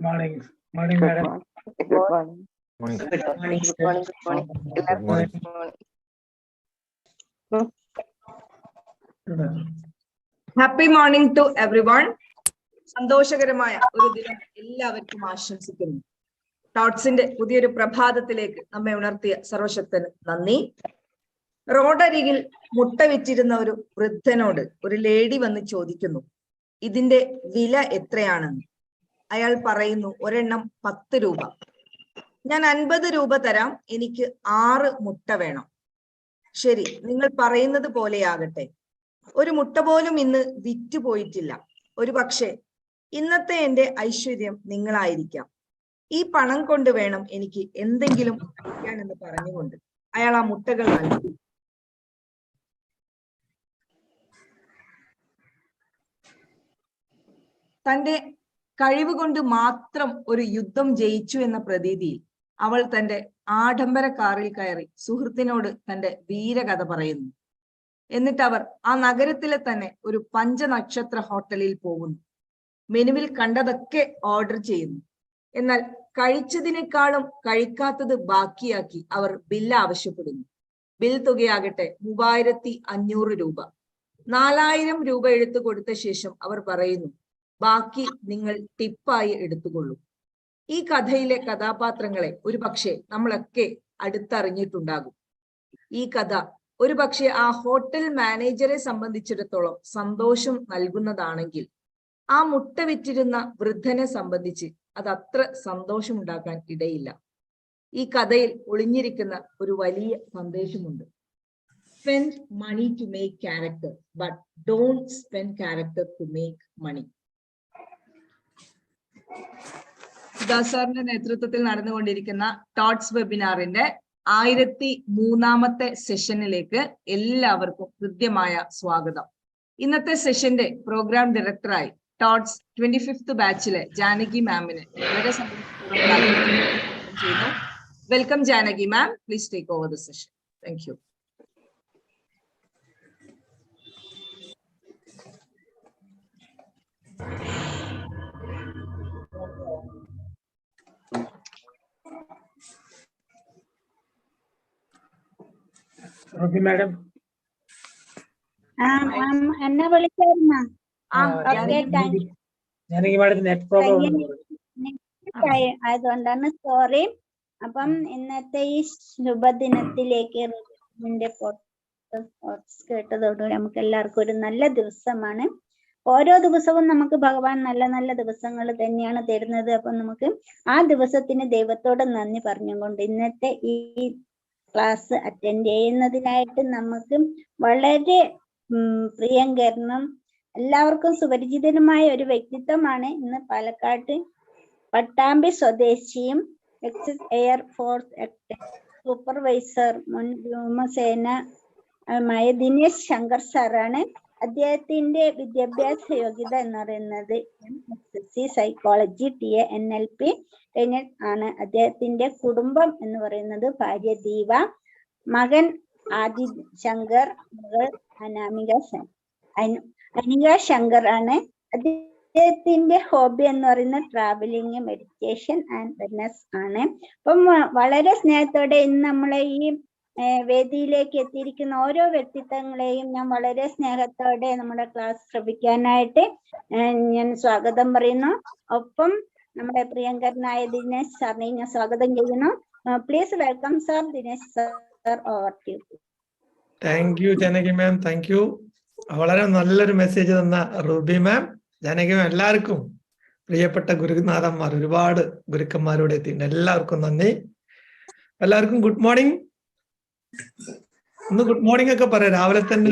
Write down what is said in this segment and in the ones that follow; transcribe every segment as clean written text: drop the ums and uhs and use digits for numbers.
Morning. Morning, Good madam. morning. Good morning. Morning. Good morning. Good Good morning. Good morning. Good morning. Happy morning to everyone. സന്തോഷകരമായ ഒരു ദിനം എല്ലാവർക്കും ആശംസിക്കുന്നു. ടോട്ട്സിന്റെ പുതിയൊരു പ്രഭാതത്തിലേക്ക് നമ്മെ ഉണർത്തിയ സർവശക്തന് നന്ദി. റോഡരികിൽ മുട്ട വിറ്റിരുന്ന ഒരു വൃദ്ധനോട് ഒരു ലേഡി വന്ന് ചോദിക്കുന്നു, ഇതിന്റെ വില എത്രയാണെന്ന്. അയാൾ പറയുന്നു, ഒരെണ്ണം 10 രൂപ. ഞാൻ 50 രൂപ തരാം, എനിക്ക് 6 മുട്ട വേണം. ശരി, നിങ്ങൾ പറയുന്നത് പോലെയാകട്ടെ. ഒരു മുട്ട പോലും ഇന്ന് വിറ്റുപോയിട്ടില്ല. ഒരു പക്ഷേ ഇന്നത്തെ എന്റെ ഐശ്വര്യം നിങ്ങളായിരിക്കാം. ഈ പണം കൊണ്ട് വേണം എനിക്ക് എന്തെങ്കിലും കഴിക്കാൻ എന്ന് പറഞ്ഞുകൊണ്ട് അയാൾ ആ മുട്ടകൾ നൽകി. തന്റെ കഴിവ് കൊണ്ട് മാത്രം ഒരു യുദ്ധം ജയിച്ചു എന്ന പ്രതീതിയിൽ അവൾ തന്റെ ആഡംബര കാറിൽ കയറി സുഹൃത്തിനോട് തന്റെ വീരകഥ പറയുന്നു. എന്നിട്ട് അവർ ആ നഗരത്തിലെ തന്നെ ഒരു 5 നക്ഷത്ര ഹോട്ടലിൽ പോകുന്നു. മെനുവിൽ കണ്ടതൊക്കെ ഓർഡർ ചെയ്യുന്നു. എന്നാൽ കഴിച്ചതിനേക്കാളും കഴിക്കാത്തത് ബാക്കിയാക്കി അവർ ബില്ല് ആവശ്യപ്പെടുന്നു. ബിൽ തുകയാകട്ടെ 3500 രൂപ. 4000 രൂപ എടുത്തു കൊടുത്ത ശേഷം അവർ പറയുന്നു, ബാക്കി നിങ്ങൾ ടിപ്പായി എടുത്തുകൊള്ളൂ. ഈ കഥയിലെ കഥാപാത്രങ്ങളെ ഒരു പക്ഷേ നമ്മളൊക്കെ അടുത്തറിഞ്ഞിട്ടുണ്ടാകും. ഈ കഥ ഒരു പക്ഷേ ആ ഹോട്ടൽ മാനേജറെ സംബന്ധിച്ചിടത്തോളം സന്തോഷം നൽകുന്നതാണെങ്കിൽ ആ മുട്ട വിറ്റിരുന്ന വൃദ്ധനെ സംബന്ധിച്ച് അത് അത്ര സന്തോഷമുണ്ടാക്കാൻ ഇടയില്ല. ഈ കഥയിൽ ഒളിഞ്ഞിരിക്കുന്ന ഒരു വലിയ സന്ദേശമുണ്ട്. Spend money to make character, but don't spend character to make money. Sudha സാറിന്റെ നേതൃത്വത്തിൽ നടന്നുകൊണ്ടിരിക്കുന്ന ടോട്ട്സ് വെബിനാറിന്റെ 1003ാമത്തെ സെഷനിലേക്ക് എല്ലാവർക്കും ഹൃദ്യമായ സ്വാഗതം. ഇന്നത്തെ സെഷന്റെ പ്രോഗ്രാം ഡയറക്ടറായി ടോട്ട്സ് 25th ബാച്ചിലെ ജാനകി മാമിനെ വളരെ സന്തോഷപൂർവ്വം. Welcome Janaki ma'am, please take over the session. Thank U. Okay, madam. എന്നെ വിളിച്ചായിരുന്ന ജാനകി മാഡത്തിന് നെറ്റ് പ്രോബ്ലം ആയതുകൊണ്ടാണ്, സോറി. അപ്പം ഇന്നത്തെ ഈ ശുഭദിനത്തിലേക്ക് കേട്ടതോടുകൂടി നമുക്ക് എല്ലാവർക്കും ഒരു നല്ല ദിവസമാണ്. ഓരോ ദിവസവും നമുക്ക് ഭഗവാൻ നല്ല നല്ല ദിവസങ്ങൾ തന്നെയാണ് തരുന്നത്. അപ്പൊ നമുക്ക് ആ ദിവസത്തിന് ദൈവത്തോട് നന്ദി പറഞ്ഞുകൊണ്ട് ഇന്നത്തെ ഈ ക്ലാസ് അറ്റൻഡ് ചെയ്യുന്നതിനായിട്ട് നമുക്ക് വളരെ പ്രിയങ്കരനും എല്ലാവർക്കും സുപരിചിതനുമായ ഒരു വ്യക്തിത്വമാണ് ഇന്ന് പാലക്കാട് പട്ടാമ്പി സ്വദേശിയും എയർഫോഴ്സ് സൂപ്പർവൈസർ മുൻ വ്യോമസേനമായ ദിനേശ് ശങ്കർ സാറാണ്. അദ്ദേഹത്തിന്റെ വിദ്യാഭ്യാസ യോഗ്യത എന്ന് പറയുന്നത് MSc സൈക്കോളജി, TA NLP ആണ്. അദ്ദേഹത്തിന്റെ കുടുംബം എന്ന് പറയുന്നത് ഭാര്യ ദീപ, മകൻ ആദി ശങ്കർ, മകൾ അനിക ശങ്കർ ആണ്. അദ്ദേഹത്തിന്റെ ഹോബി എന്ന് പറയുന്നത് ട്രാവലിംഗ്, മെഡിറ്റേഷൻ ആൻഡ് വെൽനസ് ആണ്. അപ്പം വളരെ സ്നേഹത്തോടെ ഇന്ന് നമ്മളെ ഈ വേദിയിലേക്ക് എത്തിയിരിക്കുന്ന ഓരോ വ്യക്തിത്വങ്ങളെയും ഞാൻ വളരെ സ്നേഹത്തോടെ നമ്മുടെ ക്ലാസ് ശ്രമിക്കാനായിട്ട് ഞാൻ സ്വാഗതം പറയുന്നു. ഒപ്പം നമ്മുടെ പ്രിയങ്കരനായ ദിനേശ് സാറിനെ ഞാൻ സ്വാഗതം ചെയ്യുന്നു. Please welcome sir. Dinesh sir, over to you. Thank you Janaki ma'am, thank you. വളരെ നല്ലൊരു മെസ്സേജ് തന്ന റൂബി മാം. ജാനകി മാം, എല്ലാവർക്കും പ്രിയപ്പെട്ട ഗുരുനാഥന്മാർ, ഒരുപാട് ഗുരുക്കന്മാരോട് എത്തിയിട്ടുണ്ട്. എല്ലാവർക്കും നന്ദി. എല്ലാവർക്കും ഗുഡ് മോർണിംഗ്. ഒന്ന് ഗുഡ് മോർണിംഗ് ഒക്കെ പറയാം രാവിലെ തന്നെ.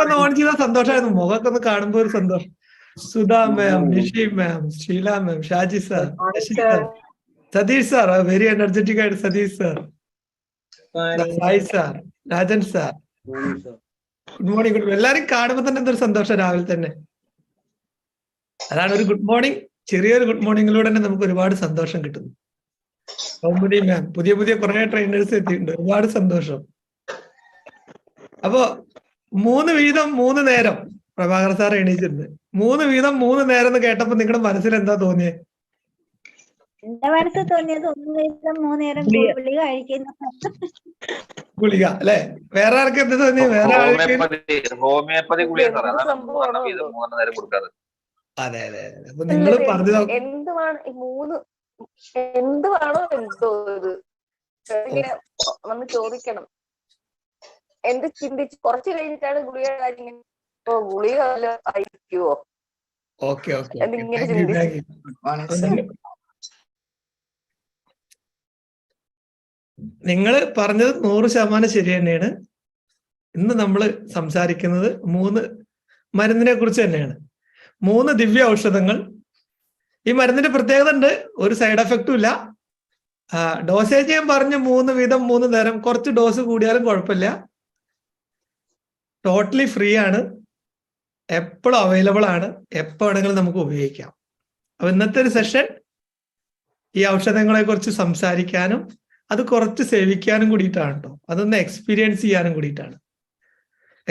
ഒന്ന് ഓൺ ചെയ്ത സന്തോഷമായിരുന്നു. മുഖമൊക്കെ ഒന്ന് കാണുമ്പോ ഒരു സന്തോഷം. Sudha ma'am, Nishi ma'am, Sheela ma'am, Shaji sir, Satheesh sir, very energetic ആയിട്ട് Satheesh sir, Sai sir, Rajan sir, good morning. Good എല്ലാരും കാണുമ്പോ തന്നെ എന്തൊരു സന്തോഷം രാവിലെ തന്നെ. അതാണ് ഒരു ഗുഡ് മോർണിംഗ്. ചെറിയൊരു ഗുഡ് മോർണിംഗിലൂടെ തന്നെ നമുക്ക് ഒരുപാട് സന്തോഷം കിട്ടുന്നു. കൗമുദി മാം, പുതിയ കുറെ ട്രെയിനേഴ്സ് എത്തിയിട്ടുണ്ട്, ഒരുപാട് സന്തോഷം. അപ്പോ 3 വീതം 3 നേരം പ്രഭാകർ സാർ എണീച്ചിട്ടുണ്ട്. 3 വീതം 3 നേരം എന്ന് കേട്ടപ്പോ നിങ്ങളുടെ മനസ്സിൽ എന്താ തോന്നിയേ? എന്റെ മനസ്സിൽ തോന്നിയത് 1 വീതം 3 നേരം ഗുളിക. ഗുളിക കഴിക്കുന്ന ഗുളിക അല്ലെ? വേറെ ആർക്ക് എന്താ തോന്നി? വേറെ ആൾക്ക് ഹോമിയോപ്പതി ഗുളിക എന്ന് എന്ത് പറയുന്നത് സംഭവമാണോ എന്തോ? 3 നേരം കൊടുക്കാതെ. അതെ അതെ അതെ. അപ്പൊ നിങ്ങൾ പറഞ്ഞത് എന്തുവാണ് ഈ 3 എന്തുവാണോ എന്തോ ഇത് ഇങ്ങനെ നമ്മൾ ചോദിക്കണം. എന്ത് ചിന്തിച്ച് കുറച്ച് കഴിഞ്ഞിട്ടാണ് ഗുളിക കാര്യം ഇങ്ങനെ, ഓ ഗുളിക വല്ല അയക്കുവോ ഓക്കെ ഓക്കെ എന്നിങ്ങനെ താങ്ക് യു ചിന്തിച്ചു. നിങ്ങൾ പറഞ്ഞത് 100% ശരി തന്നെയാണ്. ഇന്ന് നമ്മൾ സംസാരിക്കുന്നത് 3 മരുന്നിനെ കുറിച്ച് തന്നെയാണ്. 3 ദിവ്യ ഔഷധങ്ങൾ. ഈ മരുന്നിന്റെ പ്രത്യേകത ഉണ്ട്, ഒരു സൈഡ് എഫക്റ്റും ഇല്ല. ഡോസേജ് ഞാൻ പറഞ്ഞു 3 വീതം 3 നേരം, കുറച്ച് ഡോസ് കൂടിയാലും കുഴപ്പമില്ല. ടോട്ടലി ഫ്രീ ആണ്, എപ്പോഴും അവൈലബിൾ ആണ്, എപ്പോ വേണമെങ്കിലും നമുക്ക് ഉപയോഗിക്കാം. അപ്പൊ ഇന്നത്തെ ഒരു സെഷൻ ഈ ഔഷധങ്ങളെ കുറിച്ച് സംസാരിക്കാനും അത് കുറച്ച് സേവിക്കാനും കൂടിയിട്ടാണ് കേട്ടോ. അതൊന്ന് എക്സ്പീരിയൻസ് ചെയ്യാനും കൂടിയിട്ടാണ്.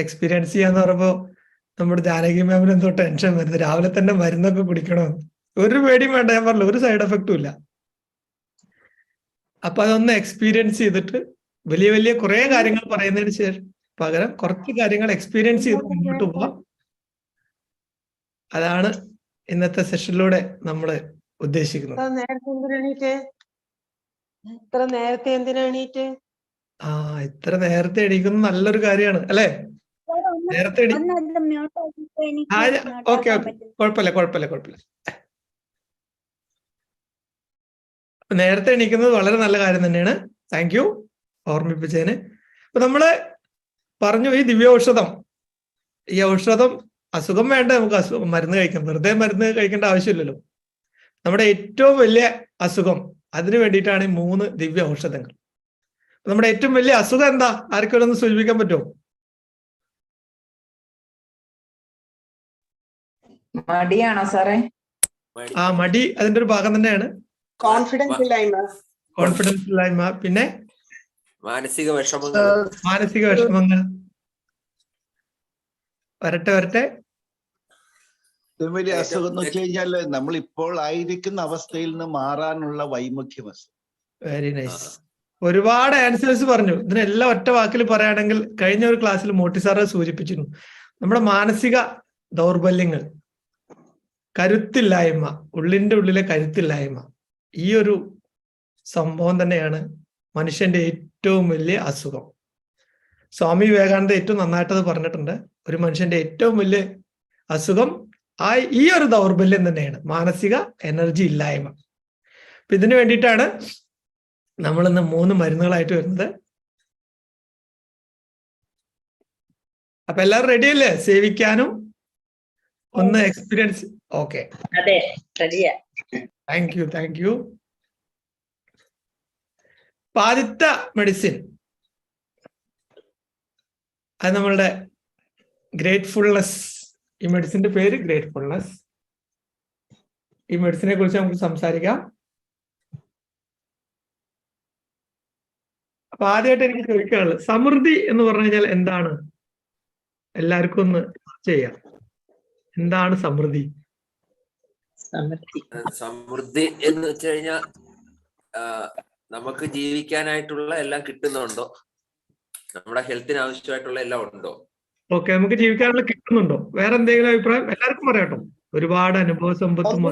എക്സ്പീരിയൻസ് ചെയ്യാന്ന് പറയുമ്പോൾ നമ്മുടെ ജാനകി മാമിന് എന്തോ ടെൻഷൻ വരുന്നത്, രാവിലെ തന്നെ മരുന്നൊക്കെ കുടിക്കണമെന്ന്. ഒരു പേടിയും വേണ്ട, ഞാൻ പറഞ്ഞു, ഒരു സൈഡ് എഫക്റ്റും ഇല്ല. അപ്പൊ അതൊന്ന് എക്സ്പീരിയൻസ് ചെയ്തിട്ട് വലിയ വലിയ കുറെ കാര്യങ്ങൾ പറയുന്നതിന് ശേഷം പകരം കുറച്ച് കാര്യങ്ങൾ എക്സ്പീരിയൻസ് ചെയ്ത് മുന്നോട്ട് പോവാം. അതാണ് ഇന്നത്തെ സെഷനിലൂടെ നമ്മൾ ഉദ്ദേശിക്കുന്നത്. ഇത്ര നേരത്തെ എന്തിനാ എണീറ്റ്? ഇത്ര നേരത്തെ എണീക്കുന്നത് നല്ലൊരു കാര്യമാണ് അല്ലെ? നേരത്തെ ഒന്നത് മ്യൂട്ട് ആക്കിയിട്ട് എനിക്ക് ഓക്കെ നോട്ടാക്കാൻ ഓക്കെ, പറ്റും. കുഴപ്പമില്ല. നേരത്തെ എണീക്കുന്നത് വളരെ നല്ല കാര്യം തന്നെയാണ്. താങ്ക് യു ഓർമ്മിപ്പിച്ചതിന്. അപ്പൊ നമ്മള് പറഞ്ഞു ഈ ദിവ്യൌഷധം, ഈ ഔഷധം അസുഖം വേണ്ട, നമുക്ക് മരുന്ന് കഴിക്കാം. വെറുതെ മരുന്ന് കഴിക്കേണ്ട ആവശ്യമില്ലല്ലോ. നമ്മുടെ ഏറ്റവും വലിയ അസുഖം, അതിനു വേണ്ടിയിട്ടാണ് ഈ 3 ദിവ്യ ഔഷധങ്ങൾ. നമ്മുടെ ഏറ്റവും വലിയ അസുഖം എന്താ? ആർക്കും ഒന്ന് സൂചിപ്പിക്കാൻ പറ്റുമോ? മടിയാണോ സാറേ? മടി അതിന്റെ ഒരു ഭാഗം തന്നെയാണ്. കോൺഫിഡൻസ് ഇല്ലായ്മ, പിന്നെ മാനസിക വിഷമങ്ങൾ. വരട്ടെ ഏറ്റവും വലിയ അസുഖം എന്ന് വെച്ച് കഴിഞ്ഞാല് നമ്മൾ ഇപ്പോൾ ആയിരിക്കുന്ന അവസ്ഥയിൽ നിന്ന് മാറാനുള്ള വൈമുഖ്യം. Very nice. ഒരുപാട് ആൻസേഴ്സ് പറഞ്ഞു. ഇതിനെല്ലാം ഒറ്റ വാക്കിൽ പറയുകയാണെങ്കിൽ കഴിഞ്ഞ ഒരു ക്ലാസ്സിൽ മോട്ടി സാറ് സൂചിപ്പിച്ചിരുന്നു, നമ്മുടെ മാനസിക ദൗർബല്യങ്ങൾ, കരുത്തില്ലായ്മ, ഉള്ളിന്റെ ഉള്ളിലെ കരുത്തില്ലായ്മ, ഈ ഒരു സംഭവം തന്നെയാണ് മനുഷ്യന്റെ ഏറ്റവും വലിയ അസുഖം. സ്വാമി വിവേകാനന്ദ ഏറ്റവും നന്നായിട്ടത് പറഞ്ഞിട്ടുണ്ട്. ഒരു മനുഷ്യന്റെ ഏറ്റവും വലിയ അസുഖം ഈ ഒരു ദൗർബല്യം തന്നെയാണ്, മാനസിക എനർജി ഇല്ലായ്മ. അപ്പൊ ഇതിനു വേണ്ടിയിട്ടാണ് നമ്മൾ ഇന്ന് 3 മരുന്നുകളായിട്ട് വരുന്നത്. അപ്പൊ എല്ലാവരും റെഡി അല്ലേ സേവിക്കാനും ഒന്ന് എക്സ്പീരിയൻസ്? ഓക്കെ, അതെ, റെഡിയാ. Thank you. ആദ്യത്തെ മെഡിസിൻ അത് നമ്മളുടെ ഗ്രേറ്റ്ഫുൾനെസ്. ഈ മെഡിസിന്റെ പേര് ഗ്രേറ്റ്ഫുൾനെസ്. ഈ മെഡിസിനെ കുറിച്ച് നമുക്ക് സംസാരിക്കാം. അപ്പൊ ആദ്യമായിട്ട് എനിക്ക് ചോദിക്കാനുള്ളത്, സമൃദ്ധി എന്ന് പറഞ്ഞു കഴിഞ്ഞാൽ എന്താണ്? എല്ലാവർക്കും ഒന്ന് ചെയ്യാം. എന്താണ് സമൃദ്ധി? സമൃദ്ധി എന്ന് വെച്ച് കഴിഞ്ഞാൽ നമുക്ക് ജീവിക്കാനായിട്ടുള്ള എല്ലാം കിട്ടുന്നുണ്ടോ, നമ്മുടെ ഹെൽത്തിന് ആവശ്യമായിട്ടുള്ള എല്ലാം ഉണ്ടോ? ഓക്കെ, നമുക്ക് ജീവിക്കാനുള്ള കിട്ടുന്നുണ്ടോ? വേറെ എന്തെങ്കിലും അഭിപ്രായം? എല്ലാവർക്കും പറയാട്ടോ. ഒരുപാട് അനുഭവ സമ്പത്തും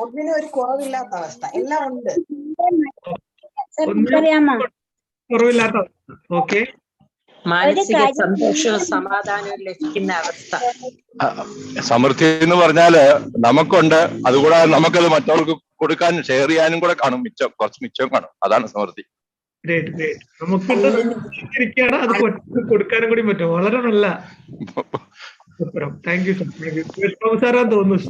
ഒന്നിനും ഒരു കുറവില്ലാത്ത അവസ്ഥ, എല്ലാം ഉണ്ട്. അറിയാമോ? കുറവില്ലാത്ത അവസ്ഥ. ഓക്കെ, മാനസിക സന്തോഷവും സമാധാനവും ലഭിക്കുന്ന അവസ്ഥ. സമൃദ്ധി എന്ന് പറഞ്ഞാല് നമുക്കുണ്ട്, അതുകൂടാതെ നമുക്കത് മറ്റവർക്ക് കൊടുക്കാനും ഷെയർ ചെയ്യാനും കൂടെ കാണും. കുറച്ച് മിച്ചം കാണും. അതാണ് സമൃദ്ധി. ഗ്രേറ്റ്. നമുക്കിരിക്കുകയാണ്, അത് കൊടുക്കാനും കൂടി പറ്റും. വളരെ നല്ല ഉത്തരം. താങ്ക് യു സാറാന്ന് തോന്നുന്നു.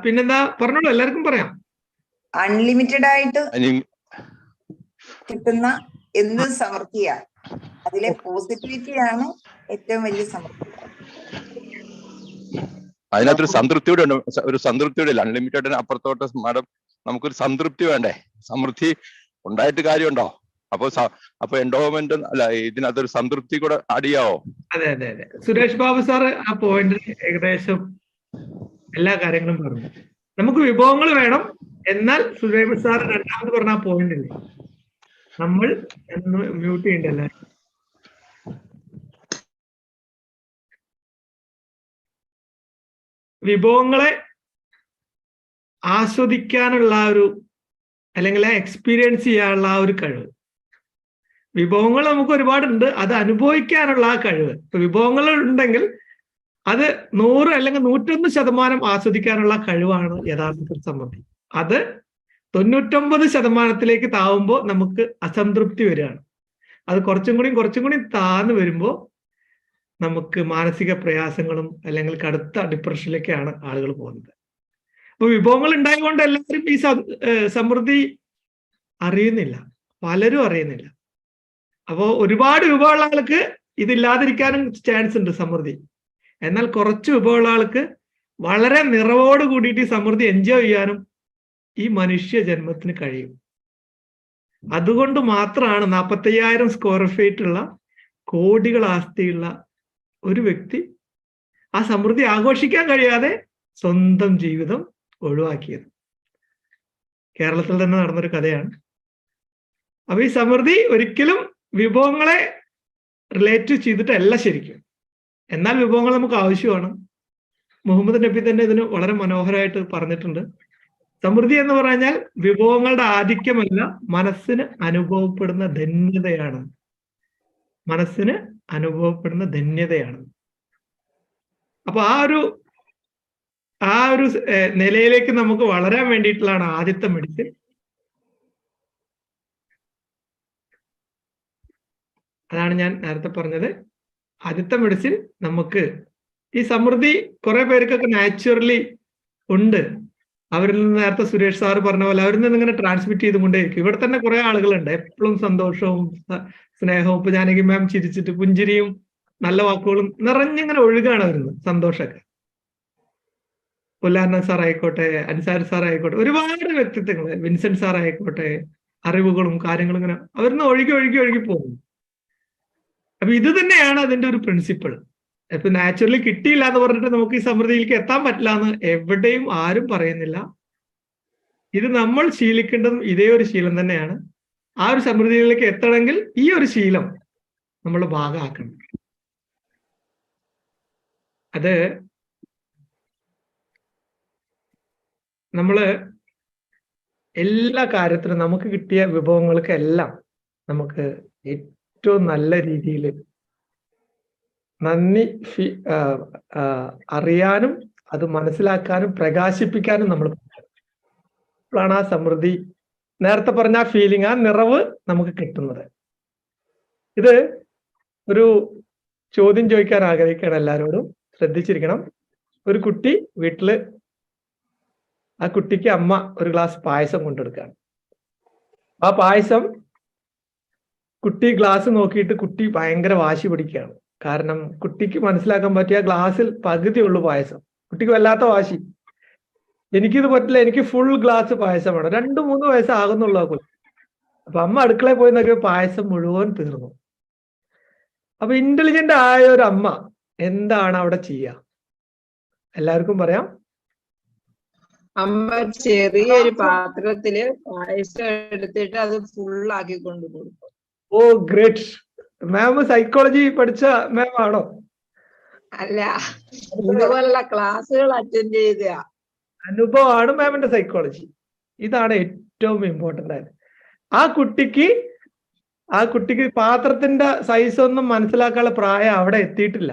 പിന്നെന്താ പറഞ്ഞോളൂ, എല്ലാവർക്കും പറയാം. അൺലിമിറ്റഡ് ആയിട്ട് കിട്ടുന്ന എന്ത് സമൃദ്ധിയാ, അതിലെ പോസിറ്റിവിറ്റിയാണ് ഏറ്റവും വലിയ സമൃദ്ധി. അതിനകത്തൊരു സംതൃപ്തിയോടെ ഉണ്ട്, ഒരു സംതൃപ്തിയോടെ ഇല്ല. അൺലിമിറ്റഡിന് അപ്പുറത്തോട്ട് മാഡം നമുക്കൊരു സംതൃപ്തി വേണ്ടേ? സമൃദ്ധി ഉണ്ടായിട്ട് കാര്യമുണ്ടോ? അപ്പൊ എൻഡോവ്മെന്റ് അല്ല ഇതിനകത്തൊരു സംതൃപ്തി കൂടെ അടിയാവോ? അതെ അതെ അതെ, സുരേഷ് ബാബു സാറ് ആ പോയിന്റ് ഏകദേശം എല്ലാ കാര്യങ്ങളും പറഞ്ഞു. നമുക്ക് വിഭവങ്ങൾ വേണം, എന്നാൽ സുരേഷ് സാർ രണ്ടാമത് പറഞ്ഞ ആ പോയിന്റ് ഇല്ലേ, നമ്മൾ മ്യൂട്ട് ചെയ്യണ്ടല്ലേ. വിഭവങ്ങളെ ആസ്വദിക്കാനുള്ള ഒരു അല്ലെങ്കിൽ എക്സ്പീരിയൻസ് ചെയ്യാനുള്ള ആ ഒരു കഴിവ്. വിഭവങ്ങൾ നമുക്ക് ഒരുപാടുണ്ട്, അത് അനുഭവിക്കാനുള്ള ആ കഴിവ്. ഇപ്പൊ വിഭവങ്ങൾ ഉണ്ടെങ്കിൽ അത് 100 അല്ലെങ്കിൽ 101% ആസ്വദിക്കാനുള്ള കഴിവാണ് യഥാർത്ഥത്തിൽ സമൃദ്ധി. അത് 99% താവുമ്പോൾ നമുക്ക് അസംതൃപ്തി വരികയാണ്. അത് കുറച്ചും കൂടി താന്ന് വരുമ്പോൾ നമുക്ക് മാനസിക പ്രയാസങ്ങളും അല്ലെങ്കിൽ കടുത്ത ഡിപ്രഷനിലേക്കാണ് ആളുകൾ പോകുന്നത്. അപ്പൊ വിഭവങ്ങൾ ഉണ്ടായതുകൊണ്ട് എല്ലാവരും ഈ സമൃദ്ധി അറിയുന്നില്ല, പലരും അറിയുന്നില്ല. അപ്പോൾ ഒരുപാട് വിഭവമുള്ള ആൾക്ക് ഇതില്ലാതിരിക്കാനും ചാൻസ് ഉണ്ട് സമൃദ്ധി. എന്നാൽ കുറച്ച് വിഭവമുള്ള ആൾക്ക് വളരെ നിറവോട് കൂടിയിട്ട് ഈ സമൃദ്ധി എൻജോയ് ചെയ്യാനും ഈ മനുഷ്യ ജന്മത്തിന് കഴിയും. അതുകൊണ്ട് മാത്രമാണ് 45,000 സ്ക്വയർ ഫീറ്റ് ഉള്ള കോടികൾ ആസ്തിയുള്ള ഒരു വ്യക്തി ആ സമൃദ്ധി ആഘോഷിക്കാൻ കഴിയാതെ സ്വന്തം ജീവിതം ഒഴിവാക്കിയത്. കേരളത്തിൽ തന്നെ നടന്നൊരു കഥയാണ്. അപ്പൊ ഈ സമൃദ്ധി ഒരിക്കലും വിഭവങ്ങളെ റിലേറ്റ് ചെയ്തിട്ടല്ല ശരിക്കും, എന്നാൽ വിഭവങ്ങൾ നമുക്ക് ആവശ്യമാണ്. മുഹമ്മദ് നബി തന്നെ ഇതിന് വളരെ മനോഹരമായിട്ട് പറഞ്ഞിട്ടുണ്ട്. സമൃദ്ധി എന്ന് പറഞ്ഞാൽ വിഭവങ്ങളുടെ ആധിക്യമല്ല, മനസ്സിന് അനുഭവപ്പെടുന്ന ധന്യതയാണ്. മനസ്സിന് അനുഭവപ്പെടുന്ന ധന്യതയാണ്. അപ്പൊ ആ ഒരു നിലയിലേക്ക് നമുക്ക് വളരാൻ വേണ്ടിയിട്ടുള്ളതാണ് ആദ്യത്തെ മെഡിസിൻ. അതാണ് ഞാൻ നേരത്തെ പറഞ്ഞത്. ആദ്യത്തെ മെഡിസിൻ നമുക്ക് ഈ സമൃദ്ധി കുറെ പേർക്കൊക്കെ നാച്ചുറലി ഉണ്ട്. അവരിൽ നിന്ന് നേരത്തെ സുരേഷ് സാറ് പറഞ്ഞ പോലെ അവരിൽ നിന്ന് ഇങ്ങനെ ട്രാൻസ്മിറ്റ് ചെയ്തുകൊണ്ടേയിരിക്കും. ഇവിടെ തന്നെ കുറെ ആളുകളുണ്ട് എപ്പോഴും സന്തോഷവും സ്നേഹവും. ഇപ്പൊ ജാനകി മാം ചിരിച്ചിട്ട് പുഞ്ചിരിയും നല്ല വാക്കുകളും നിറഞ്ഞിങ്ങനെ ഒഴുകാണ് അവരുന്ന് സന്തോഷമൊക്കെ. പുല്ലാന സാർ ആയിക്കോട്ടെ, അൻസാർ സാർ ആയിക്കോട്ടെ, ഒരുപാട് വ്യക്തിത്വങ്ങൾ, വിൻസെന്റ് സാർ ആയിക്കോട്ടെ, അറിവുകളും കാര്യങ്ങളും ഇങ്ങനെ അവരിന്ന് ഒഴുകി പോകുന്നു. അപ്പൊ ഇത് തന്നെയാണ് അതിന്റെ ഒരു പ്രിൻസിപ്പിൾ. ഇപ്പൊ നാച്ചുറലി കിട്ടിയില്ല എന്ന് പറഞ്ഞിട്ട് നമുക്ക് ഈ സമൃദ്ധിയിലേക്ക് എത്താൻ പറ്റില്ല എന്ന് എവിടെയും ആരും പറയുന്നില്ല. ഇത് നമ്മൾ ശീലിക്കേണ്ടതും ഇതേ ഒരു ശീലം തന്നെയാണ്. ആ ഒരു സമൃദ്ധിയിലേക്ക് എത്തണമെങ്കിൽ ഈ ഒരു ശീലം നമ്മൾ ഭാഗമാക്കണം. അത് നമ്മള് എല്ലാ കാര്യത്തിലും നമുക്ക് കിട്ടിയ വിഭവങ്ങൾക്കെല്ലാം നമുക്ക് ഏറ്റവും നല്ല രീതിയിൽ നന്ദി അറിയാനും അത് മനസ്സിലാക്കാനും പ്രകാശിപ്പിക്കാനും നമ്മൾ ാണ് ആ സമൃദ്ധി, നേരത്തെ പറഞ്ഞ ആ ഫീലിംഗ്, ആ നിറവ് നമുക്ക് കിട്ടുന്നത്. ഇത് ഒരു ചോദ്യം ചോദിക്കാൻ ആഗ്രഹിക്കുകയാണ് എല്ലാവരോടും, ശ്രദ്ധിച്ചിരിക്കണം. ഒരു കുട്ടി വീട്ടില്, ആ കുട്ടിക്ക് അമ്മ ഒരു ഗ്ലാസ് പായസം കൊണ്ടെടുക്കുകയാണ്. ആ പായസം കുട്ടി ഗ്ലാസ് നോക്കിയിട്ട് കുട്ടി ഭയങ്കര വാശി പിടിക്കുകയാണ്. കാരണം കുട്ടിക്ക് മനസ്സിലാക്കാൻ പറ്റിയ ഗ്ലാസ്സിൽ പകുതിയുള്ളൂ പായസം. കുട്ടിക്ക് വല്ലാത്ത വാശി, എനിക്കിത് പറ്റില്ല, എനിക്ക് ഫുൾ ഗ്ലാസ് പായസം വേണം. 2-3 വയസ്സാകുന്നുള്ള കുട്ടി. അപ്പൊ അമ്മ അടുക്കളയിൽ പോയി നോക്കിയ പായസം മുഴുവൻ തീർന്നു. അപ്പൊ ഇന്റലിജന്റ് ആയ ഒരു അമ്മ എന്താണ് അവിടെ ചെയ്യുക? എല്ലാവർക്കും പറയാം. അമ്മ ചെറിയൊരു പാത്രത്തില് പായസം എടുത്തിട്ട് അത് ഫുള്ളാക്കി കൊണ്ടു കൊടുക്കും. ഓ ഗ്രേറ്റ്. മാം സൈക്കോളജി പഠിച്ച മാം ആണോ? അല്ല, ഇതുപോലുള്ള ക്ലാസ്സുകൾ അറ്റൻഡ് ചെയ്ത അനുഭവമാണ് മാമിന്റെ സൈക്കോളജി. ഇതാണ് ഏറ്റവും ഇമ്പോർട്ടന്റ് ആയത്. ആ കുട്ടിക്ക് പാത്രത്തിന്റെ സൈസ് ഒന്നും മനസ്സിലാക്കാനുള്ള പ്രായം അവിടെ എത്തിയിട്ടില്ല.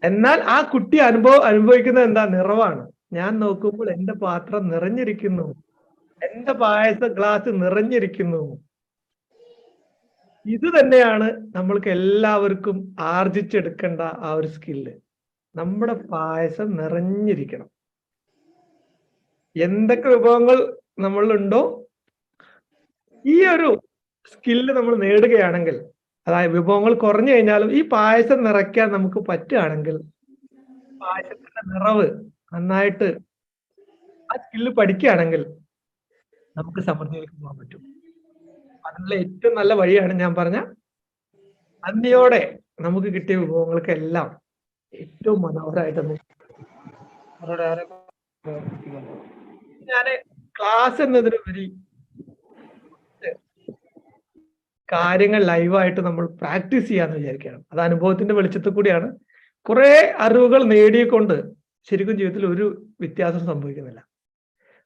എന്നാൽ ആ കുട്ടി അനുഭവിക്കുന്നത് എന്താ? നിറവാണ്. ഞാൻ നോക്കുമ്പോൾ എന്റെ പാത്രം നിറഞ്ഞിരിക്കുന്നു, എന്റെ പായസ ഗ്ലാസ് നിറഞ്ഞിരിക്കുന്നു. ഇത് തന്നെയാണ് നമ്മൾക്ക് എല്ലാവർക്കും ആർജിച്ചെടുക്കേണ്ട ആ ഒരു സ്കില്ല്. നമ്മുടെ പായസം നിറഞ്ഞിരിക്കണം. എന്തൊക്കെ വിഭവങ്ങൾ നമ്മളുണ്ടോ, ഈ ഒരു സ്കില്ല് നമ്മൾ നേടുകയാണെങ്കിൽ, അതായത് വിഭവങ്ങൾ കുറഞ്ഞു കഴിഞ്ഞാലും ഈ പായസം നിറയ്ക്കാൻ നമുക്ക് പറ്റുകയാണെങ്കിൽ, പായസത്തിന്റെ നിറവ് നന്നായിട്ട് ആ സ്കില്ല് പഠിക്കുകയാണെങ്കിൽ നമുക്ക് സമൃദ്ധിയിലേക്ക് പോകാൻ പറ്റും. അതിനുള്ള ഏറ്റവും നല്ല വഴിയാണ് ഞാൻ പറഞ്ഞ നന്ദിയോടെ നമുക്ക് കിട്ടിയ വിഭവങ്ങൾക്കെല്ലാം ഏറ്റവും മനോഹരമായിട്ട് ഞാന് ക്ലാസ് എന്നതിനുപരി കാര്യങ്ങൾ ലൈവായിട്ട് നമ്മൾ പ്രാക്ടീസ് ചെയ്യാന്ന് വിചാരിക്കുകയാണ്. അത് അനുഭവത്തിന്റെ വെളിച്ചത്തിൽ കൂടിയാണ്. കുറെ അറിവുകൾ നേടിക്കൊണ്ട് ശരിക്കും ജീവിതത്തിൽ ഒരു വ്യത്യാസം സംഭവിക്കുന്നില്ല.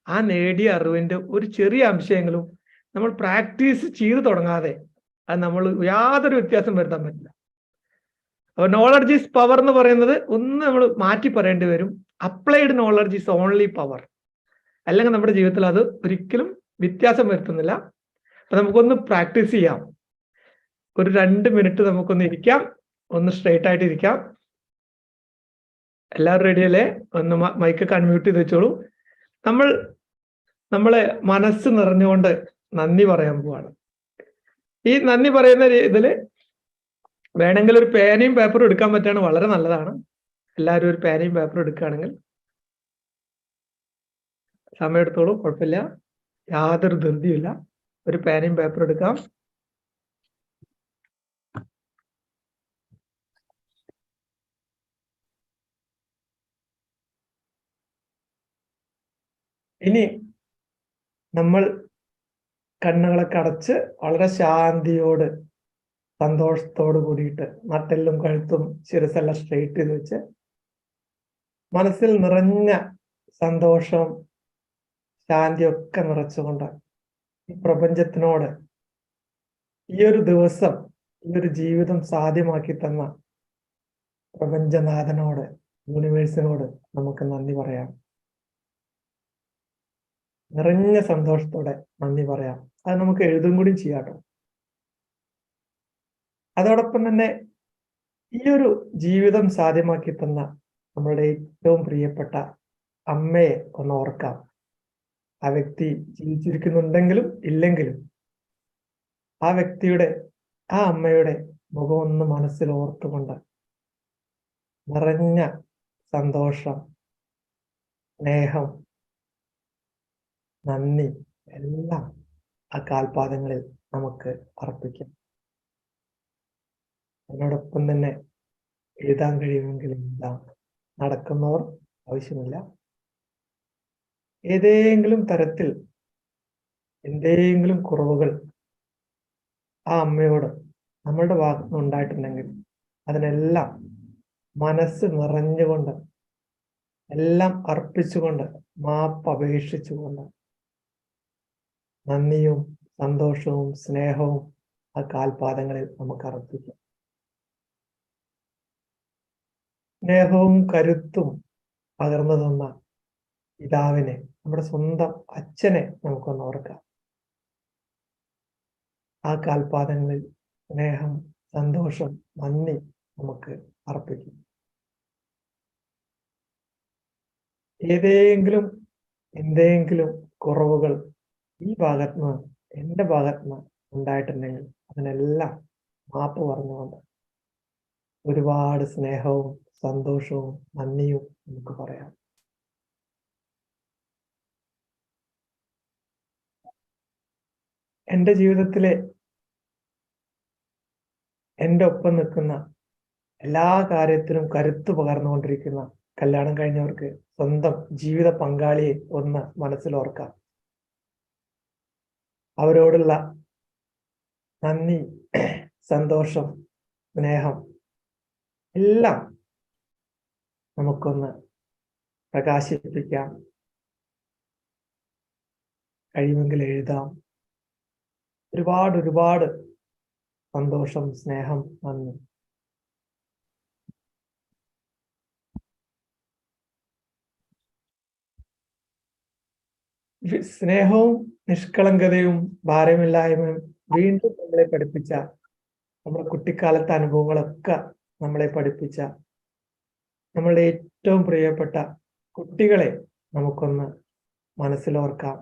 ആ നേടിയ അറിവിന്റെ ഒരു ചെറിയ അംശമെങ്കിലും നമ്മൾ പ്രാക്ടീസ് ചെയ്തു തുടങ്ങാതെ അത് നമ്മൾ യാതൊരു വ്യത്യാസം വരുത്താൻ പറ്റില്ല. അപ്പൊ നോളജ് ഈസ് പവർ എന്ന് പറയുന്നത് ഒന്ന് നമ്മൾ മാറ്റി പറയേണ്ടി വരും. Applied knowledge is only power. അല്ലെങ്കിൽ നമ്മുടെ ജീവിതത്തിൽ അത് ഒരിക്കലും വ്യത്യാസം വരുത്തുന്നില്ല. അപ്പൊ നമുക്കൊന്ന് പ്രാക്ടീസ് ചെയ്യാം. ഒരു 2 മിനിറ്റ് നമുക്കൊന്ന് ഇരിക്കാം, ഒന്ന് സ്ട്രെയിറ്റ് ആയിട്ട് ഇരിക്കാം. എല്ലാവരും റെഡിയല്ലേ? ഒന്ന് മൈക്ക് അൺമ്യൂട്ട് ചെയ്ത് വെച്ചോളൂ. നമ്മളെ മനസ്സ് നിറഞ്ഞുകൊണ്ട് നന്ദി പറയാൻ പോവാണ്. ഈ നന്ദി പറയുന്ന ഇതില് വേണമെങ്കിൽ ഒരു പേനയും പേപ്പറും എടുക്കാൻ പറ്റുകയാണ് വളരെ നല്ലതാണ്. എല്ലാവരും ഒരു പേനയും പേപ്പറും എടുക്കുകയാണെങ്കിൽ സമയം എടുത്തോളൂ, കുഴപ്പമില്ല, യാതൊരു ധൃതിയില്ല. ഒരു പേനയും പേപ്പറും എടുക്കാം. ഇനി നമ്മൾ കണ്ണുകളൊക്കെ അടച്ച് വളരെ ശാന്തിയോട് സന്തോഷത്തോട് കൂടിയിട്ട് നട്ടെല്ലും കഴുത്തും ശിരസെല്ലാം സ്ട്രെയിറ്റ് ചെയ്ത് വെച്ച് മനസ്സിൽ നിറഞ്ഞ സന്തോഷവും ശാന്തിയൊക്കെ നിറച്ചുകൊണ്ട് ഈ പ്രപഞ്ചത്തിനോട്, ഈ ഒരു ദിവസം, ഈ ഒരു ജീവിതം സാധ്യമാക്കി തന്ന പ്രപഞ്ചനാഥനോട്, യൂണിവേഴ്സിനോട് നമുക്ക് നന്ദി പറയാം. നിറഞ്ഞ സന്തോഷത്തോടെ നന്ദി പറയാം. അത് നമുക്ക് എഴുതും കൂടി ചെയ്യാട്ടോ. അതോടൊപ്പം തന്നെ ഈ ഒരു ജീവിതം സാധ്യമാക്കി തന്ന നമ്മളുടെ ഏറ്റവും പ്രിയപ്പെട്ട അമ്മയെ ഒന്ന് ഓർക്കാം. ആ വ്യക്തി ജീവിച്ചിരിക്കുന്നുണ്ടെങ്കിലും ഇല്ലെങ്കിലും ആ വ്യക്തിയുടെ, ആ അമ്മയുടെ മുഖം ഒന്ന് മനസ്സിൽ ഓർത്തുകൊണ്ട് നിറഞ്ഞ സന്തോഷം, സ്നേഹം, നന്ദി എല്ലാം ആ കാൽപാദങ്ങളിൽ നമുക്ക് അർപ്പിക്കാം. അതിനോടൊപ്പം തന്നെ എഴുതാൻ കഴിയുമെങ്കിൽ എഴുതാം. നടക്കുന്നവർ ആവശ്യമില്ല. ഏതെങ്കിലും തരത്തിൽ എന്തെങ്കിലും കുറവുകൾ ആ അമ്മയോട് നമ്മളുടെ ഭാഗത്ത് നിന്ന് ഉണ്ടായിട്ടുണ്ടെങ്കിൽ അതിനെല്ലാം മനസ്സ് നിറഞ്ഞുകൊണ്ട്, എല്ലാം അർപ്പിച്ചുകൊണ്ട്, മാപ്പ് അപേക്ഷിച്ചുകൊണ്ട് നന്ദിയും സന്തോഷവും സ്നേഹവും ആ കാൽപാദങ്ങളിൽ നമുക്ക് അർപ്പിക്കാം. സ്നേഹവും കരുത്തും പകർന്നു തന്ന പിതാവിനെ, നമ്മുടെ സ്വന്തം അച്ഛനെ നമുക്കൊന്ന് ഓർക്കാം. ആ കാൽപാദങ്ങളിൽ സ്നേഹം, സന്തോഷം, നന്ദി നമുക്ക് അർപ്പിക്കും. എന്തെങ്കിലും കുറവുകൾ ഈ ഭാഗത്തുനിന്ന്, എൻ്റെ ഭാഗത്തുനിന്ന് ഉണ്ടായിട്ടുണ്ടെങ്കിൽ അതിനെല്ലാം മാപ്പ് പറഞ്ഞുകൊണ്ട് ഒരുപാട് സ്നേഹവും സന്തോഷവും നന്ദിയും നമുക്ക് പറയാം. എൻ്റെ ജീവിതത്തിലെ എൻ്റെ ഒപ്പം നിൽക്കുന്ന, എല്ലാ കാര്യത്തിലും കരുത്ത് പകർന്നുകൊണ്ടിരിക്കുന്ന കല്യാണം കഴിഞ്ഞവർക്ക് സ്വന്തം ജീവിത പങ്കാളിയെ ഒന്ന് മനസ്സിലോർക്കാം. അവരോടുള്ള നന്ദി, സന്തോഷം, സ്നേഹം എല്ലാം നമുക്കൊന്ന് പ്രകാശിപ്പിക്കാം. കഴിയുമെങ്കിൽ എഴുതാം. ഒരുപാട് സന്തോഷം, സ്നേഹം, നന്ദി. സ്നേഹവും നിഷ്കളങ്കതയും ഭാരമില്ലായ്മയും വീണ്ടും നമ്മളെ പഠിപ്പിച്ച, നമ്മുടെ കുട്ടിക്കാലത്തെ അനുഭവങ്ങളൊക്കെ നമ്മളെ പഠിപ്പിച്ച നമ്മളുടെ ഏറ്റവും പ്രിയപ്പെട്ട കുട്ടികളെ നമുക്കൊന്ന് മനസ്സിലോർക്കാം.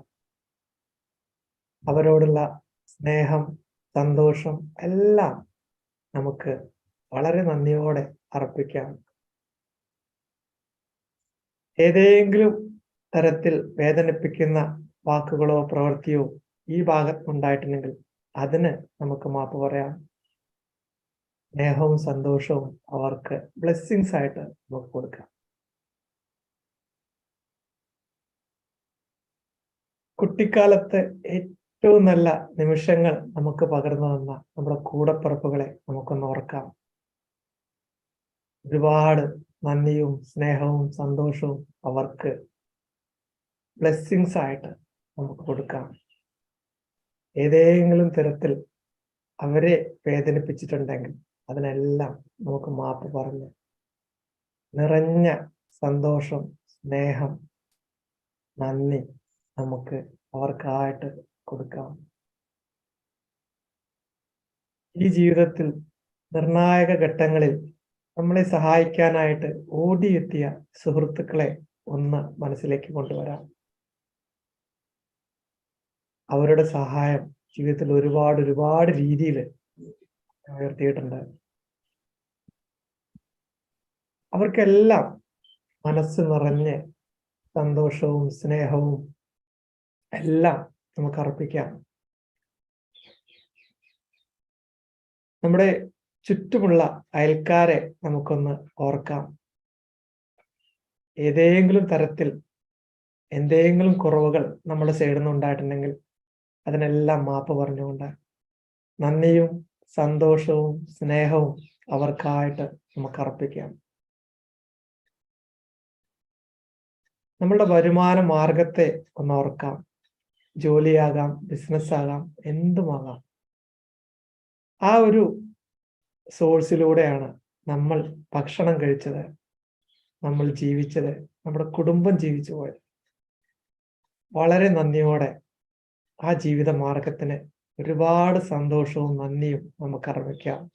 അവരോടുള്ള സ്നേഹം, സന്തോഷം എല്ലാം നമുക്ക് വളരെ നന്ദിയോടെ അർപ്പിക്കാം. ഏതെങ്കിലും തരത്തിൽ വേദനിപ്പിക്കുന്ന വാക്കുകളോ പ്രവൃത്തിയോ ഈ ഭാഗത്ത് ഉണ്ടായിട്ടുണ്ടെങ്കിൽ അതിന് നമുക്ക് മാപ്പ് പറയാം. സ്നേഹവും സന്തോഷവും അവർക്ക് ബ്ലെസ്സിങ്സ് ആയിട്ട് നമുക്ക് കൊടുക്കാം. കുട്ടിക്കാലത്ത് ഏറ്റവും നല്ല നിമിഷങ്ങൾ നമുക്ക് പകർന്നു തന്ന നമ്മുടെ കൂടപ്പിറപ്പുകളെ നമുക്കൊന്ന് ഓർക്കാം. ഒരുപാട് നന്ദിയും സ്നേഹവും സന്തോഷവും അവർക്ക് ബ്ലെസ്സിങ്സ് ആയിട്ട് നമുക്ക് കൊടുക്കാം. ഏതെങ്കിലും തരത്തിൽ അവരെ വേദനിപ്പിച്ചിട്ടുണ്ടെങ്കിൽ അതിനെല്ലാം നമുക്ക് മാപ്പ് പറഞ്ഞ് നിറഞ്ഞ സന്തോഷം, സ്നേഹം, നന്ദി നമുക്ക് അവർക്കായിട്ട് കൊടുക്കാം. ഈ ജീവിതത്തിൽ നിർണായക ഘട്ടങ്ങളിൽ നമ്മളെ സഹായിക്കാനായിട്ട് ഓടിയെത്തിയ സുഹൃത്തുക്കളെ ഒന്ന് മനസ്സിലേക്ക് കൊണ്ടുവരാം. അവരുടെ സഹായം ജീവിതത്തിൽ ഒരുപാട് രീതിയിൽ ഉയർത്തിയിട്ടുണ്ട്. അവർക്കെല്ലാം മനസ്സ് നിറഞ്ഞ് സന്തോഷവും സ്നേഹവും എല്ലാം നമുക്ക് അർപ്പിക്കാം. നമ്മുടെ ചുറ്റുമുള്ള അയൽക്കാരെ നമുക്കൊന്ന് ഓർക്കാം. ഏതെങ്കിലും തരത്തിൽ എന്തെങ്കിലും കുറവുകൾ നമ്മുടെ സൈഡിൽ നിന്ന് ഉണ്ടായിട്ടുണ്ടെങ്കിൽ അതിനെല്ലാം മാപ്പ് പറഞ്ഞുകൊണ്ട് നന്ദിയും സന്തോഷവും സ്നേഹവും അവർക്കായിട്ട് നമുക്ക് അർപ്പിക്കാം. നമ്മളുടെ വരുമാന മാർഗത്തെ ഒന്ന് ഓർക്കാം. ജോലിയാകാം, ബിസിനസ് ആകാം, എന്തുമാകാം. ആ ഒരു സോഴ്സിലൂടെയാണ് നമ്മൾ ഭക്ഷണം കഴിച്ചത്, നമ്മൾ ജീവിച്ചത്, നമ്മുടെ കുടുംബം ജീവിച്ചു പോയത്. വളരെ നന്ദിയോടെ ആ ജീവിത മാർഗത്തിന് ഒരുപാട് സന്തോഷവും നന്ദിയും നമുക്ക് അർപ്പിക്കാം.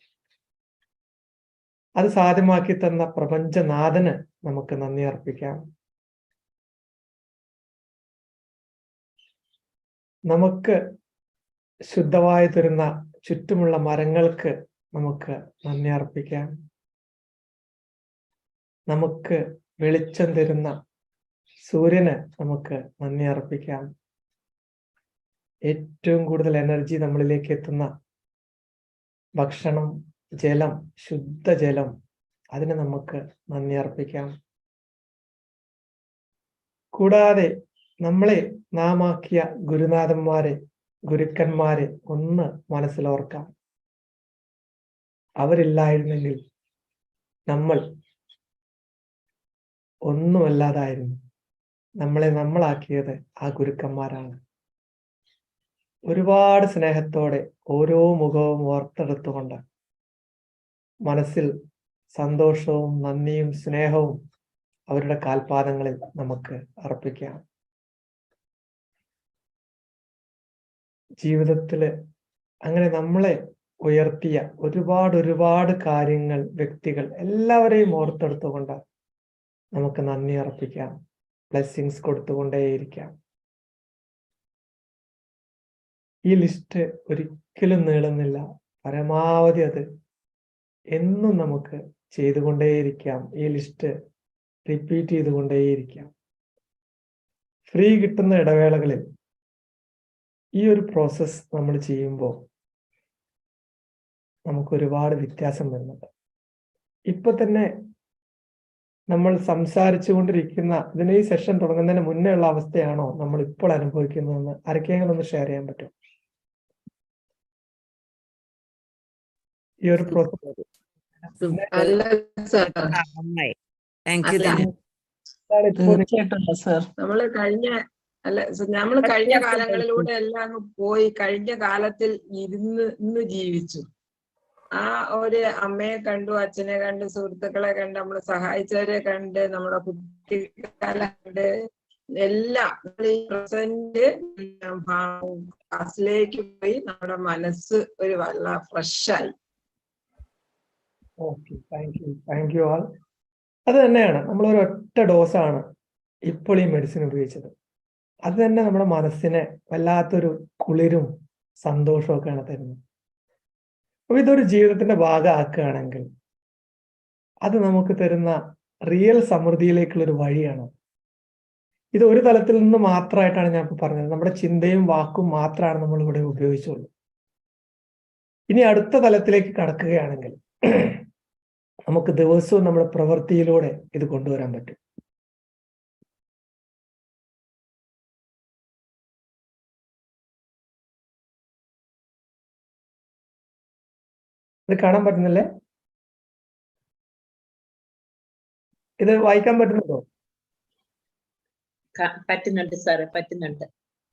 അത് സാധ്യമാക്കി തന്ന പ്രപഞ്ചനാഥന് നമുക്ക് നന്ദി അർപ്പിക്കാം. നമുക്ക് ശുദ്ധമായി തരുന്ന ചുറ്റുമുള്ള മരങ്ങൾക്ക് നമുക്ക് നന്ദി അർപ്പിക്കാം. നമുക്ക് വെളിച്ചം തരുന്ന സൂര്യന് നമുക്ക് നന്ദി അർപ്പിക്കാം. ഏറ്റവും കൂടുതൽ എനർജി നമ്മളിലേക്ക് എത്തുന്ന ഭക്ഷണം, ജലം, ശുദ്ധജലം, അതിന് നമുക്ക് നന്ദി അർപ്പിക്കാം. കൂടാതെ നമ്മളെ നാമാക്കിയ ഗുരുനാഥന്മാരെ, ഗുരുക്കന്മാരെ ഒന്ന് മനസ്സിലോർക്കാം. അവരില്ലായിരുന്നെങ്കിൽ നമ്മൾ ഒന്നുമല്ലാതായിരുന്നു. നമ്മളെ നമ്മളാക്കിയത് ആ ഗുരുക്കന്മാരാണ്. ഒരുപാട് സ്നേഹത്തോടെ ഓരോ മുഖവും ഓർത്തെടുത്തുകൊണ്ട് മനസ്സിൽ സന്തോഷവും നന്ദിയും സ്നേഹവും അവരുടെ കാൽപാദങ്ങളിൽ നമുക്ക് അർപ്പിക്കാം. ജീവിതത്തില് അങ്ങനെ നമ്മളെ ഉയർത്തിയ ഒരുപാട് കാര്യങ്ങൾ, വ്യക്തികൾ എല്ലാവരെയും ഓർത്തെടുത്തുകൊണ്ട് നമുക്ക് നന്ദി അർപ്പിക്കാം. ബ്ലെസ്സിങ്സ് കൊടുത്തുകൊണ്ടേയിരിക്കാം. ഈ ലിസ്റ്റ് ഒരിക്കലും നീളുന്നില്ല. പരമാവധി അത് എന്നും നമുക്ക് ചെയ്തുകൊണ്ടേയിരിക്കാം. ഈ ലിസ്റ്റ് റിപ്പീറ്റ് ചെയ്തുകൊണ്ടേയിരിക്കാം. ഫ്രീ കിട്ടുന്ന ഇടവേളകളിൽ ഈ ഒരു പ്രോസസ് നമ്മൾ ചെയ്യുമ്പോൾ നമുക്ക് ഒരുപാട് വ്യത്യാസം വരുന്നുണ്ട്. ഇപ്പൊ തന്നെ നമ്മൾ സംസാരിച്ചു കൊണ്ടിരിക്കുന്ന ഇതിന് ഈ സെഷൻ തുടങ്ങുന്നതിന് മുന്നേ ഉള്ള അവസ്ഥയാണോ നമ്മൾ ഇപ്പോൾ അനുഭവിക്കുന്നതെന്ന് ആർക്കെങ്കിലും ഒന്ന് ഷെയർ ചെയ്യാൻ പറ്റും? ഈ ഒരു പ്രോസസ് നമ്മള് കഴിഞ്ഞ കാലങ്ങളിലൂടെ എല്ലാം അങ്ങ് പോയി കഴിഞ്ഞ കാലത്തിൽ ഇന്ന് ജീവിച്ചു. ആ ഒരു അമ്മയെ കണ്ടു, അച്ഛനെ കണ്ട്, സുഹൃത്തുക്കളെ കണ്ട്, നമ്മളെ സഹായിച്ചവരെ കണ്ട്, നമ്മുടെ കുട്ടിക്കാലം കണ്ട് എല്ലാം നമ്മൾ ഈ പ്രസന്റ് ക്ലാസ്സിലേക്ക് പോയി നമ്മുടെ മനസ്സ് ഒരു വല്ല ഫ്രഷായി. ഓക്കെ, താങ്ക് യു ആൾ. അത് തന്നെയാണ് നമ്മൾ ഒരു ഒറ്റ ഡോസാണ് ഇപ്പോൾ ഈ മെഡിസിൻ ഉപയോഗിച്ചത്. അത് തന്നെ നമ്മുടെ മനസ്സിനെ വല്ലാത്തൊരു കുളിരും സന്തോഷവും ഒക്കെയാണ് തരുന്നത്. അപ്പൊ ഇതൊരു ജീവിതത്തിന്റെ ഭാഗമാക്കുകയാണെങ്കിൽ അത് നമുക്ക് തരുന്ന റിയൽ സമൃദ്ധിയിലേക്കുള്ള ഒരു വഴിയാണ്. ഇത് ഒരു തലത്തിൽ നിന്ന് മാത്രമായിട്ടാണ് ഞാൻ ഇപ്പൊ പറഞ്ഞത്. നമ്മുടെ ചിന്തയും വാക്കും മാത്രമാണ് നമ്മൾ ഇവിടെ ഉപയോഗിച്ചുള്ളൂ. ഇനി അടുത്ത തലത്തിലേക്ക് കടക്കുകയാണെങ്കിൽ നമുക്ക് ദിവസവും നമ്മുടെ പ്രവൃത്തിയിലൂടെ ഇത് കൊണ്ടുവരാൻ പറ്റും. ഇത് കാണാൻ പറ്റുന്നില്ലേ? ഇത് വായിക്കാൻ പറ്റുന്നുണ്ടോ? പറ്റുന്നുണ്ട് സാറേ, പറ്റുന്നുണ്ട്.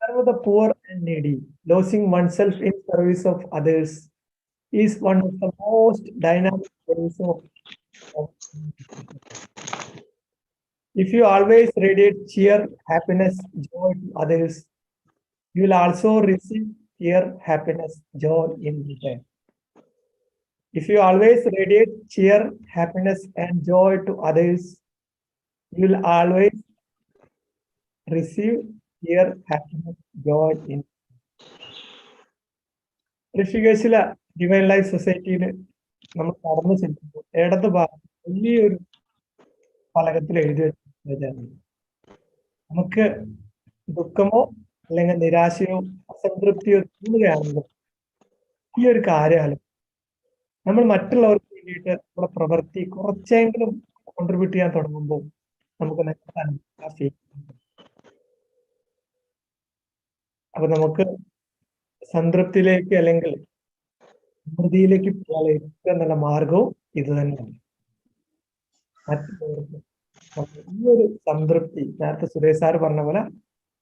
Serve the poor and needy. Losing oneself in service of others is one of the most dynamic ways of. If you always radiate cheer, happiness, joy to others, you will also receive cheer, happiness, joy in return. If you always radiate cheer, happiness, and joy to others, you will always receive cheer, happiness, joy in. ഋഷികേശിലെ divine life സൊസൈറ്റിയിൽ നമ്മൾ കടന്നു ചെല്ലുമ്പോൾ ഇടത് ഭാഗം വലിയൊരു ഫലകത്തിൽ എഴുതി വെച്ചാണ് നമുക്ക് ദുഃഖമോ അല്ലെങ്കിൽ നിരാശയോ അസംതൃപ്തിയോ തോന്നുകയാണെങ്കിൽ ഈ ഒരു കാര്യം നമ്മൾ മറ്റുള്ളവർക്ക് വേണ്ടിയിട്ട് നമ്മുടെ പ്രവൃത്തി കുറച്ചെങ്കിലും കോൺട്രിബ്യൂട്ട് ചെയ്യാൻ തുടങ്ങുമ്പോൾ നമുക്ക് അപ്പൊ നമുക്ക് സംതൃപ്തിയിലേക്ക് അല്ലെങ്കിൽ സമൃദ്ധിയിലേക്ക് പോകാനുള്ള ഏറ്റവും നല്ല മാർഗവും ഇത് തന്നെയാണ്. മറ്റുള്ളവർക്ക് ഈ ഒരു സംതൃപ്തി നേരത്തെ സുരേഷ് സാർ പറഞ്ഞ പോലെ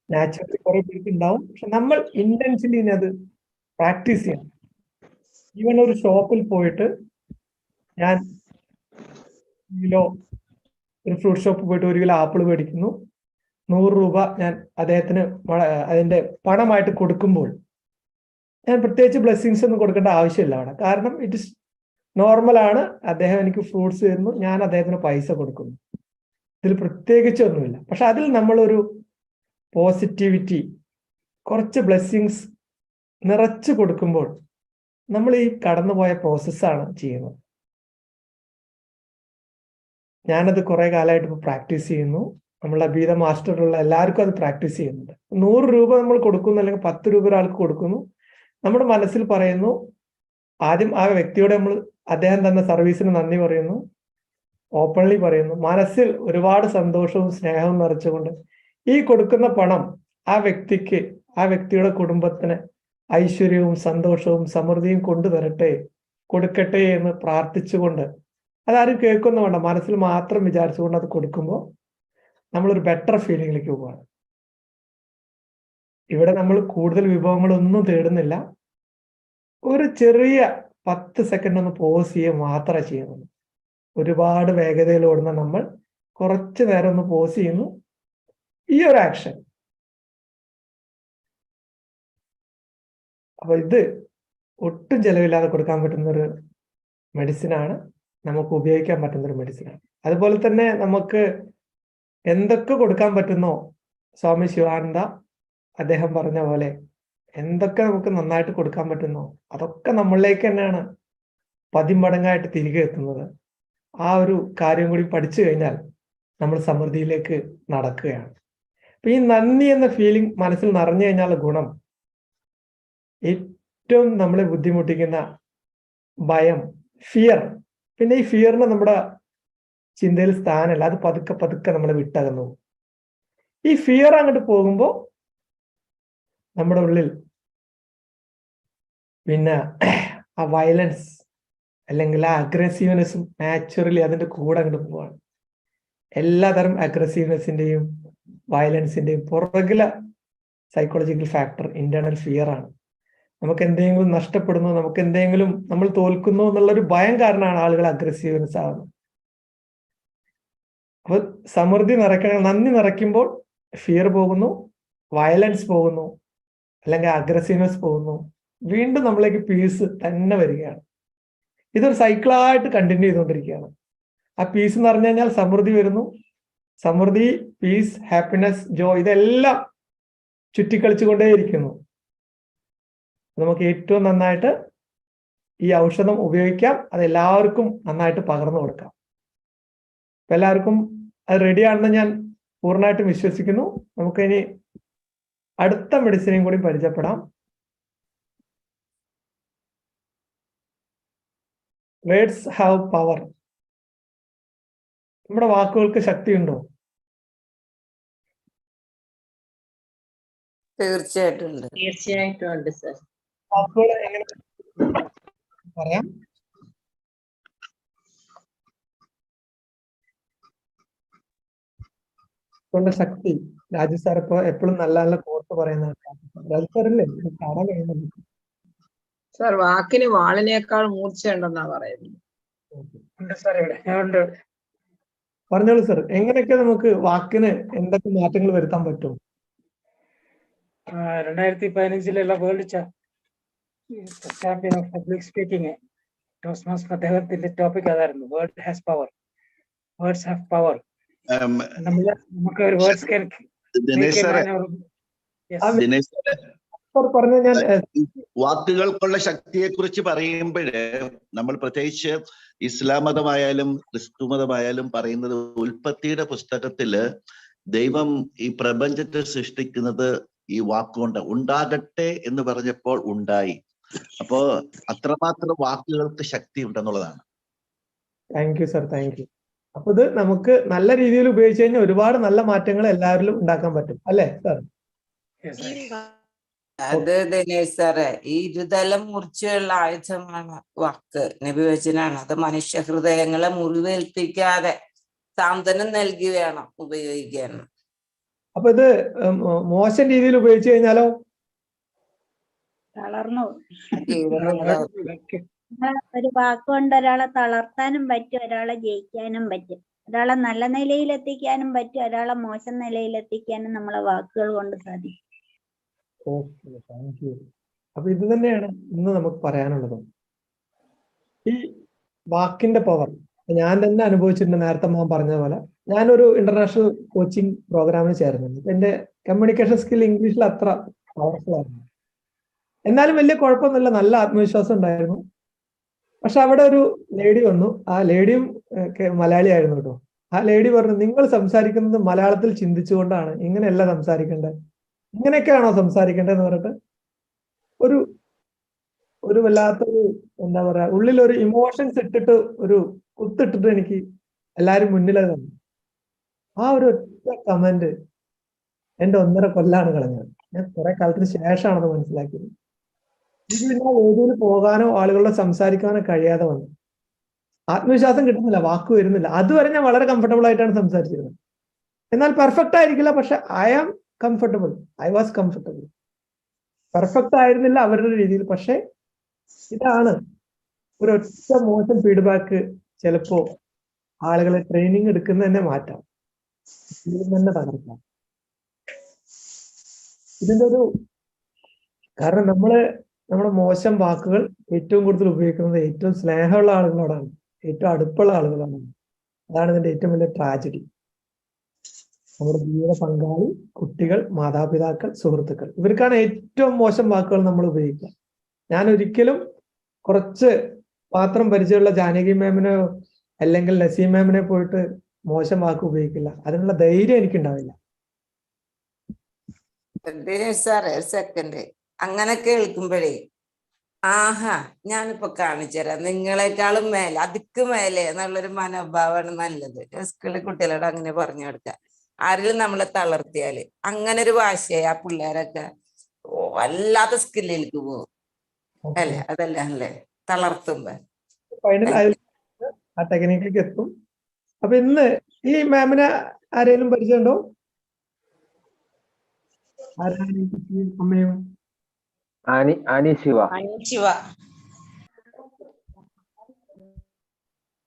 നാച്ചുറലി കുറെ പേർക്ക് ഉണ്ടാവും. പക്ഷെ നമ്മൾ ഇന്റൻഷലി അത് പ്രാക്ടീസ് ചെയ്യണം. ഈവൻ ഒരു ഷോപ്പിൽ പോയിട്ട് ഞാൻ ഒരു ഫ്രൂട്ട് ഷോപ്പിൽ പോയിട്ട് 1 കിലോ ആപ്പിൾ മേടിക്കുന്നു, 100 രൂപ ഞാൻ അദ്ദേഹത്തിന് അതിന്റെ പണമായിട്ട് കൊടുക്കുമ്പോൾ ഞാൻ പ്രത്യേകിച്ച് ബ്ലെസ്സിങ്സ് ഒന്നും കൊടുക്കേണ്ട ആവശ്യമില്ല അവിടെ. കാരണം ഇറ്റ് ഇസ് നോർമലാണ്. അദ്ദേഹം എനിക്ക് ഫ്രൂട്ട്സ് തരുന്നു, ഞാൻ അദ്ദേഹത്തിന് പൈസ കൊടുക്കുന്നു. ഇതിൽ പ്രത്യേകിച്ചൊന്നുമില്ല. പക്ഷെ അതിൽ നമ്മളൊരു പോസിറ്റിവിറ്റി, കുറച്ച് ബ്ലെസ്സിങ്സ് നിറച്ചു കൊടുക്കുമ്പോൾ നമ്മൾ ഈ കടന്നുപോയ പ്രോസസ്സാണ് ചെയ്യുന്നത്. ഞാനത് കുറെ കാലമായിട്ട് ഇപ്പോൾ പ്രാക്ടീസ് ചെയ്യുന്നു. നമ്മളെ അബീത മാസ്റ്ററുള്ള എല്ലാവർക്കും അത് പ്രാക്ടീസ് ചെയ്യുന്നുണ്ട്. 100 രൂപ നമ്മൾ കൊടുക്കുന്നു, അല്ലെങ്കിൽ 10 രൂപ ഒരാൾക്ക് കൊടുക്കുന്നു. നമ്മുടെ മനസ്സിൽ പറയുന്നു, ആദ്യം ആ വ്യക്തിയോട് നമ്മൾ അദ്ദേഹം തന്ന സർവീസിന് നന്ദി പറയുന്നു, ഓപ്പൺലി പറയുന്നു. മനസ്സിൽ ഒരുപാട് സന്തോഷവും സ്നേഹവും നിറച്ചുകൊണ്ട് ഈ കൊടുക്കുന്ന പണം ആ വ്യക്തിക്ക്, ആ വ്യക്തിയുടെ കുടുംബത്തിന് ഐശ്വര്യവും സന്തോഷവും സമൃദ്ധിയും കൊണ്ടുവരട്ടെ, കൊടുക്കട്ടെ എന്ന് പ്രാർത്ഥിച്ചുകൊണ്ട്, അതാരും കേൾക്കുന്ന വേണ്ട, മനസ്സിൽ മാത്രം വിചാരിച്ചുകൊണ്ട് അത് കൊടുക്കുമ്പോൾ നമ്മളൊരു ബെറ്റർ ഫീലിംഗിലേക്ക് പോവുകയാണ്. ഇവിടെ നമ്മൾ കൂടുതൽ വിഭവങ്ങളൊന്നും തേടുന്നില്ല. ഒരു ചെറിയ 10 സെക്കൻഡ് ഒന്ന് പോസ് ചെയ്യുക മാത്രമേ ചെയ്യുന്നുള്ളൂ. ഒരുപാട് വേഗതയിൽ ഓടുന്ന നമ്മൾ കുറച്ചു നേരം ഒന്ന് പോസ് ചെയ്യുന്നു. ഈ ഒരു ആക്ഷൻ, അപ്പൊ ഇത് ഒട്ടും ചെലവില്ലാതെ കൊടുക്കാൻ പറ്റുന്നൊരു മെഡിസിനാണ്, നമുക്ക് ഉപയോഗിക്കാൻ പറ്റുന്നൊരു മെഡിസിനാണ്. അതുപോലെ തന്നെ നമുക്ക് എന്തൊക്കെ കൊടുക്കാൻ പറ്റുന്നോ, സ്വാമി ശിവാനന്ദ അദ്ദേഹം പറഞ്ഞ പോലെ എന്തൊക്കെ നമുക്ക് നന്നായിട്ട് കൊടുക്കാൻ പറ്റുന്നോ അതൊക്കെ നമ്മളിലേക്ക് തന്നെയാണ് 10 മടങ്ങായിട്ട് തിരികെ എത്തുന്നത്. ആ ഒരു കാര്യം കൂടി പഠിച്ചു കഴിഞ്ഞാൽ നമ്മൾ സമൃദ്ധിയിലേക്ക് നടക്കുകയാണ്. അപ്പൊ ഈ നന്ദി എന്ന ഫീലിംഗ് മനസ്സിൽ നിറഞ്ഞു കഴിഞ്ഞാൽ ഗുണം, ഏറ്റവും നമ്മളെ ബുദ്ധിമുട്ടിക്കുന്ന ഭയം, ഫിയർ, പിന്നെ ഈ ഫിയറിന് നമ്മുടെ ചിന്തയിൽ സ്ഥാനമല്ല, അത് പതുക്കെ പതുക്കെ നമ്മളെ വിട്ടകന്നു. ഈ ഫിയർ അങ്ങോട്ട് പോകുമ്പോൾ നമ്മുടെ ഉള്ളിൽ പിന്നെ ആ വയലൻസ് അല്ലെങ്കിൽ ആ അഗ്രസീവ്നെസ്സും നാച്ചുറലി അതിന്റെ കൂടെ അങ്ങോട്ട് പോവാണ്. എല്ലാതരം അഗ്രസീവ്നെസ്സിന്റെയും വയലൻസിന്റെയും പുറകിലെ സൈക്കോളജിക്കൽ ഫാക്ടർ ഇന്റേണൽ ഫിയർ ആണ്. നമുക്ക് എന്തെങ്കിലും നഷ്ടപ്പെടുന്നു, നമുക്ക് എന്തെങ്കിലും നമ്മൾ തോൽക്കുന്നു എന്നുള്ളൊരു ഭയം കാരണമാണ് ആളുകൾ അഗ്രസീവ്നെസ് ആവുന്നത്. അപ്പൊ സമൃദ്ധി നിറയ്ക്കണം, നന്ദി നിറയ്ക്കുമ്പോൾ ഫിയർ പോകുന്നു, വയലൻസ് പോകുന്നു, അല്ലെങ്കിൽ അഗ്രസീവ്നെസ് പോകുന്നു, വീണ്ടും നമ്മളിലേക്ക് പീസ് തന്നെ വരികയാണ്. ഇതൊരു സൈക്കിളായിട്ട് കണ്ടിന്യൂ ചെയ്തുകൊണ്ടിരിക്കുകയാണ്. ആ പീസ് എന്ന് പറഞ്ഞു കഴിഞ്ഞാൽ സമൃദ്ധി വരുന്നു, സമൃദ്ധി, പീസ്, ഹാപ്പിനെസ്, ജോയ്, ഇതെല്ലാം ചുറ്റിക്കളിച്ചുകൊണ്ടേയിരിക്കുന്നു. നമുക്ക് ഏറ്റവും നന്നായിട്ട് ഈ ഔഷധം ഉപയോഗിക്കാം, അത് എല്ലാവർക്കും നന്നായിട്ട് പകർന്നു കൊടുക്കാം. അപ്പൊ എല്ലാവർക്കും അത് റെഡിയാണെന്ന് ഞാൻ പൂർണ്ണമായിട്ടും വിശ്വസിക്കുന്നു. നമുക്ക് ഇനി അടുത്ത മെഡിസിനെയും കൂടി പരിചയപ്പെടാം. Words have power. നമ്മുടെ വാക്കുകൾക്ക് ശക്തിയുണ്ടോ? തീർച്ചയായിട്ടും ഉണ്ട്. തീർച്ചയായിട്ടും ഉണ്ട് സർ. വാക്കുകൾ എങ്ങനെ പറയാം? കൊണ്ട് ശക്തി. രാജു സാർ ഇപ്പൊ എപ്പോഴും നല്ല നല്ല കോർത്ത് പറയുന്ന രാജു സാറല്ലേ കാണാൻ കഴിയുന്നത്. സാർ വാക്കിന് വാളിനേക്കാൾ മൂർച്ചയുണ്ടെന്നാ പറയുന്നത്. പറഞ്ഞോളൂ സാർ, എങ്ങനെയൊക്കെ നമുക്ക് വാക്കിന് എന്തൊക്കെ മാറ്റങ്ങൾ വരുത്താൻ പറ്റും? 2015 world champion of public speaking Toastmasters അദ്ദേഹത്തിന്റെ ടോപ്പിക് അതായിരുന്നു, word has power, words have power. നമുക്ക് ഒരു വേർഡ്സ് ദിനേശ് സാറേ, പറഞ്ഞ ഞാൻ വാക്കുകൾക്കുള്ള ശക്തിയെ കുറിച്ച് പറയുമ്പോഴ് നമ്മൾ പ്രത്യേകിച്ച് ഇസ്ലാം മതമായാലും ക്രിസ്തു മതമായാലും പറയുന്നത് ഉൽപ്പത്തിയുടെ പുസ്തകത്തില് ദൈവം ഈ പ്രപഞ്ചത്തെ സൃഷ്ടിക്കുന്നത് ഈ വാക്കുകൊണ്ട് ഉണ്ടാകട്ടെ എന്ന് പറഞ്ഞപ്പോൾ ഉണ്ടായി. അപ്പോ അത്രമാത്രം വാക്കുകൾക്ക് ശക്തി ഉണ്ടെന്നുള്ളതാണ്. Thank you sir, thank you. അപ്പൊ ഇത് നമുക്ക് നല്ല രീതിയിൽ ഉപയോഗിച്ച് കഴിഞ്ഞാൽ ഒരുപാട് നല്ല മാറ്റങ്ങൾ എല്ലാവരിലും ഉണ്ടാക്കാൻ പറ്റും അല്ലേ സാർ? അത് ദിനേശ് സാറേ, ഈ ഇരുതലം മുറിച്ചുള്ള ആയുധമാണ് വാക്ക്, നബിവചനാണ്. അത് മനുഷ്യ ഹൃദയങ്ങളെ മുറിവേൽപ്പിക്കാതെ സാന്ത്വനം നൽകി വേണം ഉപയോഗിക്കാൻ. അപ്പൊ ഇത് മോശം രീതിയിൽ ഉപയോഗിച്ചു കഴിഞ്ഞാലോ? തളർന്നു. ഒരു വാക്കുകൊണ്ട് ഒരാളെ തളർത്താനും പറ്റും, ഒരാളെ ജയിക്കാനും പറ്റും, ഒരാളെ നല്ല നിലയിലെത്തിക്കാനും പറ്റും, ഒരാളെ മോശം നിലയിലെത്തിക്കാനും നമ്മളെ വാക്കുകൾ കൊണ്ട് സാധിക്കും. Okay, thank you. അപ്പൊ ഇത് തന്നെയാണ് ഇന്ന് നമുക്ക് പറയാനുള്ളത്. ഈ വാക്കിന്റെ പവർ ഞാൻ തന്നെ അനുഭവിച്ചിട്ടുണ്ട്. നേരത്തെ മാം പറഞ്ഞ പോലെ ഞാനൊരു ഇന്റർനാഷണൽ കോച്ചിങ് പ്രോഗ്രാമിന് ചേർന്നിരുന്നു. എന്റെ കമ്മ്യൂണിക്കേഷൻ സ്കിൽ ഇംഗ്ലീഷിൽ അത്ര പവർഫുൾ ആയിരുന്നു. എന്നാലും വലിയ കുഴപ്പമൊന്നുമില്ല, നല്ല ആത്മവിശ്വാസം ഉണ്ടായിരുന്നു. പക്ഷെ അവിടെ ഒരു ലേഡി വന്നു. ആ ലേഡിയും മലയാളി ആയിരുന്നു കേട്ടോ. ആ ലേഡി പറഞ്ഞു, നിങ്ങൾ സംസാരിക്കുന്നത് മലയാളത്തിൽ ചിന്തിച്ചുകൊണ്ടാണ്, ഇങ്ങനെയല്ല സംസാരിക്കേണ്ടത്, ഇങ്ങനെയൊക്കെയാണോ സംസാരിക്കേണ്ടതെന്ന് പറഞ്ഞിട്ട് ഒരു വല്ലാത്തൊരു എന്താ പറയാ, ഉള്ളിലൊരു ഇമോഷൻസ് ഇട്ടിട്ട് ഒരു കുത്തിട്ടിട്ട് എനിക്ക് എല്ലാരും മുന്നിൽ തന്നു. ആ ഒരു ഒറ്റ കമന്റ് എന്റെ 1.5 കൊല്ലാണ് കളഞ്ഞത്. ഞാൻ കുറെ കാലത്തിന് ശേഷമാണത് മനസ്സിലാക്കിയത്. ഇത് പിന്നെ വേദിയിൽ പോകാനോ ആളുകളോട് സംസാരിക്കാനോ കഴിയാതെ വന്നു. ആത്മവിശ്വാസം കിട്ടുന്നില്ല, വാക്ക് വരുന്നില്ല. അതുവരെ ഞാൻ വളരെ കംഫർട്ടബിൾ ആയിട്ടാണ് സംസാരിച്ചിരുന്നത്. എന്നാൽ പെർഫെക്റ്റ് ആയിരിക്കില്ല, പക്ഷെ I am comfortable, I was comfortable. Perfect ആയിരുന്നില്ല അവരുടെ രീതിയിൽ. പക്ഷെ ഇതാണ് ഒരൊറ്റ മോശം ഫീഡ്ബാക്ക് ചിലപ്പോ ആളുകളെ ട്രെയിനിങ് എടുക്കുന്ന തന്നെ മാറ്റാം, തന്നെ തകർക്കാം. ഇതിന്റെ ഒരു കാരണം നമ്മുടെ മോശം വാക്കുകൾ ഏറ്റവും കൂടുതൽ ഉപയോഗിക്കുന്നത് ഏറ്റവും സ്നേഹമുള്ള ആളുകളോടാണ്, ഏറ്റവും അടുപ്പുള്ള ആളുകളാണ്. അതാണ് ഇതിന്റെ ഏറ്റവും വലിയ ട്രാജഡി. നമ്മുടെ ജീവിത പങ്കാളി, കുട്ടികൾ, മാതാപിതാക്കൾ, സുഹൃത്തുക്കൾ, ഇവർക്കാണ് ഏറ്റവും മോശം വാക്കുകൾ നമ്മൾ ഉപയോഗിക്കുക. ഞാൻ ഒരിക്കലും കുറച്ച് മാത്രം പരിചയമുള്ള ജാനകി മാമിനെയോ അല്ലെങ്കിൽ നസീം മാമിനെ പോയിട്ട് മോശം വാക്ക് ഉപയോഗിക്കില്ല. അതിനുള്ള ധൈര്യം എനിക്കുണ്ടാവില്ല. സാറേ സെക്കൻഡ് അങ്ങനെ കേൾക്കുമ്പോഴേ ആഹാ ഞാനിപ്പോ കാണിച്ചുതരാം, നിങ്ങളെക്കാളും മേലെ അതിക്ക് മേലെ എന്നുള്ളൊരു മനോഭാവമാണ് നല്ലത്. സ്കൂളിൽ കുട്ടികളോട് അങ്ങനെ പറഞ്ഞു കൊടുക്കുക. ആരെങ്കിലും നമ്മളെ തളർത്തിയാല് അങ്ങനെ ഒരു വാശിയായി ആ പിള്ളേരൊക്കെ വല്ലാത്ത സ്കില്ലിലേക്ക് പോകും അല്ലേ? അതല്ല അല്ലേ തളർത്തുമ്പോ ആ ടെക്നിക്കിലേക്ക് എത്തും. അപ്പൊ ഇന്ന് ഈ മാമിനെ ആരെങ്കിലും പരിചയമുണ്ടോ? അമ്മയും ശിവ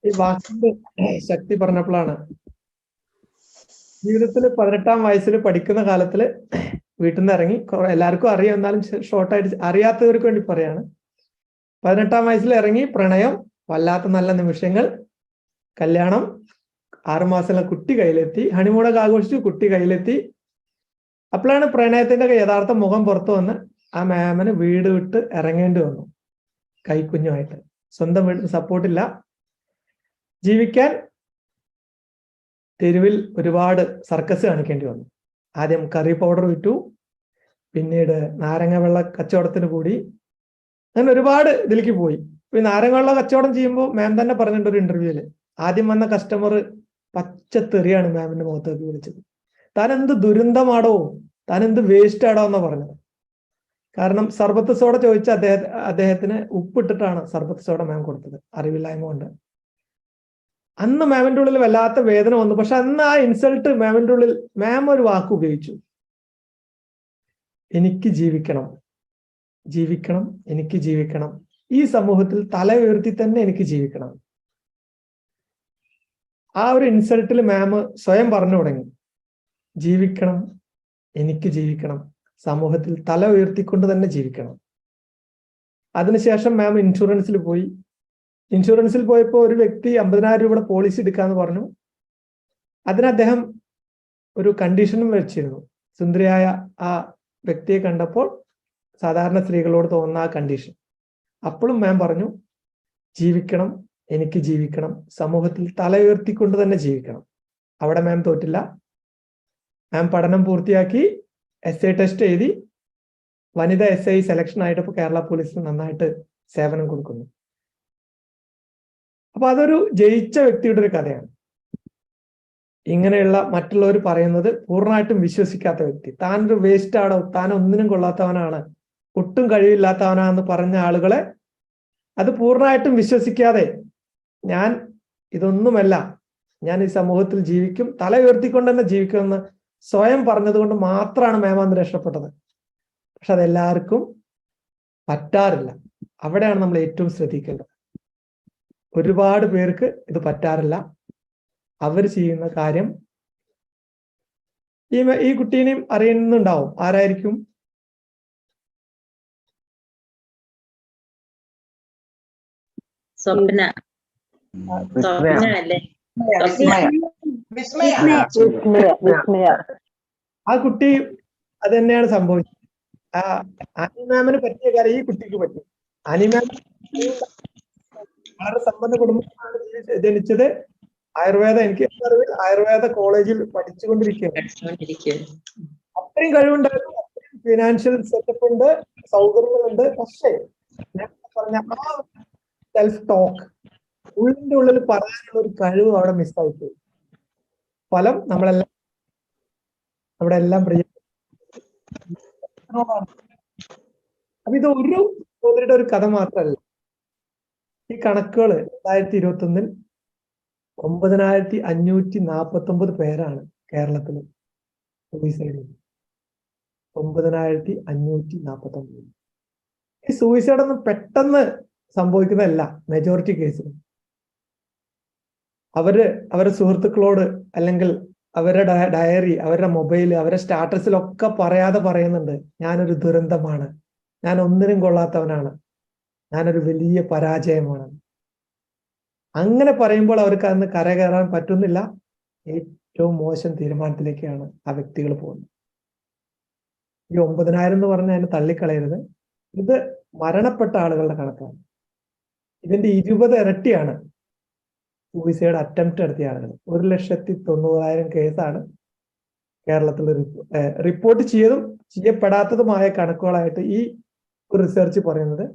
ഈ വാക്കിന്റെ ശക്തി പറഞ്ഞപ്പോഴാണ് ജീവിതത്തിൽ 18-ാം വയസ്സിൽ പഠിക്കുന്ന കാലത്തില് വീട്ടിൽ നിന്ന് ഇറങ്ങി, എല്ലാവർക്കും അറിയാം എന്നാലും ഷോർട്ടായിട്ട് അറിയാത്തവർക്ക് വേണ്ടി പറയാണ്. 18-ാം വയസ്സിൽ ഇറങ്ങി, പ്രണയം, വല്ലാത്ത നല്ല നിമിഷങ്ങൾ, കല്യാണം, 6 മാസമുള്ള കുട്ടി കയ്യിലെത്തി, ഹണിമൂണൊക്കെ ആഘോഷിച്ചു, കുട്ടി കയ്യിലെത്തി. അപ്പോഴാണ് പ്രണയത്തിന്റെ യഥാർത്ഥ മുഖം പുറത്തു വന്ന് ആ മാമന് വീട് വിട്ട് ഇറങ്ങേണ്ടി വന്നു, കൈക്കുഞ്ഞുമായിട്ട്. സ്വന്തം വീട്ടിൽ സപ്പോർട്ടില്ല. ജീവിക്കാൻ തെരുവിൽ ഒരുപാട് സർക്കസ് കാണിക്കേണ്ടി വന്നു. ആദ്യം കറി പൗഡർ വിറ്റു, പിന്നീട് നാരങ്ങ വെള്ള കച്ചവടത്തിന് കൂടി, അങ്ങനെ ഒരുപാട് ഇതിലേക്ക് പോയി. ഈ നാരങ്ങ കച്ചവടം ചെയ്യുമ്പോൾ മാം തന്നെ പറഞ്ഞിട്ടുണ്ട് ഒരു ഇന്റർവ്യൂല്, ആദ്യം വന്ന കസ്റ്റമർ പച്ചത്തെറിയാണ് മാമിന്റെ മുഖത്തേക്ക് വിളിച്ചത്. താൻ എന്ത് ദുരന്തമാടോ, താൻ എന്ത് വേസ്റ്റ് ആടോ എന്നാ പറഞ്ഞത്. കാരണം സർബത്ത് സോഡ ചോദിച്ച അദ്ദേഹത്തിന് ഉപ്പിട്ടിട്ടാണ് സർബത്ത് സോഡ മാം കൊടുത്തത്, അറിവില്ലായ്മ കൊണ്ട്. അന്ന് മാമിന്റെ ഉള്ളിൽ വല്ലാത്ത വേദന വന്നു. പക്ഷെ അന്ന് ആ ഇൻസൾട്ട് മാമിന്റെ ഉള്ളിൽ മാം ഒരു വാക്ക് ഉപയോഗിച്ചു, എനിക്ക് ജീവിക്കണം, ജീവിക്കണം, എനിക്ക് ജീവിക്കണം, ഈ സമൂഹത്തിൽ തല ഉയർത്തി തന്നെ എനിക്ക് ജീവിക്കണം. ആ ഒരു ഇൻസൾട്ടിൽ മാം സ്വയം പറഞ്ഞു തുടങ്ങി, ജീവിക്കണം, എനിക്ക് ജീവിക്കണം, സമൂഹത്തിൽ തല ഉയർത്തിക്കൊണ്ട് തന്നെ ജീവിക്കണം. അതിനുശേഷം മാം ഇൻഷുറൻസിൽ പോയി. ഇൻഷുറൻസിൽ പോയപ്പോൾ ഒരു വ്യക്തി 50,000 രൂപയുടെ പോളിസി എടുക്കാന്ന് പറഞ്ഞു. അതിന് അദ്ദേഹം ഒരു കണ്ടീഷനും വെച്ചിരുന്നു. സുന്ദരിയായ ആ വ്യക്തിയെ കണ്ടപ്പോൾ സാധാരണ സ്ത്രീകളോട് തോന്നുന്ന ആ കണ്ടീഷൻ. അപ്പോഴും മാം പറഞ്ഞു, ജീവിക്കണം, എനിക്ക് ജീവിക്കണം, സമൂഹത്തിൽ തല ഉയർത്തിക്കൊണ്ട് തന്നെ ജീവിക്കണം. അവിടെ മാം തോറ്റില്ല. മാം പഠനം പൂർത്തിയാക്കി SI ടെസ്റ്റ് എഴുതി വനിതാ SI സെലക്ഷൻ ആയിട്ട് ഇപ്പോൾ കേരള പോലീസിൽ നന്നായിട്ട് സേവനം കൊടുക്കുന്നു. അപ്പൊ അതൊരു ജയിച്ച വ്യക്തിയുടെ ഒരു കഥയാണ്. ഇങ്ങനെയുള്ള മറ്റുള്ളവർ പറയുന്നത് പൂർണ്ണമായിട്ടും വിശ്വസിക്കാത്ത വ്യക്തി, താനൊരു വേസ്റ്റ് ആണോ, താൻ ഒന്നിനും കൊള്ളാത്തവനാണ്, ഒട്ടും കഴിവില്ലാത്തവനാണെന്ന് പറഞ്ഞ ആളുകളെ അത് പൂർണ്ണമായിട്ടും വിശ്വസിക്കാതെ ഞാൻ ഇതൊന്നുമല്ല, ഞാൻ ഈ സമൂഹത്തിൽ ജീവിക്കും, തല ഉയർത്തിക്കൊണ്ട് തന്നെ ജീവിക്കുമെന്ന് സ്വയം പറഞ്ഞതുകൊണ്ട് മാത്രമാണ് മാം അന്ന് രക്ഷപ്പെട്ടത്. പക്ഷെ അതെല്ലാവർക്കും പറ്റാറില്ല. അവിടെയാണ് നമ്മൾ ഏറ്റവും ശ്രദ്ധിക്കേണ്ടത്. ഒരുപാട് പേർക്ക് ഇത് പറ്റാറില്ല. അവർ ചെയ്യുന്ന കാര്യം ഈ കുട്ടീനെയും അറിയുന്നുണ്ടാവും. ആരായിരിക്കും? സ്വപ്ന. സ്വപ്ന അല്ലേ? ആ കുട്ടി അത് തന്നെയാണ് സംഭവിച്ചത്. ആനി മാമിന് പറ്റിയ കാര്യം ഈ കുട്ടിക്ക് പറ്റി. ആനി മാം വളരെ സമ്പന്ന കുടുംബത്തിലാണ് ജനിച്ചത്. ആയുർവേദ, എനിക്ക് അറിവിൽ ആയുർവേദ കോളേജിൽ പഠിച്ചുകൊണ്ടിരിക്കുകയാണ്. അത്രയും കഴിവുണ്ടായിരുന്നു, അത്രയും ഫിനാൻഷ്യൽ സെറ്റപ്പ് ഉണ്ട്, സൗകര്യങ്ങളുണ്ട്. പക്ഷേ ഞാൻ പറഞ്ഞ ആ സെൽഫ് ടോക്ക്, ഉള്ളിന്റെ ഉള്ളിൽ പറയാനുള്ള ഒരു കഴിവ് അവിടെ മിസ്സായിപ്പോയി. ഫലം നമ്മുടെ എല്ലാം പ്രിയ. അപ്പൊ ഇത് ഒരു സഹോദരിയുടെ ഒരു കഥ മാത്രമല്ല. ഈ കണക്കുകൾ 2021 9,549 പേരാണ് കേരളത്തിൽ സൂയിസൈഡ് ചെയ്തത്. 9,549. ഈ സൂയിസൈഡ് ഒന്നും പെട്ടെന്ന് സംഭവിക്കുന്നതല്ല. മെജോറിറ്റി കേസിലും അവരുടെ സുഹൃത്തുക്കളോട് അല്ലെങ്കിൽ അവരുടെ ഡയറി, അവരുടെ മൊബൈൽ, അവരുടെ സ്റ്റാറ്റസിലൊക്കെ പറയാതെ പറയുന്നുണ്ട്, ഞാനൊരു ദുരന്തമാണ്, ഞാൻ ഒന്നിനും കൊള്ളാത്തവനാണ്, ഞാനൊരു വലിയ പരാജയമാണ്. അങ്ങനെ പറയുമ്പോൾ അവർക്ക് അന്ന് കരകയറാൻ പറ്റുന്നില്ല. ഏറ്റവും മോശം തീരുമാനത്തിലേക്കാണ് ആ വ്യക്തികൾ പോകുന്നത്. ഈ 9,000 എന്ന് പറഞ്ഞാൽ അതിനെ തള്ളിക്കളയരുത്. ഇത് മരണപ്പെട്ട ആളുകളുടെ കണക്കാണ്. ഇതിന്റെ 20 ഇരട്ടിയാണ് സൂയിസൈഡ് അറ്റംപ്റ്റ് നടത്തിയ ആളുകൾ. 1,90,000 കേസാണ് കേരളത്തിൽ റിപ്പോർട്ട് ചെയ്തതും ചെയ്യപ്പെടാത്തതുമായ കണക്കുകളായിട്ട് ഈ റിസർച്ച് പറയുന്നത്.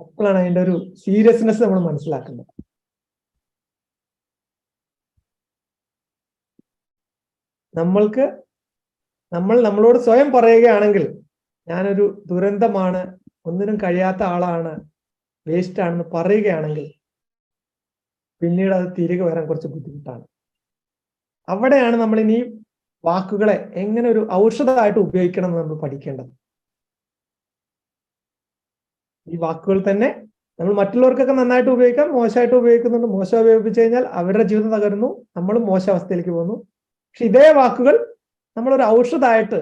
അപ്പോഴാണ് അതിന്റെ ഒരു സീരിയസ്നെസ് നമ്മൾ മനസ്സിലാക്കുന്നത്. നമ്മളോട് സ്വയം പറയുകയാണെങ്കിൽ ഞാനൊരു ദുരന്തമാണ്, ഒന്നിനും കഴിയാത്ത ആളാണ്, വേസ്റ്റ് ആണെന്ന് പറയുകയാണെങ്കിൽ പിന്നീട് അത് തിരികെ വരാൻ കുറച്ച് ബുദ്ധിമുട്ടാണ്. അവിടെയാണ് നമ്മൾ ഇനി വാക്കുകളെ എങ്ങനെ ഒരു ഔഷധമായിട്ട് ഉപയോഗിക്കണം എന്ന് നമ്മൾ പഠിക്കേണ്ടത്. ഈ വാക്കുകൾ തന്നെ നമ്മൾ മറ്റുള്ളവർക്കൊക്കെ നന്നായിട്ട് ഉപയോഗിക്കാം, മോശമായിട്ട് ഉപയോഗിക്കുന്നുണ്ട്. മോശം ഉപയോഗിച്ചു കഴിഞ്ഞാൽ അവരുടെ ജീവിതം തകരുന്നു, നമ്മളും മോശം അവസ്ഥയിലേക്ക് പോകുന്നു. പക്ഷെ ഇതേ വാക്കുകൾ നമ്മളൊരു ഔഷധമായിട്ട്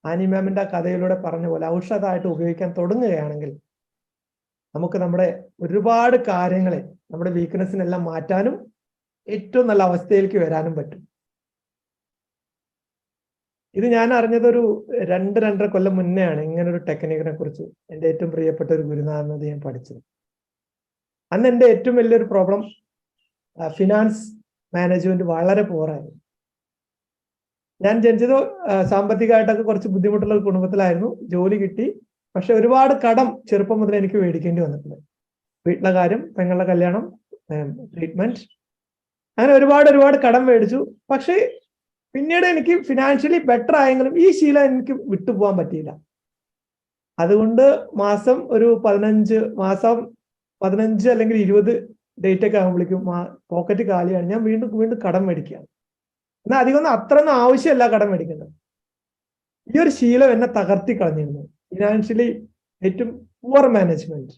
ആനി മാമിന്റെ കഥയിലൂടെ പറഞ്ഞ പോലെ ഔഷധമായിട്ട് ഉപയോഗിക്കാൻ തുടങ്ങുകയാണെങ്കിൽ നമുക്ക് നമ്മുടെ ഒരുപാട് കാര്യങ്ങളെ, നമ്മുടെ വീക്ക്നെസ്സിനെല്ലാം മാറ്റാനും ഏറ്റവും നല്ല അവസ്ഥയിലേക്ക് വരാനും പറ്റും. ഇത് ഞാൻ അറിഞ്ഞതൊരു 2-2.5 കൊല്ലം മുന്നെയാണ് ഇങ്ങനൊരു ടെക്നിക്കിനെ കുറിച്ച് എൻ്റെ ഏറ്റവും പ്രിയപ്പെട്ട ഒരു ഗുരുനാഥനത് ഞാൻ പഠിച്ചത്. അന്ന് എൻ്റെ ഏറ്റവും വലിയൊരു പ്രോബ്ലം ഫിനാൻസ് മാനേജ്മെന്റ് വളരെ പോറായിരുന്നു. ഞാൻ ജനിച്ചത് സാമ്പത്തികമായിട്ടൊക്കെ കുറച്ച് ബുദ്ധിമുട്ടുള്ള ഒരു കുടുംബത്തിലായിരുന്നു. ജോലി കിട്ടി, പക്ഷെ ഒരുപാട് കടം ചെറുപ്പം മുതൽ എനിക്ക് മേടിക്കേണ്ടി വന്നിട്ടുണ്ട്. വീട്ടിലെ കാര്യം, പെങ്ങളുടെ കല്യാണം, ട്രീറ്റ്മെന്റ്, അങ്ങനെ ഒരുപാട് കടം മേടിച്ചു. പക്ഷെ പിന്നീട് എനിക്ക് ഫിനാൻഷ്യലി ബെറ്റർ ആയെങ്കിലും ഈ ശീലം എനിക്ക് വിട്ടുപോകാൻ പറ്റിയില്ല. അതുകൊണ്ട് മാസം ഒരു 15 അല്ലെങ്കിൽ 20 ഡേറ്റ് ഒക്കെ ആകുമ്പോഴേക്കും പോക്കറ്റ് കാലിയാണ്, ഞാൻ വീണ്ടും കടം മേടിക്കുകയാണ്. എന്നാൽ അധികം അത്രയൊന്നും ആവശ്യമില്ല കടം മേടിക്കുന്നത്. ഈ ഒരു ശീലം എന്നെ തകർത്തി കളഞ്ഞിരുന്നു. ഫിനാൻഷ്യലി ഏറ്റവും പുവർ മാനേജ്മെന്റ്.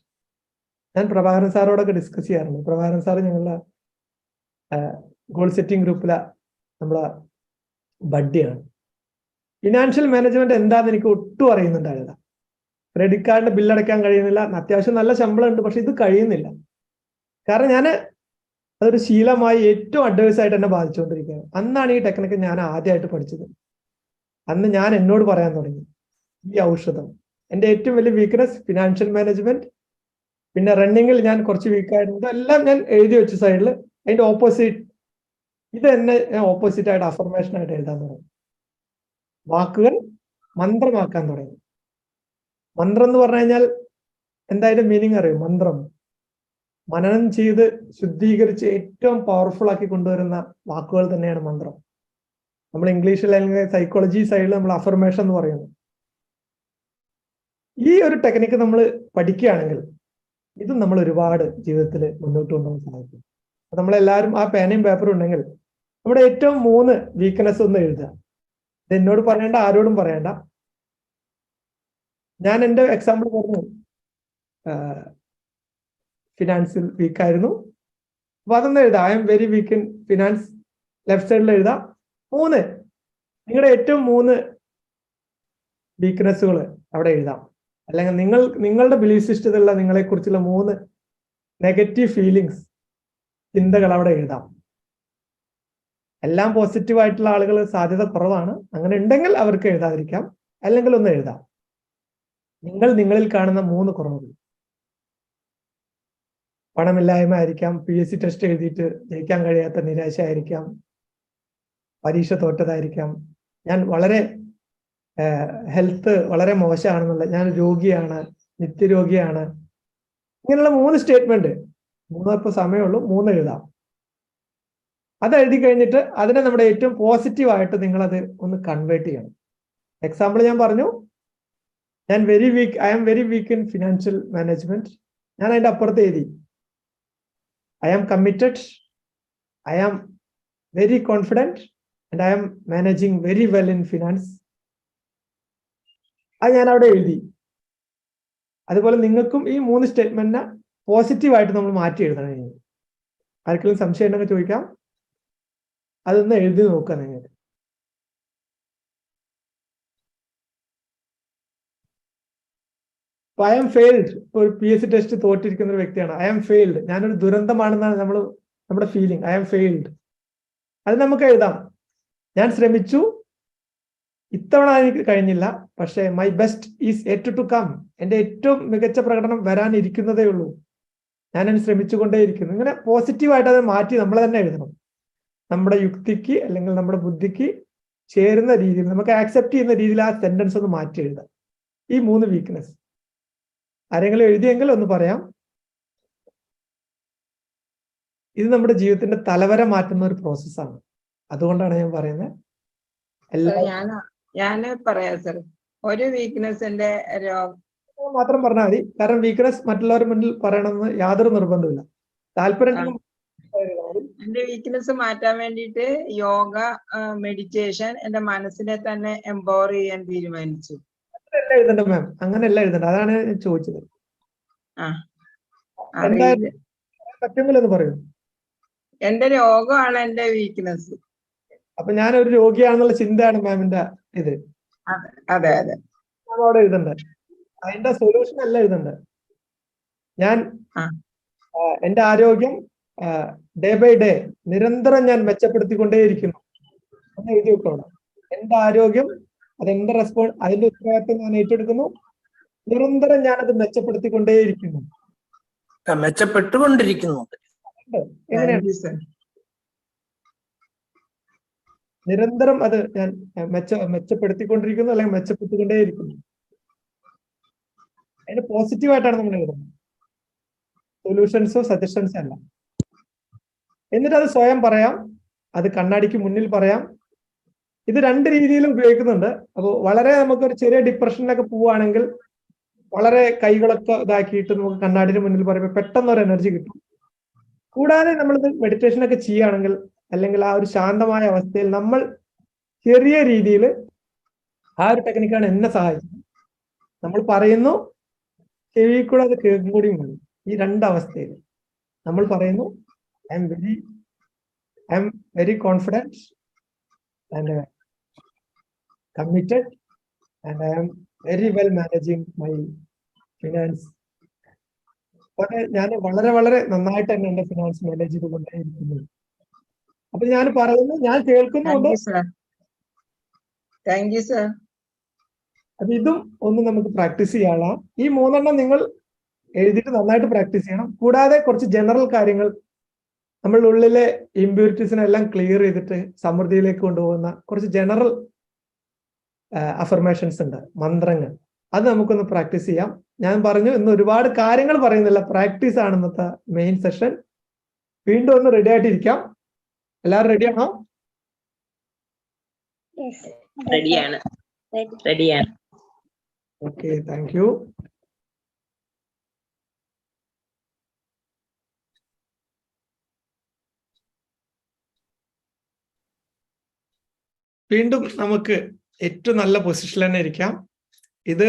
ഞാൻ പ്രഭാകരൻ സാറോടൊക്കെ ഡിസ്കസ് ചെയ്യാറുണ്ട്. പ്രഭാകരൻ സാറ് ഞങ്ങളുടെ ഗോൾ സെറ്റിംഗ് ഗ്രൂപ്പിലെ നമ്മളെ ബഡ്ഡിയാണ്. ഫിനാൻഷ്യൽ മാനേജ്മെന്റ് എന്താണെന്ന് എനിക്ക് ഒട്ടും അറിയുന്നുണ്ടായില്ല. ക്രെഡിറ്റ് കാർഡിന്റെ ബില്ലടയ്ക്കാൻ കഴിയുന്നില്ല. അത്യാവശ്യം നല്ല ശമ്പളം ഉണ്ട്, പക്ഷെ ഇത് കഴിയുന്നില്ല. കാരണം ഞാൻ അതൊരു ശീലമായി ഏറ്റവും അഡ്വൈസ് ആയിട്ട് എന്നെ ബാധിച്ചുകൊണ്ടിരിക്കുകയാണ്. അന്നാണ് ഈ ടെക്നിക്ക് ഞാൻ ആദ്യമായിട്ട് പഠിച്ചത്. അന്ന് ഞാൻ എന്നോട് പറയാൻ തുടങ്ങി, ഈ ഔഷധം എൻ്റെ ഏറ്റവും വലിയ വീക്ക്നെസ് ഫിനാൻഷ്യൽ മാനേജ്മെന്റ്, പിന്നെ റണ്ണിങ്ങിൽ ഞാൻ കുറച്ച് വീക്കായിട്ടുണ്ട്. എല്ലാം ഞാൻ എഴുതി വെച്ച സൈഡിൽ അതിന്റെ ഓപ്പോസിറ്റ് ഇത് തന്നെ ഞാൻ ഓപ്പോസിറ്റ് ആയിട്ട് അഫർമേഷൻ ആയിട്ട് എഴുതാൻ തുടങ്ങി. വാക്കുകൾ മന്ത്രമാക്കാൻ തുടങ്ങി. മന്ത്രം എന്ന് പറഞ്ഞു കഴിഞ്ഞാൽ എന്തായാലും മീനിങ് അറിയും. മന്ത്രം മനനം ചെയ്ത് ശുദ്ധീകരിച്ച് ഏറ്റവും പവർഫുൾ ആക്കി കൊണ്ടുവരുന്ന വാക്കുകൾ തന്നെയാണ് മന്ത്രം. നമ്മൾ ഇംഗ്ലീഷിൽ അല്ലെങ്കിൽ സൈക്കോളജി സൈഡിൽ നമ്മൾ അഫർമേഷൻ എന്ന് പറയുന്നു. ഈ ഒരു ടെക്നിക്ക് നമ്മൾ പഠിക്കുകയാണെങ്കിൽ ഇത് നമ്മൾ ഒരുപാട് ജീവിതത്തിൽ മുന്നോട്ട് കൊണ്ടുപോകാൻ സാധിക്കും. അപ്പൊ നമ്മളെല്ലാവരും ആ പേനയും പേപ്പറും ഉണ്ടെങ്കിൽ നമ്മുടെ ഏറ്റവും 3 വീക്ക്നെസ് ഒന്ന് എഴുതുക. ഇത് എന്നോട് പറയേണ്ട, ആരോടും പറയണ്ട. ഞാൻ എൻ്റെ എക്സാമ്പിൾ പറഞ്ഞു, ഫിനാൻസിൽ വീക്കായിരുന്നു. അപ്പൊ അതൊന്ന് എഴുതാം. I am very weak in finance. Left സൈഡിൽ എഴുതാം. 3 നിങ്ങളുടെ ഏറ്റവും 3 വീക്ക്നെസ്സുകൾ അവിടെ എഴുതാം. അല്ലെങ്കിൽ നിങ്ങളുടെ ബിലീഫ് സിസ്റ്റത്തിലുള്ള നിങ്ങളെ കുറിച്ചുള്ള 3 നെഗറ്റീവ് ഫീലിങ്സ്, ചിന്തകൾ അവിടെ എഴുതാം. എല്ലാം പോസിറ്റീവ് ആയിട്ടുള്ള ആളുകൾ സാധ്യത കുറവാണ്. അങ്ങനെ ഉണ്ടെങ്കിൽ അവർക്ക് എഴുതാതിരിക്കാം, അല്ലെങ്കിൽ ഒന്ന് എഴുതാം. നിങ്ങളിൽ കാണുന്ന 3 കുറവുകൾ. പണമില്ലായ്മ ആയിരിക്കാം, PSC ടെസ്റ്റ് എഴുതിയിട്ട് ജയിക്കാൻ കഴിയാത്ത നിരാശ ആയിരിക്കാം, പരീക്ഷ തോറ്റതായിരിക്കാം, ഞാൻ വളരെ ഹെൽത്ത് വളരെ മോശമാണെന്നുള്ള, ഞാൻ രോഗിയാണ്, നിത്യരോഗിയാണ്, ഇങ്ങനെയുള്ള 3 സ്റ്റേറ്റ്മെന്റ്. 3 ഇപ്പോൾ സമയമുള്ളൂ, 3 എഴുതാം. അത് എഴുതി കഴിഞ്ഞിട്ട് അതിനെ നമ്മുടെ ഏറ്റവും പോസിറ്റീവ് ആയിട്ട് നിങ്ങളത് ഒന്ന് കൺവേർട്ട് ചെയ്യണം. എക്സാമ്പിൾ ഞാൻ പറഞ്ഞു, I am very weak in financial management. ഞാൻ അതിന്റെ അപ്പുറത്ത് എഴുതി I am committed, I am very confident, and I am managing very well in finance. അത് ഞാൻ അവിടെ എഴുതി. അതുപോലെ നിങ്ങൾക്കും ഈ 3 സ്റ്റേറ്റ്മെന്റിനെ പോസിറ്റീവായിട്ട് നമ്മൾ മാറ്റി എഴുതണം. ആർക്കെങ്കിലും സംശയം ഉണ്ടെങ്കിൽ ചോദിക്കാം. അതൊന്ന് എഴുതി നോക്കുക നിങ്ങൾ. I am failed. ഒരു PSC ടെസ്റ്റ് തോറ്റിരിക്കുന്ന ഒരു വ്യക്തിയാണ്. I am failed. ഞാനൊരു ദുരന്തമാണെന്നാണ് നമ്മുടെ ഫീലിംഗ്. I am failed. അത് നമുക്ക് എഴുതാം. ഞാൻ ശ്രമിച്ചു, ഇത്തവണ എനിക്ക് കഴിഞ്ഞില്ല, പക്ഷേ my best is yet to come. എൻ്റെ ഏറ്റവും മികച്ച പ്രകടനം വരാനിരിക്കുന്നതേ ഉള്ളൂ. ഞാനതിന് ശ്രമിച്ചുകൊണ്ടേയിരിക്കുന്നു. ഇങ്ങനെ പോസിറ്റീവായിട്ട് അത് മാറ്റി നമ്മൾ തന്നെ എഴുതണം. നമ്മുടെ യുക്തിക്ക് അല്ലെങ്കിൽ നമ്മുടെ ബുദ്ധിക്ക് ചേരുന്ന രീതിയിൽ, നമുക്ക് ആക്സെപ്റ്റ് ചെയ്യുന്ന രീതിയിൽ ആ സെന്റൻസ് ഒന്ന് മാറ്റി എഴുതാം. ഈ 3 വീക്ക്നെസ് ആരെങ്കിലും എഴുതിയെങ്കിൽ ഒന്ന് പറയാം. ഇത് നമ്മുടെ ജീവിതത്തിന്റെ തലവര മാറ്റുന്ന ഒരു പ്രോസസ്സാണ്. അതുകൊണ്ടാണ് ഞാൻ പറയുന്നത്. ഞാന് പറയാം സർ, ഒരു വീക്ക്നെസിന്റെ മാത്രം പറഞ്ഞാൽ മതി. കാരണം വീക്ക്നെസ് മറ്റുള്ളവരുടെ മുന്നിൽ പറയണമെന്ന് യാതൊരു നിർബന്ധമില്ല. താല്പര്യം എന്റെ വീക്ക്നെസ് മാറ്റാൻ വേണ്ടിയിട്ട് യോഗ, മെഡിറ്റേഷൻ, എന്റെ മനസ്സിനെ തന്നെ എംപവർ ചെയ്യാൻ തീരുമാനിച്ചു. എഴുതണ്ട മാം, അങ്ങനെയല്ല എഴുതണ്ട. അതാണ് ഞാൻ ചോദിച്ചത്. പറ്റുമെങ്കിലൊന്ന് പറയൂ. എന്റെ രോഗമാണ് എന്റെ വീക്ക്നെസ്. അപ്പൊ ഞാൻ ഒരു രോഗിയാണെന്നുള്ള ചിന്തയാണ് മാമിന്റെ ഇത്. അതെ അതെ, അവിടെ എഴുതണ്ടേ. അതിന്റെ സൊല്യൂഷൻ അല്ല എഴുതണ്ടേ. ഞാൻ എന്റെ ആരോഗ്യം ഡേ ബൈ ഡേ നിരന്തരം ഞാൻ മെച്ചപ്പെടുത്തിക്കൊണ്ടേയിരിക്കുന്നു എന്ന് എഴുതി വെക്കണം. എന്റെ ആരോഗ്യം അതെന്റെ അതിന്റെ ഉത്തരവാദിത്വം ഞാൻ ഏറ്റെടുക്കുന്നു. നിരന്തരം ഞാനത് മെച്ചപ്പെടുത്തിക്കൊണ്ടേയിരിക്കുന്നു. മെച്ചപ്പെട്ടുകൊണ്ടിരിക്കുന്നു. എങ്ങനെയാണ്? നിരന്തരം അത് ഞാൻ മെച്ചപ്പെടുത്തിക്കൊണ്ടിരിക്കുന്നു, അല്ലെങ്കിൽ മെച്ചപ്പെട്ടുകൊണ്ടേയിരിക്കുന്നു. അതിന് പോസിറ്റീവായിട്ടാണ് നമ്മൾ എഴുതുന്നത്, സൊല്യൂഷൻസോ സജഷൻസോ അല്ല. എന്നിട്ട് അത് സ്വയം പറയാം, അത് കണ്ണാടിക്ക് മുന്നിൽ പറയാം. ഇത് രണ്ട് രീതിയിലും ഉപയോഗിക്കുന്നുണ്ട്. അപ്പോൾ വളരെ നമുക്കൊരു ചെറിയ ഡിപ്രഷനിലൊക്കെ പോവുകയാണെങ്കിൽ വളരെ കൈകളൊക്കെ ഇതാക്കിയിട്ട് നമുക്ക് കണ്ണാടിന് മുന്നിൽ പറയുമ്പോൾ പെട്ടെന്ന് ഒരു എനർജി കിട്ടും. കൂടാതെ നമ്മളിത് മെഡിറ്റേഷൻ ഒക്കെ ചെയ്യുകയാണെങ്കിൽ, അല്ലെങ്കിൽ ആ ഒരു ശാന്തമായ അവസ്ഥയിൽ നമ്മൾ ചെറിയ രീതിയിൽ, ആ ഒരു ടെക്നിക്കാണ് എന്നെ സഹായിച്ചത്. നമ്മൾ പറയുന്നു, ചെവി കൂടെ അത് കേൾക്കും കൂടിയും വേണം. ഈ രണ്ടവസ്ഥയിൽ നമ്മൾ പറയുന്നു I am very confident and committed and I am very well managing my finance. അതെ, ഞാൻ വളരെ വളരെ നന്നായിട്ട് തന്നെ എന്റെ ഫിനാൻസ് മാനേജ് ചെയ്തുകൊണ്ടേയിരിക്കുന്നു. അപ്പൊ ഞാൻ പറയുന്നു, ഞാൻ കേൾക്കുന്നുണ്ട്. Thank you sir. അപ്പൊ ഇതും ഒന്ന് നമുക്ക് പ്രാക്ടീസ് ചെയ്യാം. ഈ 3 എണ്ണം നിങ്ങൾ എഴുതിയിട്ട് നന്നായിട്ട് പ്രാക്ടീസ് ചെയ്യണം. കൂടാതെ കുറച്ച് ജനറൽ കാര്യങ്ങൾ, നമ്മളുടെ ഉള്ളിലെ ഇമ്പ്യൂരിറ്റീസിനെല്ലാം ക്ലിയർ ചെയ്തിട്ട് സമൃദ്ധിയിലേക്ക് കൊണ്ടുപോകുന്ന കുറച്ച് ജനറൽ അഫർമേഷൻസ് ഉണ്ട്, മന്ത്രങ്ങൾ. അത് നമുക്കൊന്ന് പ്രാക്ടീസ് ചെയ്യാം. ഞാൻ പറഞ്ഞു, ഇന്ന് ഒരുപാട് കാര്യങ്ങൾ പറയുന്നില്ല, പ്രാക്ടീസ് ആണ് ഇന്നത്തെ മെയിൻ സെഷൻ. വീണ്ടും ഒന്ന് റെഡി ആയിട്ടിരിക്കാം. എല്ലാവരും റെഡിയാണോ? റെഡിയാണ്. റെഡിയാണ്. Okay, thank U. വീണ്ടും നമുക്ക് ഏറ്റവും നല്ല പൊസിഷനിൽ തന്നെ ഇരിക്കാം. ഇത്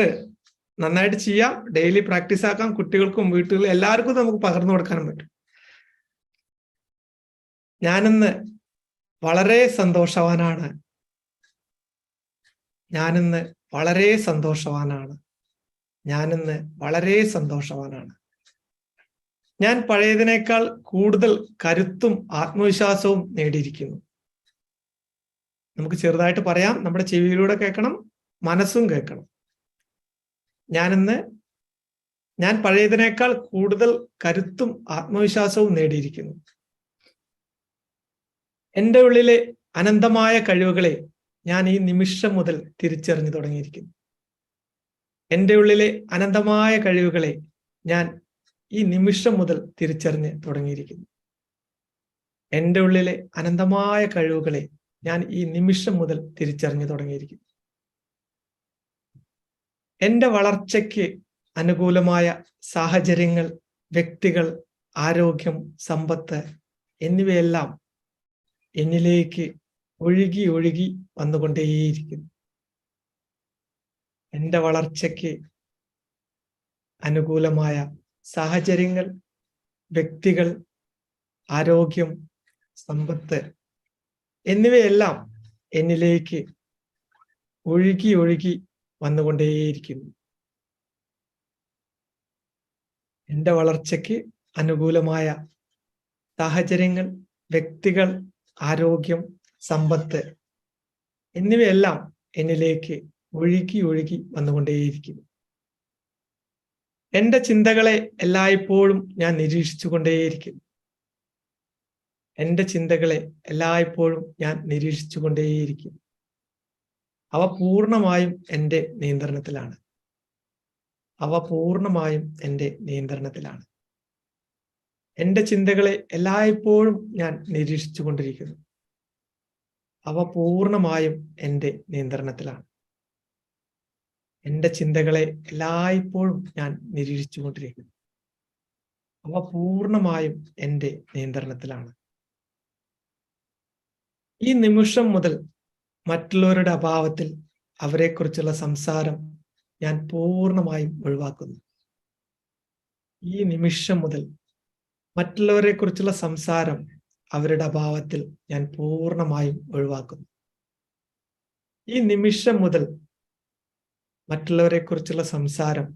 നന്നായിട്ട് ചെയ്യാം, ഡെയിലി പ്രാക്ടീസ് ആക്കാം. കുട്ടികൾക്കും വീട്ടുകളിലും എല്ലാവർക്കും നമുക്ക് പകർന്നു കൊടുക്കാനും പറ്റും. ഞാനിന്ന് വളരെ സന്തോഷവാനാണ്. ഞാനിന്ന് വളരെ സന്തോഷവാനാണ്. ഞാനിന്ന് വളരെ സന്തോഷവാനാണ്. ഞാൻ പഴയതിനേക്കാൾ കൂടുതൽ കരുത്തും ആത്മവിശ്വാസവും നേടിയിരിക്കുന്നു. നമുക്ക് ചെറുതായിട്ട് പറയാം, നമ്മുടെ ചെവിയിലൂടെ കേൾക്കണം, മനസ്സും കേൾക്കണം. ഞാൻ പഴയതിനേക്കാൾ കൂടുതൽ കരുത്തും ആത്മവിശ്വാസവും നേടിയിരിക്കുന്നു. എൻ്റെ ഉള്ളിലെ അനന്തമായ കഴിവുകളെ ഞാൻ ഈ നിമിഷം മുതൽ തിരിച്ചറിഞ്ഞു തുടങ്ങിയിരിക്കുന്നു. എൻ്റെ ഉള്ളിലെ അനന്തമായ കഴിവുകളെ ഞാൻ ഈ നിമിഷം മുതൽ തിരിച്ചറിഞ്ഞ് തുടങ്ങിയിരിക്കുന്നു. എൻ്റെ ഉള്ളിലെ അനന്തമായ കഴിവുകളെ ഞാൻ ഈ നിമിഷം മുതൽ തിരിച്ചറിഞ്ഞു തുടങ്ങിയിരിക്കുന്നു. എൻ്റെ വളർച്ചയ്ക്ക് അനുകൂലമായ സാഹചര്യങ്ങൾ, വ്യക്തികൾ, ആരോഗ്യം, സമ്പത്ത് എന്നിവയെല്ലാം എന്നിലേക്ക് ഒഴുകി ഒഴുകി വന്നുകൊണ്ടേയിരിക്കുന്നു. എൻ്റെ വളർച്ചയ്ക്ക് അനുകൂലമായ സാഹചര്യങ്ങൾ, വ്യക്തികൾ, ആരോഗ്യം, സമ്പത്ത് എന്നിവയെല്ലാം എന്നിലേക്ക് ഒഴുകി ഒഴുകി വന്നുകൊണ്ടേയിരിക്കുന്നു. എൻ്റെ വളർച്ചയ്ക്ക് അനുകൂലമായ സാഹചര്യങ്ങൾ, വ്യക്തികൾ, ആരോഗ്യം, സമ്പത്ത് എന്നിവയെല്ലാം എന്നിലേക്ക് ഒഴുകി ഒഴുകി വന്നുകൊണ്ടേയിരിക്കുന്നു. എൻ്റെ ചിന്തകളെ എല്ലായ്പ്പോഴും ഞാൻ നിരീക്ഷിച്ചു കൊണ്ടേയിരിക്കുന്നു. എൻ്റെ ചിന്തകളെ എല്ലായ്പ്പോഴും ഞാൻ നിരീക്ഷിച്ചു കൊണ്ടേയിരിക്കുന്നു. അവ പൂർണ്ണമായും എൻ്റെ നിയന്ത്രണത്തിലാണ്. അവ പൂർണ്ണമായും എൻ്റെ നിയന്ത്രണത്തിലാണ്. എൻ്റെ ചിന്തകളെ എല്ലായ്പ്പോഴും ഞാൻ നിരീക്ഷിച്ചു കൊണ്ടിരിക്കുന്നു. അവ പൂർണ്ണമായും എൻ്റെ നിയന്ത്രണത്തിലാണ്. എൻ്റെ ചിന്തകളെ എല്ലായ്പ്പോഴും ഞാൻ നിരീക്ഷിച്ചു കൊണ്ടിരിക്കുന്നു. അവ പൂർണ്ണമായും എൻ്റെ നിയന്ത്രണത്തിലാണ്. ഈ നിമിഷം മുതൽ മറ്റുള്ളവരുടെ അഭാവത്തിൽ അവരെക്കുറിച്ചുള്ള സംസാരം ഞാൻ പൂർണ്ണമായും ഒഴിവാക്കുന്നു. ഈ നിമിഷം മുതൽ മറ്റുള്ളവരെ കുറിച്ചുള്ള സംസാരം അവരുടെ അഭാവത്തിൽ ഞാൻ പൂർണ്ണമായും ഒഴിവാക്കുന്നു. ഈ നിമിഷം മുതൽ മറ്റുള്ളവരെ കുറിച്ചുള്ള സംസാരം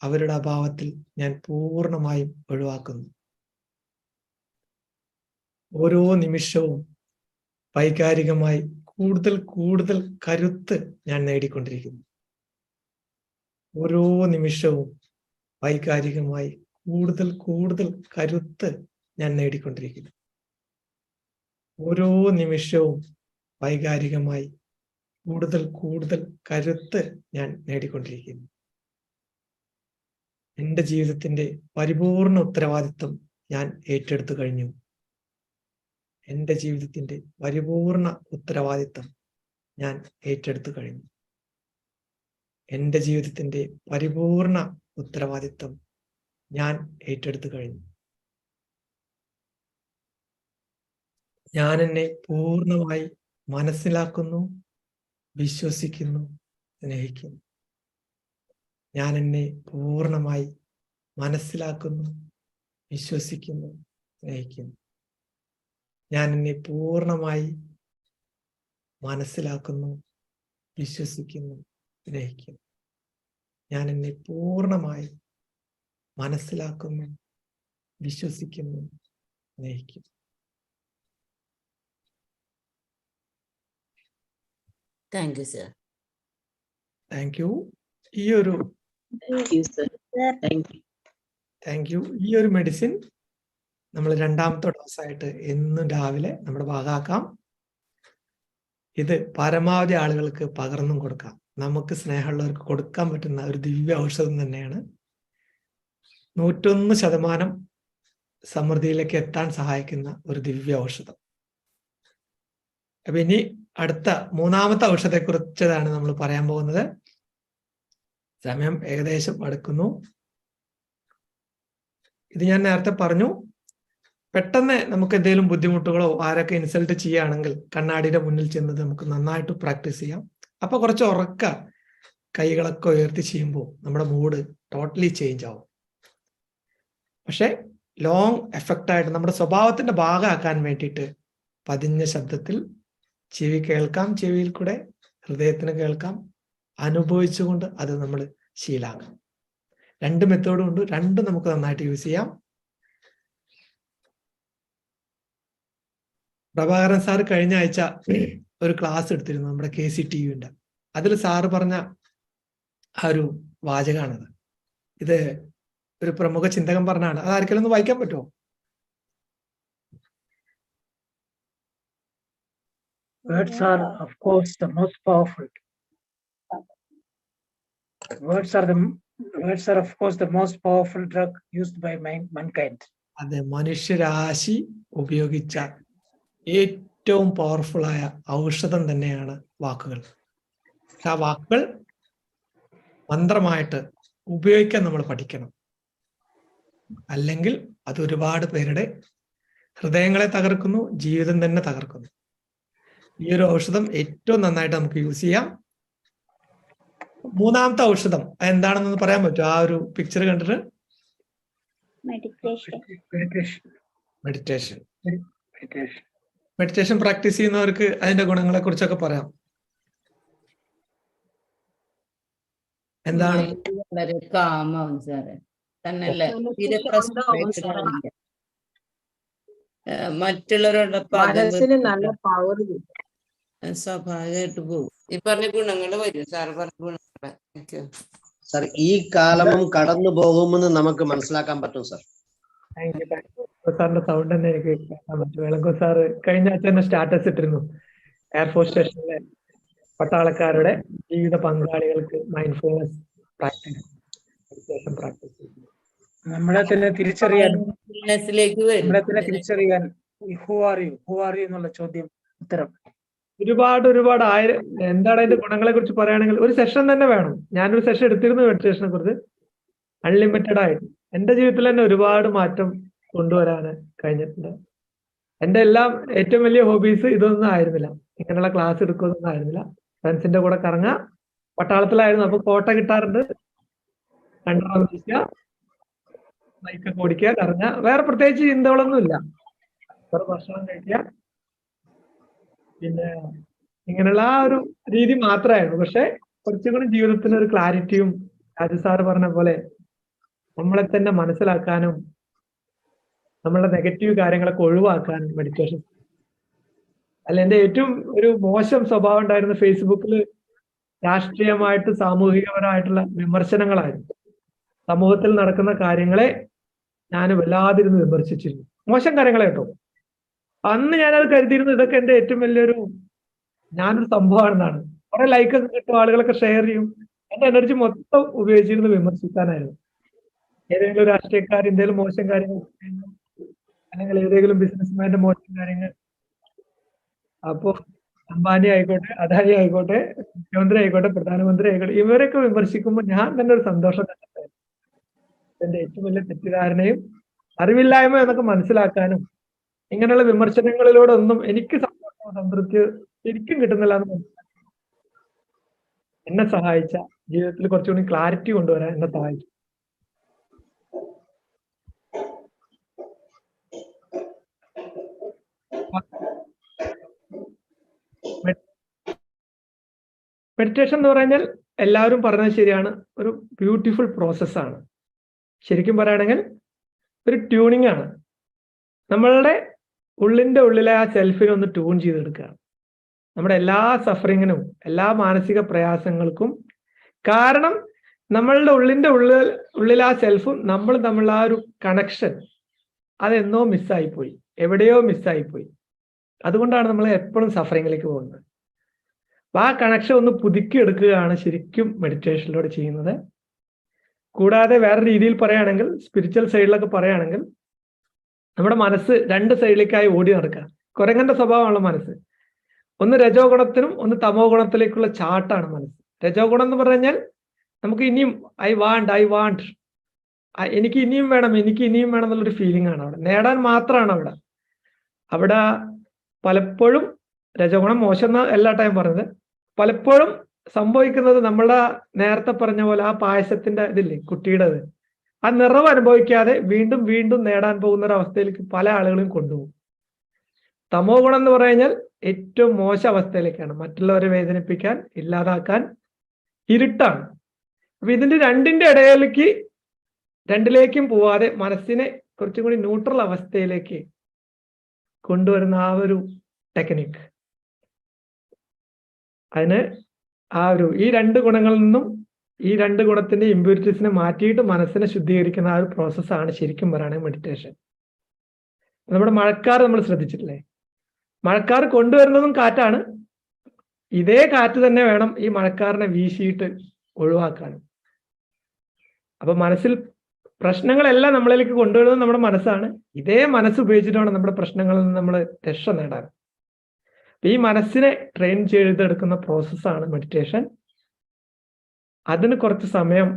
അവരുടെ അഭാവത്തിൽ ഞാൻ പൂർണ്ണമായും ഒഴിവാക്കുന്നു. ഓരോ നിമിഷവും വൈകാരികമായി കൂടുതൽ കൂടുതൽ കരുത്ത് ഞാൻ നേടിക്കൊണ്ടിരിക്കുന്നു. ഓരോ നിമിഷവും വൈകാരികമായി കൂടുതൽ കൂടുതൽ കരുത്ത് ഞാൻ നേടിക്കൊണ്ടിരിക്കുന്നു. ഓരോ നിമിഷവും വൈകാരികമായി കൂടുതൽ കൂടുതൽ കരുത്ത് ഞാൻ നേടിക്കൊണ്ടിരിക്കുന്നു. എൻ്റെ ജീവിതത്തിന്റെ പരിപൂർണ ഉത്തരവാദിത്വം ഞാൻ ഏറ്റെടുത്തു കഴിഞ്ഞു. എൻ്റെ ജീവിതത്തിന്റെ പരിപൂർണ ഉത്തരവാദിത്വം ഞാൻ ഏറ്റെടുത്തു കഴിഞ്ഞു. എൻ്റെ ജീവിതത്തിന്റെ പരിപൂർണ ഉത്തരവാദിത്വം ഞാൻ ഏറ്റെടുത്തു കഴിഞ്ഞു. ഞാൻ എന്നെ പൂർണ്ണമായി മനസ്സിലാക്കുന്നു, വിശ്വസിക്കുന്നു, സ്നേഹിക്കുന്നു. ഞാൻ എന്നെ പൂർണ്ണമായി മനസ്സിലാക്കുന്നു, വിശ്വസിക്കുന്നു, സ്നേഹിക്കുന്നു. ഞാൻ എന്നെ പൂർണ്ണമായി മനസ്സിലാക്കുന്നു, വിശ്വസിക്കുന്നു, സ്നേഹിക്കുന്നു. ഞാൻ എന്നെ പൂർണ്ണമായി മനസ്സിലാക്കുന്നു, വിശ്വസിക്കുന്നു, സ്നേഹിക്കുന്നു. Thank you sir. Thank U. ഈ ഒരു ഈ ഒരു മെഡിസിൻ നമ്മൾ രണ്ടാമത്തെ ഡോസായിട്ട് എന്നും രാവിലെ നമ്മുടെ ഭാഗമാക്കാം. ഇത് പരമാവധി ആളുകൾക്ക് പകർന്നും കൊടുക്കാം. നമുക്ക് സ്നേഹമുള്ളവർക്ക് കൊടുക്കാൻ പറ്റുന്ന ഒരു ദിവ്യ ഔഷധം തന്നെയാണ്. 101% സമൃദ്ധിയിലേക്ക് എത്താൻ സഹായിക്കുന്ന ഒരു ദിവ്യ ഔഷധം. അപ്പൊ ഇനി അടുത്ത മൂന്നാമത്തെ ഔഷധത്തെ കുറിച്ചതാണ് നമ്മൾ പറയാൻ പോകുന്നത്. സമയം ഏകദേശം അടുക്കുന്നു. ഇത് ഞാൻ നേരത്തെ പറഞ്ഞു, പെട്ടെന്ന് നമുക്ക് എന്തെങ്കിലും ബുദ്ധിമുട്ടുകളോ ആരൊക്കെ ഇൻസൾട്ട് ചെയ്യുകയാണെങ്കിൽ കണ്ണാടിയുടെ മുന്നിൽ ചെന്നത് നമുക്ക് നന്നായിട്ട് പ്രാക്ടീസ് ചെയ്യാം. അപ്പൊ കുറച്ച് ഉറക്ക കൈകളൊക്കെ ഉയർത്തി ചെയ്യുമ്പോൾ നമ്മുടെ മൂഡ് ടോട്ടലി ചേഞ്ച് ആവും. പക്ഷെ ലോങ് എഫക്റ്റ് ആയിട്ട് നമ്മുടെ സ്വഭാവത്തിന്റെ ഭാഗമാക്കാൻ വേണ്ടിയിട്ട് പതിഞ്ഞ ശബ്ദത്തിൽ ചെവി കേൾക്കാം, ചെവിയിൽ കൂടെ ഹൃദയത്തിന് കേൾക്കാം, അനുഭവിച്ചുകൊണ്ട് അത് നമ്മൾ ശീലാക്കാം. 2 മെത്തേഡും ഉണ്ട്, രണ്ടും നമുക്ക് നന്നായിട്ട് യൂസ് ചെയ്യാം. പ്രഭാകരൻ സാർ കഴിഞ്ഞ ആഴ്ച ഒരു ക്ലാസ് എടുത്തിരുന്നു നമ്മുടെ KCTUവിന്റെ. അതിൽ സാറ് പറഞ്ഞ ആ ഒരു വാചകമാണത്. ഇത് ഒരു പ്രമുഖ ചിന്തകൻ പറഞ്ഞാണ്. അത് ആർക്കെങ്കിലും ഒന്ന് വായിക്കാൻ പറ്റുമോ? Words are, of course, the most powerful. Words are, of course, the most powerful drug used by mankind. അതെ, മനുഷ്യരാശി ഉപയോഗിച്ച ഏറ്റവും പവർഫുൾ ആയ ഔഷധം തന്നെയാണ് വാക്കുകൾ. ആ വാക്കുകൾ മന്ത്രമായിട്ട് ഉപയോഗിക്കാൻ നമ്മൾ പഠിക്കണം. അല്ലെങ്കിൽ അത് ഒരുപാട് പേരുടെ ഹൃദയങ്ങളെ തകർക്കുന്നു, ജീവിതം തന്നെ തകർക്കുന്നു. ഈ ഒരു ഔഷധം ഏറ്റവും നന്നായിട്ട് നമുക്ക് യൂസ് ചെയ്യാം. മൂന്നാമത്തെ ഔഷധം എന്താണെന്ന് പറയാൻ പറ്റുമോ? ആ ഒരു പിക്ചർ കണ്ടിട്ട്. മെഡിറ്റേഷൻ പ്രാക്ടീസ് ചെയ്യുന്നവർക്ക് അതിന്റെ ഗുണങ്ങളെ കുറിച്ചൊക്കെ പറയാം. എന്താണ്? വളരെ കാമാവും സാറേ, തന്നല്ല മറ്റുള്ളവരോടൊപ്പം മനസ്സിന് നല്ല പവർ കിട്ടും. സ്വാഭാവികമായിട്ട് പോകും. ഈ പറഞ്ഞ ഗുണങ്ങൾ വരും. സാറ് പറഞ്ഞ ഗുണങ്ങൾ സാർ ഈ കാലവും കടന്നു പോകുമെന്ന് നമുക്ക് മനസ്സിലാക്കാൻ പറ്റും സാർ. സാറിന്റെ സൗണ്ട് തന്നെ എനിക്ക് കേൾക്കാൻ പറ്റും. വെളങ്കോ സാറ് കഴിഞ്ഞ ആഴ്ച തന്നെ സ്റ്റാറ്റസ് ഇട്ടിരുന്നു. എയർഫോഴ്സ് സ്റ്റേഷനിലെ പട്ടാളക്കാരുടെ ജീവിത പങ്കാളികൾക്ക് മൈൻഡ്ഫുൾനെസ് പ്രാക്ടീസ് നമ്മളെ തന്നെ തിരിച്ചറിയാൻ ഹു ആർ യു എന്നുള്ള ചോദ്യം ഉത്തരം ഒരുപാട് ആയിരം. എന്താണ് അതിന്റെ ഗുണങ്ങളെ കുറിച്ച് പറയുകയാണെങ്കിൽ ഒരു സെഷൻ തന്നെ വേണം. ഞാനൊരു സെഷൻ എടുത്തിരുന്നു മെഡിറ്റേഷനെ കുറിച്ച്, അൺലിമിറ്റഡ് ആയിട്ട്. എന്റെ ജീവിതത്തിൽ തന്നെ ഒരുപാട് മാറ്റം കൊണ്ടുവരാൻ കഴിഞ്ഞിട്ടുണ്ട്. എന്റെ എല്ലാം ഏറ്റവും വലിയ ഹോബീസ് ഇതൊന്നും ആയിരുന്നില്ല. ഇങ്ങനെയുള്ള ക്ലാസ് എടുക്കുന്നൊന്നും ആയിരുന്നില്ല. ഫ്രണ്ട്സിന്റെ കൂടെ കറങ്ങുക, പട്ടാളത്തിലായിരുന്നു, അപ്പൊ കോട്ട കിട്ടാറുണ്ട്, കണ്ടുപിടിക്കുക, ബൈക്കൊക്കെ ഓടിക്കുക, കറങ്ങുക, വേറെ പ്രത്യേകിച്ച് ചിന്തകളൊന്നും ഇല്ല. ഭക്ഷണം കഴിക്കുക, പിന്നെ ഇങ്ങനെയുള്ള ആ ഒരു രീതി മാത്രമായിരുന്നു. പക്ഷെ കുറച്ചുകൂടി ജീവിതത്തിന് ഒരു ക്ലാരിറ്റിയും, രാജു സാറ് പറഞ്ഞ പോലെ നമ്മളെ തന്നെ മനസ്സിലാക്കാനും നമ്മളുടെ നെഗറ്റീവ് കാര്യങ്ങളൊക്കെ ഒഴിവാക്കാനും മെഡിറ്റേഷൻ. അല്ല, എന്റെ ഏറ്റവും ഒരു മോശം സ്വഭാവം ഉണ്ടായിരുന്ന ഫേസ്ബുക്കിൽ രാഷ്ട്രീയമായിട്ട് സാമൂഹികപരമായിട്ടുള്ള വിമർശനങ്ങളായിരുന്നു. സമൂഹത്തിൽ നടക്കുന്ന കാര്യങ്ങളെ ഞാൻ വല്ലാതിരുന്ന് വിമർശിച്ചിരുന്നു, മോശം കാര്യങ്ങളെ കേട്ടോ. അന്ന് ഞാനത് കരുതിയിരുന്നു ഇതൊക്കെ എന്റെ ഏറ്റവും വലിയൊരു ഞാനൊരു സംഭവമാണെന്നാണ്. കുറെ ലൈക്കൊക്കെ കിട്ടും, ആളുകളൊക്കെ ഷെയർ ചെയ്യും. എന്റെ എനർജി മൊത്തം ഉപയോഗിച്ചിരുന്നു വിമർശിക്കാനായിരുന്നു. ഏതെങ്കിലും രാഷ്ട്രീയക്കാർ എന്തെങ്കിലും മോശം കാര്യങ്ങൾ അല്ലെങ്കിൽ ഏതെങ്കിലും ബിസിനസ്മാന്റെ മോശം കാര്യങ്ങൾ, അപ്പോ അംബാനി ആയിക്കോട്ടെ, അദാനി ആയിക്കോട്ടെ, മുഖ്യമന്ത്രി ആയിക്കോട്ടെ, പ്രധാനമന്ത്രി ആയിക്കോട്ടെ, ഇവരൊക്കെ വിമർശിക്കുമ്പോൾ ഞാൻ തന്നെ ഒരു സന്തോഷം കണ്ടെത്തായിരുന്നു. എന്റെ ഏറ്റവും വലിയ തെറ്റിദ്ധാരണയും അറിവില്ലായ്മ എന്നൊക്കെ മനസ്സിലാക്കാനും ഇങ്ങനെയുള്ള വിമർശനങ്ങളിലൂടെ ഒന്നും എനിക്ക് സന്തോഷമോ സംതൃപ്തി ശരിക്കും കിട്ടുന്നില്ല എന്ന് എന്നെ സഹായിച്ച, ജീവിതത്തിൽ കുറച്ചുകൂടി ക്ലാരിറ്റി കൊണ്ടുവരാൻ എന്നെ സഹായിച്ചു. മെഡിറ്റേഷൻ എന്ന് പറഞ്ഞാൽ എല്ലാവരും പറഞ്ഞത് ശരിയാണ്, ഒരു ബ്യൂട്ടിഫുൾ പ്രോസസ്സാണ്. ശരിക്കും പറയുകയാണെങ്കിൽ ഒരു ട്യൂണിങ് ആണ്. നമ്മളുടെ ഉള്ളിന്റെ ഉള്ളിലെ ആ സെൽഫിനെ ഒന്ന് ട്യൂൺ ചെയ്തെടുക്കുക. നമ്മുടെ എല്ലാ സഫറിങ്ങിനും എല്ലാ മാനസിക പ്രയാസങ്ങൾക്കും കാരണം നമ്മളുടെ ഉള്ളിൽ ആ സെൽഫും നമ്മൾ തമ്മിലുള്ള ആ ഒരു കണക്ഷൻ അതെന്നോ മിസ്സായിപ്പോയി, എവിടെയോ മിസ്സായിപ്പോയി. അതുകൊണ്ടാണ് നമ്മൾ എപ്പോഴും സഫറിങ്ങിലേക്ക് പോകുന്നത്. അപ്പൊ ആ കണക്ഷൻ ഒന്ന് പുതുക്കിയെടുക്കുകയാണ് ശരിക്കും മെഡിറ്റേഷനിലൂടെ ചെയ്യുന്നത്. കൂടാതെ വേറെ രീതിയിൽ പറയുകയാണെങ്കിൽ, സ്പിരിച്വൽ സൈഡിലൊക്കെ പറയുകയാണെങ്കിൽ, നമ്മുടെ മനസ്സ് രണ്ട് സൈഡിലേക്കായി ഓടി നടക്കുക. കുരങ്ങന്റെ സ്വഭാവമുള്ള മനസ്സ്. ഒന്ന് രജോ ഗുണത്തിനും ഒന്ന് തമോ ഗുണത്തിലേക്കുള്ള ചാട്ടാണ് മനസ്സ്. രജോ ഗുണം എന്ന് പറഞ്ഞാൽ നമുക്ക് ഇനിയും ഐ വാണ്ട് എനിക്ക് ഇനിയും വേണം എന്നുള്ളൊരു ഫീലിംഗ് ആണ് അവിടെ. നേടാൻ മാത്രമാണ് അവിടെ പലപ്പോഴും രജോ ഗുണം മോശം എന്ന എല്ലാ ടൈം പറഞ്ഞത്. പലപ്പോഴും സംഭവിക്കുന്നത് നമ്മളെ നേരത്തെ പറഞ്ഞ പോലെ ആ പായസത്തിന്റെ ഇതില്ലേ, കുട്ടിയുടേത്, ആ നിറവ് അനുഭവിക്കാതെ വീണ്ടും വീണ്ടും നേടാൻ പോകുന്ന ഒരു അവസ്ഥയിലേക്ക് പല ആളുകളും കൊണ്ടുപോകും. തമോ ഗുണം എന്ന് പറഞ്ഞാൽ ഏറ്റവും മോശം അവസ്ഥയിലേക്കാണ്, മറ്റുള്ളവരെ വേദനിപ്പിക്കാൻ, ഇല്ലാതാക്കാൻ, ഇരുട്ടാണ്. അപ്പൊ ഇതിന്റെ രണ്ടിലേക്കും പോവാതെ മനസ്സിനെ കുറച്ചും കൂടി ന്യൂട്രൽ അവസ്ഥയിലേക്ക് കൊണ്ടുവരുന്ന ആ ഒരു ടെക്നിക്ക്, അതിന് ഈ രണ്ട് ഗുണങ്ങളിൽ നിന്നും ഈ രണ്ട് ഗുണത്തിന്റെ ഇമ്പ്യൂരിറ്റീസിനെ മാറ്റിയിട്ട് മനസ്സിനെ ശുദ്ധീകരിക്കുന്ന ആ ഒരു പ്രോസസ്സാണ് ശരിക്കും പറയുകയാണെങ്കിൽ മെഡിറ്റേഷൻ. നമ്മുടെ മഴക്കാർ നമ്മൾ ശ്രദ്ധിച്ചിട്ടില്ലേ? മഴക്കാർ കൊണ്ടുവരുന്നതും കാറ്റാണ്. ഇതേ കാറ്റ് തന്നെ വേണം ഈ മഴക്കാറിനെ വീശിയിട്ട് ഒഴിവാക്കാനും. അപ്പൊ മനസ്സിൽ പ്രശ്നങ്ങളെല്ലാം നമ്മളിലേക്ക് കൊണ്ടുവരുന്നത് നമ്മുടെ മനസ്സാണ്. ഇതേ മനസ്സ് ഉപയോഗിച്ചിട്ടാണ് നമ്മുടെ പ്രശ്നങ്ങളിൽ നിന്ന് നമ്മൾ രക്ഷ നേടാൻ. ഈ മനസ്സിനെ ട്രെയിൻ ചെയ്തെടുക്കുന്ന പ്രോസസ്സാണ് മെഡിറ്റേഷൻ. അതിന് കുറച്ച് സമയം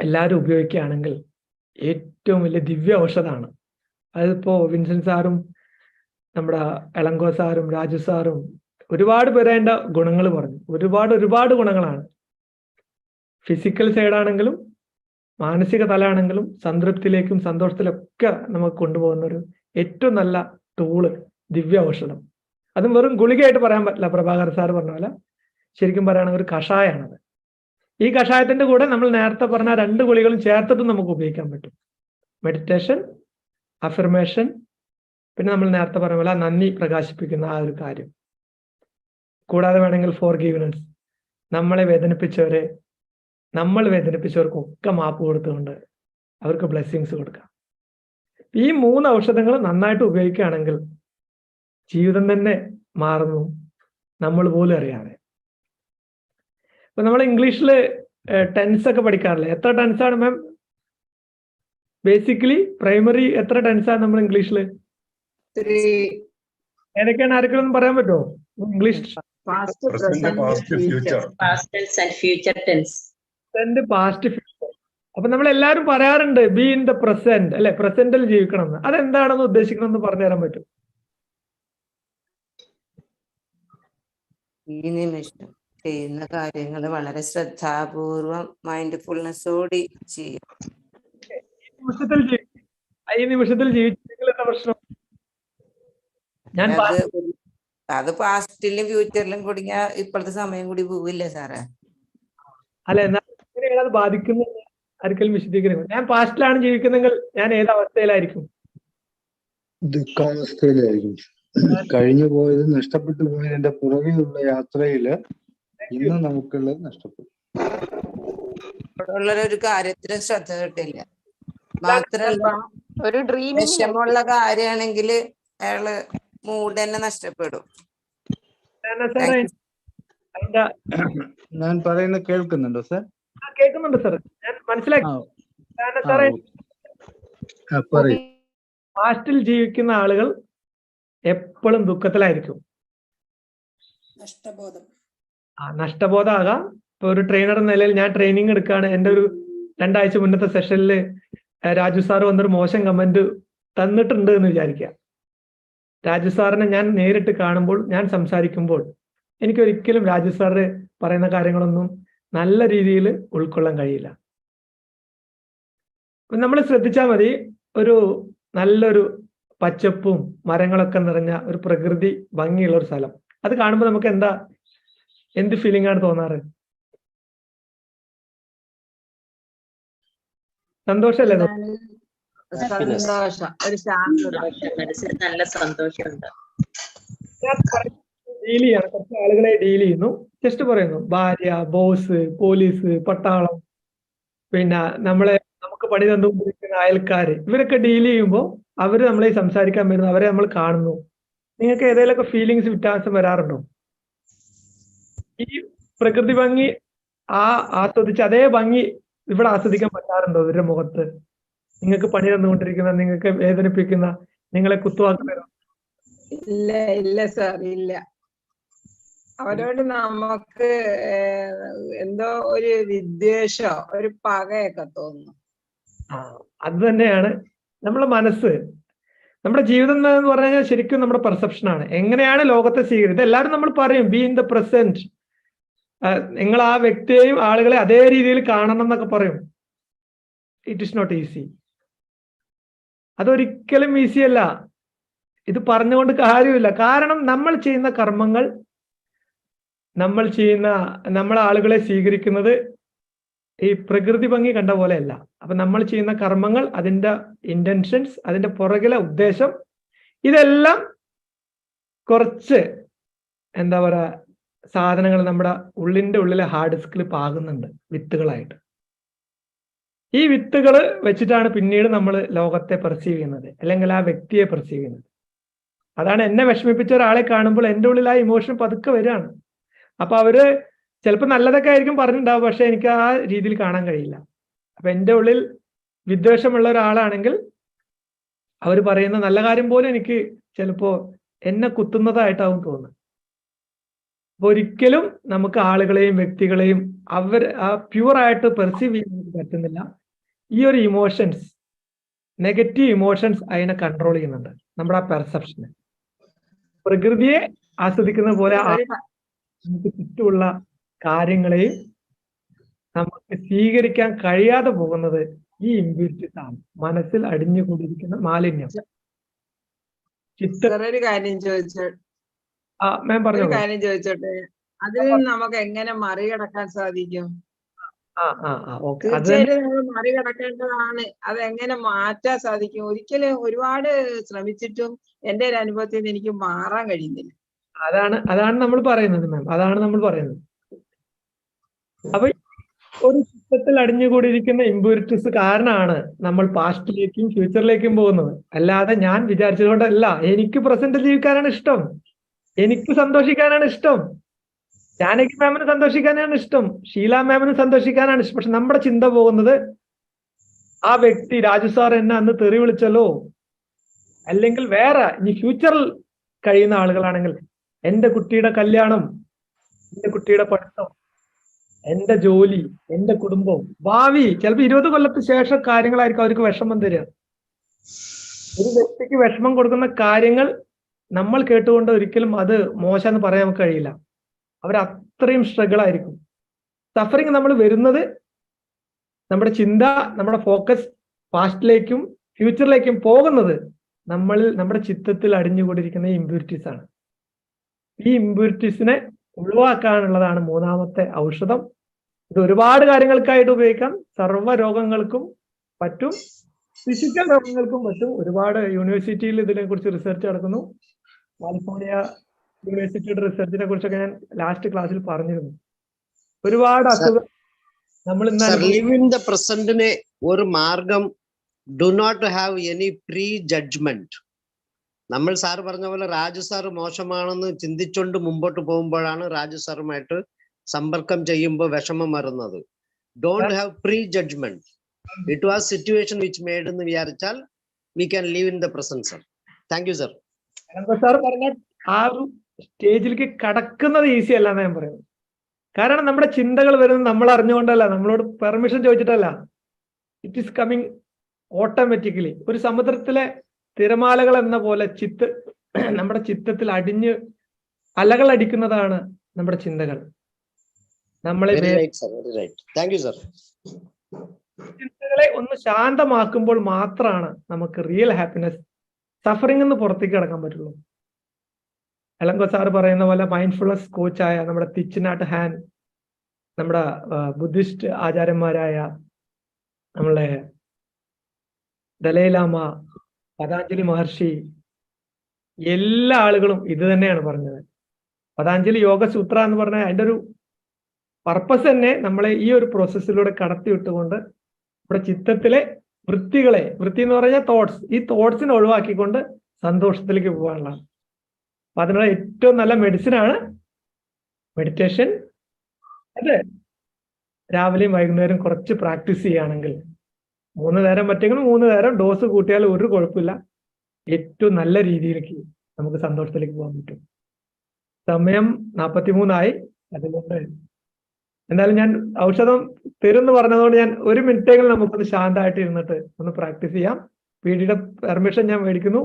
എല്ലാവരും ഉപയോഗിക്കുകയാണെങ്കിൽ ഏറ്റവും വലിയ ദിവ്യ ഔഷധമാണ്. അതിപ്പോ വിൻസെന്റ് സാറും നമ്മുടെ എളങ്കോ സാറും രാജു സാറും ഒരുപാട് പേര് അതിൻ്റെ ഗുണങ്ങൾ പറഞ്ഞു. ഒരുപാട് ഗുണങ്ങളാണ്. ഫിസിക്കൽ സൈഡാണെങ്കിലും മാനസിക തലമാണെങ്കിലും സംതൃപ്തിയിലേക്കും സന്തോഷത്തിലൊക്കെ നമുക്ക് കൊണ്ടുപോകുന്ന ഒരു ഏറ്റവും നല്ല ടൂള് ദിവ്യ ഔഷധം. അതും വെറും ഗുളികയായിട്ട് പറയാൻ പറ്റില്ല. പ്രഭാകർ സാർ പറഞ്ഞ പോലെ ശരിക്കും പറയുകയാണെങ്കിൽ ഒരു കഷായമാണത്. ഈ കഷായത്തിന്റെ കൂടെ നമ്മൾ നേരത്തെ പറഞ്ഞ 2 ഗുളികളും ചേർത്തിട്ടും നമുക്ക് ഉപയോഗിക്കാൻ പറ്റും. മെഡിറ്റേഷൻ, അഫർമേഷൻ, പിന്നെ നമ്മൾ നേരത്തെ പറഞ്ഞ പോലെ നന്ദി പ്രകാശിപ്പിക്കുന്ന ആ ഒരു കാര്യം. കൂടാതെ വേണമെങ്കിൽ ഫോർഗീവ്നെസ്, നമ്മൾ വേദനിപ്പിച്ചവർക്കൊക്കെ മാപ്പ് കൊടുത്തുകൊണ്ട് അവർക്ക് ബ്ലെസ്സിങ്സ് കൊടുക്കാം. ഈ 3 ഔഷധങ്ങൾ നന്നായിട്ട് ഉപയോഗിക്കുകയാണെങ്കിൽ ജീവിതം തന്നെ മാറുന്നു, നമ്മൾ പോലും അറിയാതെ. ഇപ്പൊ നമ്മൾ ഇംഗ്ലീഷിൽ ടെൻസ് ഒക്കെ പഠിക്കാറില്ലേ? എത്ര ടെൻസാണ് മാം? ബേസിക്കലി പ്രൈമറി എത്ര ടെൻസാണ് നമ്മൾ ഇംഗ്ലീഷിൽ? ഏതൊക്കെയാണ്? ആർക്കും പറയാൻ പറ്റുമോ ഇംഗ്ലീഷ്? Past future. അപ്പൊ നമ്മൾ എല്ലാവരും പറയാറുണ്ട് ബി ഇൻ ദ പ്രസന്റ്, അല്ലെ? പ്രസന്റിൽ ജീവിക്കണം എന്ന്. അതെന്താണെന്ന് ഉദ്ദേശിക്കണമെന്ന് പറഞ്ഞു തരാൻ പറ്റും? ഈ നിമിഷം ചെയ്യുന്ന കാര്യങ്ങൾ വളരെ ശ്രദ്ധാപൂർവം മൈൻഡ്ഫുൾനെസ്സോടെ ചെയ്യും. ഈ നിമിഷത്തിൽ ജീവിച്ചെങ്കിൽ എന്താ പ്രശ്നം? അത് പാസ്റ്റിലും ഫ്യൂച്ചറിലും കുടുങ്ങിയ ഇപ്പോഴത്തെ സമയം കൂടി പോവില്ലേ സാറേ? അല്ല, എന്നാൽ അത് ബാധിക്കുന്നത് ആർക്കെങ്കിലും വിശദീകരിക്കും. ഞാൻ പാസ്റ്റിലാണ് ജീവിക്കുന്നെങ്കിൽ ഞാൻ ഏത് അവസ്ഥയിലായിരിക്കും? ദുഃഖാവസ്ഥയിലായിരിക്കും. കഴിഞ്ഞു പോയത്, നഷ്ടപ്പെട്ടു പോയതിന്റെ പുറകെയുള്ള യാത്രയില് ഇന്ന് നമുക്കുള്ളത് നഷ്ടപ്പെട്ടു. ഒരു കാര്യത്തിന് ശ്രദ്ധ കിട്ടില്ല. മാത്രല്ല ഒരു വിഷമമുള്ള കാര്യമാണെങ്കിൽ അയാള് മൂഡ് തന്നെ നഷ്ടപ്പെടും. ഞാൻ പറയുന്നത് കേൾക്കുന്നുണ്ടോ സാർ? കേൾക്കുന്നുണ്ട് സാർ, ഞാൻ മനസ്സിലാക്കി. സാറേ പറയും. പാസ്റ്റിൽ ജീവിക്കുന്ന ആളുകൾ എപ്പോഴും ദുഃഖത്തിലായിരിക്കും. നഷ്ടബോധമാകാം. ഇപ്പൊ ഒരു ട്രെയിനർ എന്ന നിലയിൽ ഞാൻ ട്രെയിനിങ് എടുക്കുകയാണ്. എൻ്റെ ഒരു 2 ആഴ്ച മുന്നത്തെ സെഷനിൽ രാജു സാറ് വന്നൊരു മോശം കമന്റ് തന്നിട്ടുണ്ട് എന്ന് വിചാരിക്കുക. രാജു സാറിനെ ഞാൻ നേരിട്ട് കാണുമ്പോൾ, ഞാൻ സംസാരിക്കുമ്പോൾ എനിക്കൊരിക്കലും രാജു സാറ് പറയുന്ന കാര്യങ്ങളൊന്നും നല്ല രീതിയിൽ ഉൾക്കൊള്ളാൻ കഴിയില്ല. നമ്മൾ ശ്രദ്ധിച്ചാൽ മതി, ഒരു നല്ലൊരു പച്ചപ്പും മരങ്ങളൊക്കെ നിറഞ്ഞ ഒരു പ്രകൃതി ഭംഗിയുള്ള ഒരു സ്ഥലം, അത് കാണുമ്പോൾ നമുക്ക് എന്ത് ഫീലിംഗ് ആണ് തോന്നാറ്? സന്തോഷല്ലേ? നല്ല സന്തോഷമുണ്ട്. ഡീൽ ചെയ്യാണ്, കുറച്ച് ആളുകളെ ഡീൽ ചെയ്യുന്നു, ജസ്റ്റ് പറയുന്നു ഭാര്യ, ബോസ്, പോലീസ്, പട്ടാളം, പിന്നെ നമുക്ക് പണി തന്നുകൊണ്ടിരിക്കുന്ന അയൽക്കാര്, ഇവരൊക്കെ ഡീൽ ചെയ്യുമ്പോൾ അവര് നമ്മളെ സംസാരിക്കാൻ വരുന്നു, അവരെ നമ്മൾ കാണുന്നു. നിങ്ങൾക്ക് ഏതെങ്കിലുമൊക്കെ ഫീലിങ്സ് വ്യത്യാസം വരാറുണ്ടോ? ഈ പ്രകൃതി ഭംഗി ആസ്വദിച്ച് അതേ ഭംഗി ഇവിടെ ആസ്വദിക്കാൻ പറ്റാറുണ്ടോ ഇവരുടെ മുഖത്ത്? നിങ്ങൾക്ക് പണി തന്നുകൊണ്ടിരിക്കുന്ന, നിങ്ങൾക്ക് വേദനിപ്പിക്കുന്ന, നിങ്ങളെ കുത്തുവാക്കുന്ന? ഇല്ല സാർ, ഇല്ല. അവരോട് നമുക്ക് എന്തോ ഒരു വിദ്വേഷോ ഒരു പകയൊക്കെ തോന്നുന്നു. അത് തന്നെയാണ് നമ്മുടെ മനസ്സ്. നമ്മുടെ ജീവിതം എന്ന് പറഞ്ഞു കഴിഞ്ഞാൽ ശരിക്കും നമ്മുടെ പെർസെപ്ഷനാണ്. എങ്ങനെയാണ് ലോകത്തെ സ്വീകരിക്കുന്നത്? എല്ലാവരും നമ്മൾ പറയും ബി ഇൻ ദ പ്രസന്റ്, നിങ്ങൾ ആ വ്യക്തിയെയും ആളുകളെ അതേ രീതിയിൽ കാണണം എന്നൊക്കെ പറയും. It is not easy. അതൊരിക്കലും ഈസി അല്ല. ഇത് പറഞ്ഞുകൊണ്ട് കാര്യമില്ല. കാരണം നമ്മൾ ചെയ്യുന്ന കർമ്മങ്ങൾ, നമ്മൾ ആളുകളെ സ്വീകരിക്കുന്നത് ഈ പ്രകൃതി ഭംഗി കണ്ട പോലെയല്ല. അപ്പൊ നമ്മൾ ചെയ്യുന്ന കർമ്മങ്ങൾ, അതിൻ്റെ ഇന്റൻഷൻസ്, അതിന്റെ പുറകിലെ ഉദ്ദേശം, ഇതെല്ലാം കുറച്ച് എന്താ പറയാ സാധനങ്ങൾ നമ്മുടെ ഉള്ളിലെ ഹാർഡ് ഡിസ്കിൽ പാകുന്നുണ്ട് വിത്തുകളായിട്ട്. ഈ വിത്തുകൾ വെച്ചിട്ടാണ് പിന്നീട് നമ്മൾ ലോകത്തെ പെർസീവ് ചെയ്യുന്നത്, അല്ലെങ്കിൽ ആ വ്യക്തിയെ പെർസീവ് ചെയ്യുന്നത്. അതാണ് എന്നെ വിഷമിപ്പിച്ച ഒരാളെ കാണുമ്പോൾ എൻ്റെ ഉള്ളിൽ ആ ഇമോഷൻ പതുക്കെ വരികയാണ്. അപ്പൊ അവര് ചിലപ്പോൾ നല്ലതൊക്കെ ആയിരിക്കും പറഞ്ഞിട്ടുണ്ടാവും, പക്ഷെ എനിക്ക് ആ രീതിയിൽ കാണാൻ കഴിയില്ല. അപ്പൊ എൻ്റെ ഉള്ളിൽ വിദ്വേഷമുള്ള ഒരാളാണെങ്കിൽ അവർ പറയുന്ന നല്ല കാര്യം പോലും എനിക്ക് ചിലപ്പോ എന്നെ കുത്തുന്നതായിട്ടാവും തോന്നുന്നത്. അപ്പൊ ഒരിക്കലും നമുക്ക് ആളുകളെയും വ്യക്തികളെയും പ്യൂറായിട്ട് പെർസീവ് ചെയ്യാൻ പറ്റുന്നില്ല. ഈ ഒരു ഇമോഷൻസ്, നെഗറ്റീവ് ഇമോഷൻസ് അതിനെ കൺട്രോൾ ചെയ്യുന്നുണ്ട് നമ്മുടെ ആ പെർസെപ്ഷന്. പ്രകൃതിയെ ആസ്വദിക്കുന്ന പോലെ നമുക്ക് ചുറ്റുമുള്ള കാര്യങ്ങളെയും നമുക്ക് സ്വീകരിക്കാൻ കഴിയാതെ പോകുന്നത് ഈ ഇമ്പ്യൂരിറ്റീസ് ആണ്, മനസ്സിൽ അടിഞ്ഞുകൂടിയിരിക്കുന്ന മാലിന്യം. ഒരു കാര്യം ചോദിച്ചോട്ടെ, അതിൽ നമുക്ക് എങ്ങനെ മറികടക്കാൻ സാധിക്കും? തീർച്ചയായിട്ടും നമ്മൾ മറികടക്കേണ്ടതാണ്. അതെങ്ങനെ മാറ്റാൻ സാധിക്കും? ഒരിക്കലും ഒരുപാട് ശ്രമിച്ചിട്ടും എൻ്റെ ഒരു അനുഭവത്തിൽ നിന്ന് എനിക്ക് മാറാൻ കഴിയുന്നില്ല. അതാണ് നമ്മൾ പറയുന്നത് മാം, അതാണ് നമ്മൾ പറയുന്നത്. അപ്പൊ ഒരു ചിത്രത്തിൽ അടിഞ്ഞുകൂടിയിരിക്കുന്ന ഇമ്പ്യൂരിറ്റീസ് കാരണമാണ് നമ്മൾ പാസ്റ്റിലേക്കും ഫ്യൂച്ചറിലേക്കും പോകുന്നത്. അല്ലാതെ ഞാൻ വിചാരിച്ചതുകൊണ്ടല്ല. എനിക്ക് പ്രസന്റ് ജീവിക്കാനാണ് ഇഷ്ടം, എനിക്ക് സന്തോഷിക്കാനാണ് ഇഷ്ടം, ജാനകി മാമിന് സന്തോഷിക്കാനാണ് ഇഷ്ടം, ഷീല മാമിന് സന്തോഷിക്കാനാണ് ഇഷ്ടം. പക്ഷെ നമ്മുടെ ചിന്ത പോകുന്നത് ആ വ്യക്തി രാജു സാർ എന്നെ അന്ന് തെറി വിളിച്ചല്ലോ, അല്ലെങ്കിൽ വേറെ ഇനി ഫ്യൂച്ചറിൽ കഴിയുന്ന ആളുകളാണെങ്കിൽ എൻ്റെ കുട്ടിയുടെ കല്യാണം, എൻ്റെ കുട്ടിയുടെ പഠിത്തം, എൻ്റെ ജോലി, എൻ്റെ കുടുംബം, ഭാവി, ചിലപ്പോൾ 20 കൊല്ലത്തിന് ശേഷം കാര്യങ്ങളായിരിക്കും അവർക്ക് വിഷമം തരിക. ഒരു വ്യക്തിക്ക് വിഷമം കൊടുക്കുന്ന കാര്യങ്ങൾ നമ്മൾ കേട്ടുകൊണ്ട് ഒരിക്കലും അത് മോശമെന്ന് പറയാൻ നമുക്ക് കഴിയില്ല. അവരത്രയും സ്ട്രഗിൾ ആയിരിക്കും. സഫറിങ് നമ്മൾ വരുന്നത് നമ്മുടെ ചിന്ത, നമ്മുടെ ഫോക്കസ് പാസ്റ്റിലേക്കും ഫ്യൂച്ചറിലേക്കും പോകുന്നത് നമ്മുടെ ചിത്തത്തിൽ അടിഞ്ഞുകൂടിയിരിക്കുന്ന ഇമ്പ്യൂരിറ്റീസ് ആണ്. ഈ ഇമ്പ്യൂരിറ്റീസിനെ ഒഴിവാക്കാനുള്ളതാണ് 3ാമത്തെ ഔഷധം. ഇത് ഒരുപാട് കാര്യങ്ങൾക്കായിട്ട് ഉപയോഗിക്കാം. സർവ്വ രോഗങ്ങൾക്കും പറ്റും, ഫിസിക്കൽ രോഗങ്ങൾക്കും പറ്റും. ഒരുപാട് യൂണിവേഴ്സിറ്റിയിൽ ഇതിനെ കുറിച്ച് റിസർച്ച് നടക്കുന്നു. കാലിഫോർണിയ യൂണിവേഴ്സിറ്റിയുടെ റിസർച്ചിനെ കുറിച്ചൊക്കെ ഞാൻ ലാസ്റ്റ് ക്ലാസ്സിൽ പറഞ്ഞിരുന്നു. ഒരുപാട് അസുഖം നമ്മൾ പ്രസന്റിന് ഒരു മാർഗം, do not have any prejudgement. നമ്മൾ സാർ പറഞ്ഞ പോലെ രാജു സാർ മോശമാണെന്ന് ചിന്തിച്ചുകൊണ്ട് മുമ്പോട്ട് പോകുമ്പോഴാണ് രാജു സാറുമായിട്ട് സമ്പർക്കം ചെയ്യുമ്പോൾ വിഷമം വരുന്നത്. Don't have prejudgement. It was situation which made എന്ന് വിചാരിച്ചാൽ we can live in the present, sir. Thank you, sir. Sir പറഞ്ഞ ആ ഒരു സ്റ്റേജിലേക്ക് കടക്കുന്നത് ഈസി അല്ല എന്ന് ഞാൻ പറയുന്നത്. കാരണം നമ്മുടെ ചിന്തകൾ വരുന്നത് നമ്മൾ അറിഞ്ഞുകൊണ്ടല്ല, നമ്മളോട് പെർമിഷൻ ചോദിച്ചിട്ടല്ല. It is coming automatically. ഒരു സമുദ്രത്തിലെ തിരമാലകൾ എന്ന പോലെ നമ്മുടെ ചിത്തത്തിൽ അലകൾ അടിക്കുന്നതാണ് നമ്മുടെ ചിന്തകൾ. നമ്മളെ ചിന്തകളെ ഒന്ന് ശാന്തമാക്കുമ്പോൾ മാത്രമാണ് നമുക്ക് റിയൽ ഹാപ്പിനെസ്, സഫറിംഗ് നിന്ന് പുറത്തേക്ക് കടക്കാൻ പറ്റുള്ളൂ. എലങ്കോ സാറ് പറയുന്ന പോലെ മൈൻഡ്ഫുൾനെസ് കോച്ചായ നമ്മുടെ തിച്ച് നാട്ട് ഹാൻ, നമ്മുടെ ബുദ്ധിസ്റ്റ് ആചാര്യന്മാരായ നമ്മളെ ദലൈലാമ, പതാഞ്ജലി മഹർഷി, എല്ലാ ആളുകളും ഇത് തന്നെയാണ് പറഞ്ഞത്. പതാഞ്ജലി യോഗ സൂത്ര എന്ന് പറഞ്ഞാൽ അതിൻ്റെ ഒരു പർപ്പസ് തന്നെ നമ്മളെ ഈ ഒരു പ്രോസസ്സിലൂടെ കടത്തി വിട്ടുകൊണ്ട് നമ്മുടെ ചിത്തത്തിലെ വൃത്തി എന്ന് പറഞ്ഞാൽ തോട്ട്സ്, ഈ തോട്ട്സിനെ ഒഴിവാക്കിക്കൊണ്ട് സന്തോഷത്തിലേക്ക് പോകാനുള്ളതാണ്. അപ്പൊ അതിനുള്ള ഏറ്റവും നല്ല മെഡിസിനാണ് മെഡിറ്റേഷൻ. അതെ, രാവിലെയും വൈകുന്നേരം കുറച്ച് പ്രാക്ടീസ് ചെയ്യുകയാണെങ്കിൽ 3 നേരം പറ്റെങ്കിൽ 3 നേരം ഡോസ് കൂട്ടിയാൽ ഒരു കുഴപ്പമില്ല. ഏറ്റവും നല്ല രീതിയിലേക്ക് നമുക്ക് സന്തോഷത്തിലേക്ക് പോകാൻ പറ്റും. സമയം 43 അതുകൊണ്ട് എന്തായാലും ഞാൻ ഔഷധം തരുമെന്ന് പറഞ്ഞതുകൊണ്ട് ഞാൻ 1 മിനിറ്റെങ്കിലും നമുക്കൊന്ന് ശാന്തമായിട്ട് ഇരുന്നിട്ട് ഒന്ന് പ്രാക്ടീസ് ചെയ്യാം. പീഡിയുടെ പെർമിഷൻ ഞാൻ മേടിക്കുന്നു.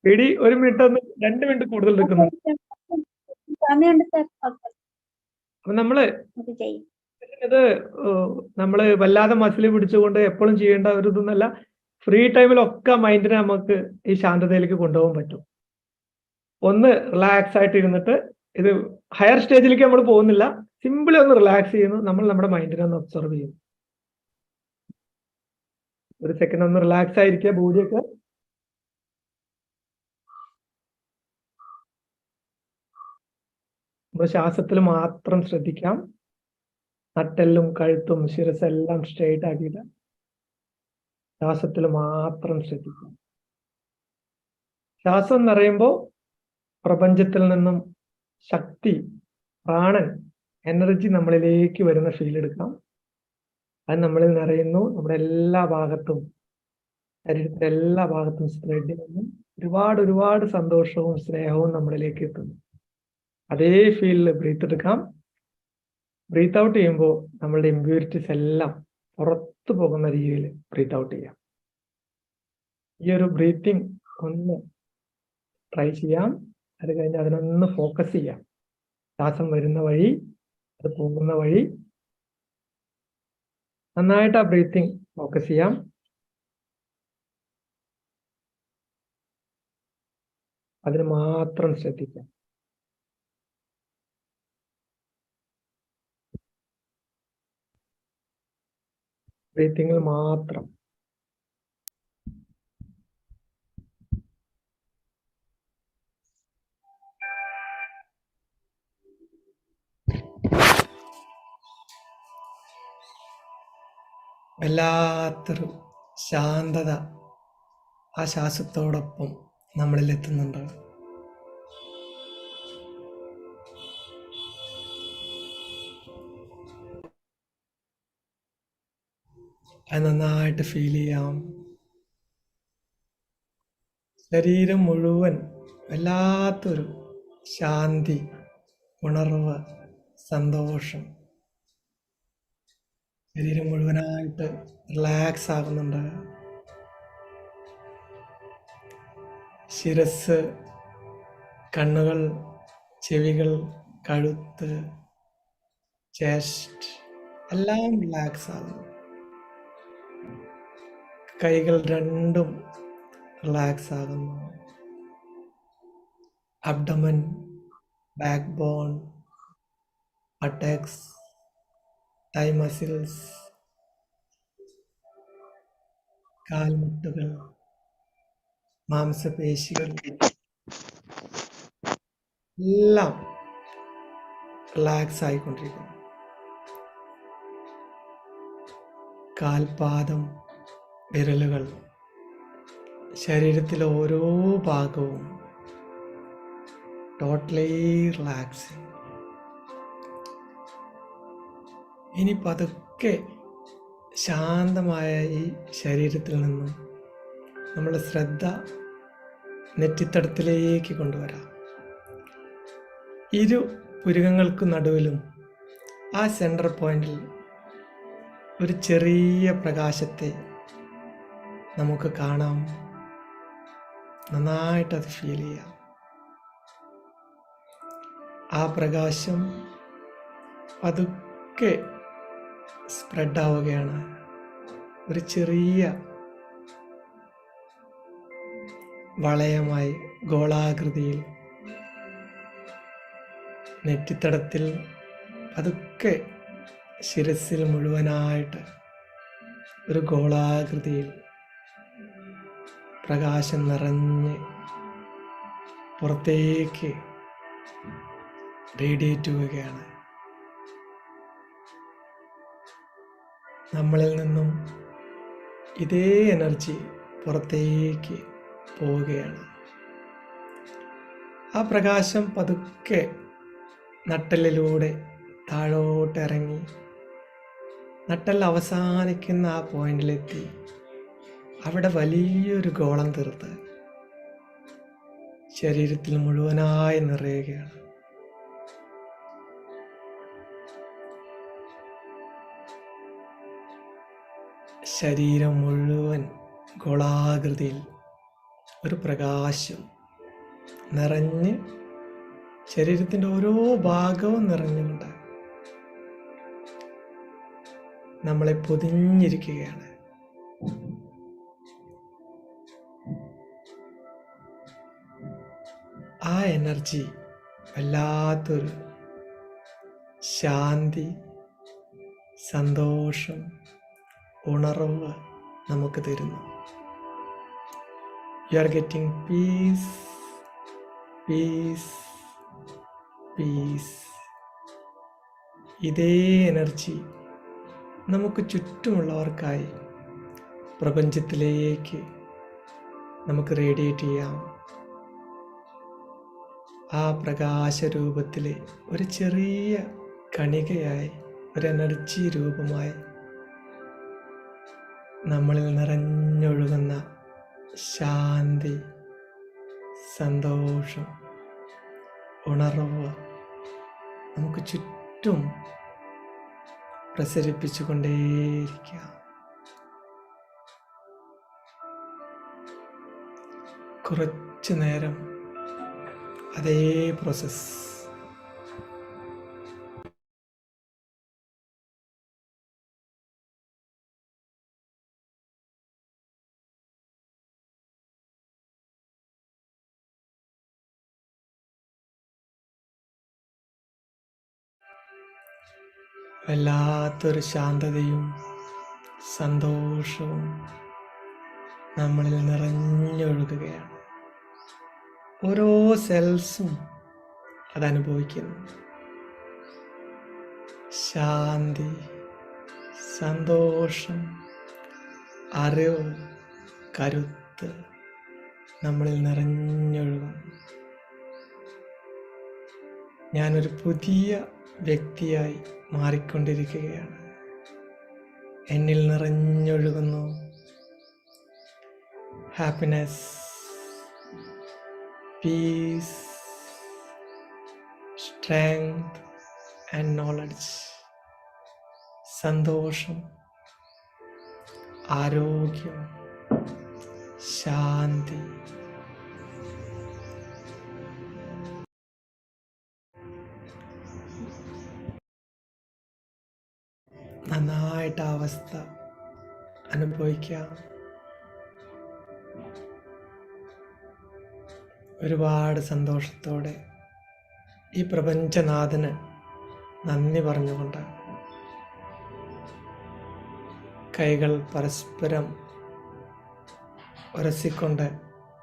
പീഡി 1 മിനിറ്റ് ഒന്ന് 2 മിനിറ്റ് കൂടുതൽ എടുക്കുന്നു. അപ്പൊ നമ്മള് വല്ലാതെ മസിൽ പിടിച്ചുകൊണ്ട് എപ്പോഴും ചെയ്യേണ്ട ഒരു ഇതൊന്നല്ല. ഫ്രീ ടൈമിലൊക്കെ മൈൻഡിനെ നമുക്ക് ഈ ശാന്തതയിലേക്ക് കൊണ്ടുപോകാൻ പറ്റും. ഒന്ന് റിലാക്സ് ആയിട്ട് ഇരുന്നിട്ട്, ഇത് ഹയർ സ്റ്റേജിലേക്ക് നമ്മൾ പോകുന്നില്ല, സിമ്പിളി ഒന്ന് റിലാക്സ് ചെയ്യുന്നു. നമ്മൾ നമ്മുടെ മൈൻഡിനെ ഒന്ന് ഒബ്സർവ് ചെയ്യുന്നു. 1 സെക്കൻഡ് ഒന്ന് റിലാക്സ് ആയിരിക്കുക. ബോഡിയൊക്കെ നമ്മുടെ ശ്വാസത്തിൽ മാത്രം ശ്രദ്ധിക്കാം. നട്ടെല്ലും കഴുത്തും ശിരസെല്ലാം സ്ട്രെയിറ്റ് ആക്കിയിട്ട് ശ്വാസത്തിൽ മാത്രം ശ്രദ്ധിക്കാം. ശ്വാസം എന്ന് പറയുമ്പോൾ പ്രപഞ്ചത്തിൽ നിന്നും ശക്തി, പ്രാണൻ, എനർജി നമ്മളിലേക്ക് വരുന്ന ഫീൽ എടുക്കാം. അത് നമ്മളിൽ നിറയുന്നു. നമ്മുടെ എല്ലാ ഭാഗത്തും, ശരീരത്തിന്റെ എല്ലാ ഭാഗത്തും സ്പ്രെഡ് ചെയ്യുന്നു. ഒരുപാട് സന്തോഷവും സ്നേഹവും നമ്മളിലേക്ക് എത്തുന്നു. അതേ ഫീലിൽ ബ്രീത്ത് എടുക്കാം. ബ്രീത്ത് ഔട്ട് ചെയ്യുമ്പോൾ നമ്മളുടെ ഇമ്പ്യൂരിറ്റീസ് എല്ലാം പുറത്തു പോകുന്ന രീതിയിൽ ബ്രീത്ത് ഔട്ട് ചെയ്യാം. ഈ ഒരു ബ്രീത്തിങ് ഒന്ന് ട്രൈ ചെയ്യാം. അത് കഴിഞ്ഞ് അതിനൊന്ന് ഫോക്കസ് ചെയ്യാം. ശ്വാസം വരുന്ന വഴി, അത് പോകുന്ന വഴി നന്നായിട്ട് ആ ബ്രീത്തിങ് ഫോക്കസ് ചെയ്യാം. അതിന് മാത്രം ശ്രദ്ധിക്കാം. ബ്രീത്തിങ്ങിൽ മാത്രം. വല്ലാത്തൊരു ശാന്തത ആ ശ്വാസത്തോടൊപ്പം നമ്മളിൽ എത്തുന്നുണ്ട്. അത് നന്നായിട്ട് ഫീൽ ചെയ്യാം. ശരീരം മുഴുവൻ വല്ലാത്തൊരു ശാന്തി, ഉണർവ്, സന്തോഷം. ശരീരം മുഴുവനായിട്ട് റിലാക്സ് ആകുന്നുണ്ട്. ശിരസ്, കണ്ണുകൾ, ചെവികൾ, കഴുത്ത്, ചെസ്റ്റ് എല്ലാം റിലാക്സ് ആകുന്നു. കൈകൾ രണ്ടും റിലാക്സ് ആകുന്നു. അബ്ഡമൻ, ബാക്ക് ബോൺ, ബട്ടക്സ്, തൈ മസിൽസ്, കാൽമുട്ടുകൾ, മാംസപേശികൾ എല്ലാം റിലാക്സ് ആയിക്കൊണ്ടിരിക്കുന്നു. കാൽപാദം, വിരലുകൾ, ശരീരത്തിലെ ഓരോ ഭാഗവും ടോട്ടലി റിലാക്സിങ്. ഇനി പതുക്കെ ശാന്തമായ ഈ ശരീരത്തിൽ നിന്നും നമ്മുടെ ശ്രദ്ധ നെറ്റിത്തടത്തിലേക്ക് കൊണ്ടുവരാം. ഇരു പുരുകങ്ങൾക്ക് നടുവിലും ആ സെൻറ്റർ പോയിന്റിൽ ഒരു ചെറിയ പ്രകാശത്തെ നമുക്ക് കാണാം. നന്നായിട്ടത് ഫീൽ ചെയ്യാം. ആ പ്രകാശം പതുക്കെ സ്പ്രെഡ് ആവുകയാണ്. ഒരു ചെറിയ വളയമായി ഗോളാകൃതിയിൽ നെറ്റിത്തടത്തിൽ പതുക്കെ ശിരസിൽ മുഴുവനായിട്ട് ഒരു ഗോളാകൃതിയിൽ പ്രകാശം നിറഞ്ഞ് പുറത്തേക്ക് റേഡിയേറ്റ് ചെയ്യുകയാണ്. നമ്മളിൽ നിന്നും ഇതേ എനർജി പുറത്തേക്ക് പോവുകയാണ്. ആ പ്രകാശം പതുക്കെ നട്ടെല്ലിലൂടെ താഴോട്ടിറങ്ങി നട്ടെല്ല് അവസാനിക്കുന്ന ആ പോയിന്റിലെത്തി അവിടെ വലിയൊരു ഗോളം തീർത്ത് ശരീരത്തിൽ മുഴുവനായി നിറയുകയാണ്. ശരീരം മുഴുവൻ ഗോളാകൃതിയിൽ ഒരു പ്രകാശം നിറഞ്ഞ് ശരീരത്തിൻ്റെ ഓരോ ഭാഗവും നിറഞ്ഞുകൊണ്ട് നമ്മളെ പൊതിഞ്ഞിരിക്കുകയാണ്. ആ എനർജി വല്ലാത്തൊരു ശാന്തി, സന്തോഷം, ഉണർവ് നമുക്ക് തരുന്നു. You are getting peace, peace, peace. ഇതേ എനർജി നമുക്ക് ചുറ്റുമുള്ളവർക്കായി പ്രപഞ്ചത്തിലേക്ക് നമുക്ക് റേഡിയേറ്റ് ചെയ്യാം. ആ പ്രകാശരൂപത്തിലെ ഒരു ചെറിയ കണികയായി, ഒരു എനർജി രൂപമായി നമ്മളിൽ നിറഞ്ഞൊഴുകുന്ന ശാന്തി, സന്തോഷം, ഉണർവ് നമുക്ക് ചുറ്റും പ്രസരിപ്പിച്ചുകൊണ്ടേയിരിക്കാം. കുറച്ചു നേരം അതേ പ്രോസസ് വല്ലാത്തൊരു ശാന്തതയും സന്തോഷവും നമ്മളിൽ നിറഞ്ഞൊഴുകുകയാണ്. ഓരോ സെൽസും അതനുഭവിക്കുന്നു. ശാന്തി, സന്തോഷം, അറിവ്, കരുത്ത് നമ്മളിൽ നിറഞ്ഞൊഴുകുന്നു. ഞാനൊരു പുതിയ വ്യക്തിയായി മാറിക്കൊണ്ടിരിക്കുകയാണ്. എന്നിൽ നിറഞ്ഞൊഴുകുന്നു happiness, peace, strength and knowledge. സന്തോഷം, ആരോഗ്യം, ശാന്തി. നന്നായിട്ട് ആ അവസ്ഥ അനുഭവിക്കാം. ഒരുപാട് സന്തോഷത്തോടെ ഈ പ്രപഞ്ചനാഥന് നന്ദി പറഞ്ഞുകൊണ്ട് കൈകൾ പരസ്പരം ഉരസിക്കൊണ്ട്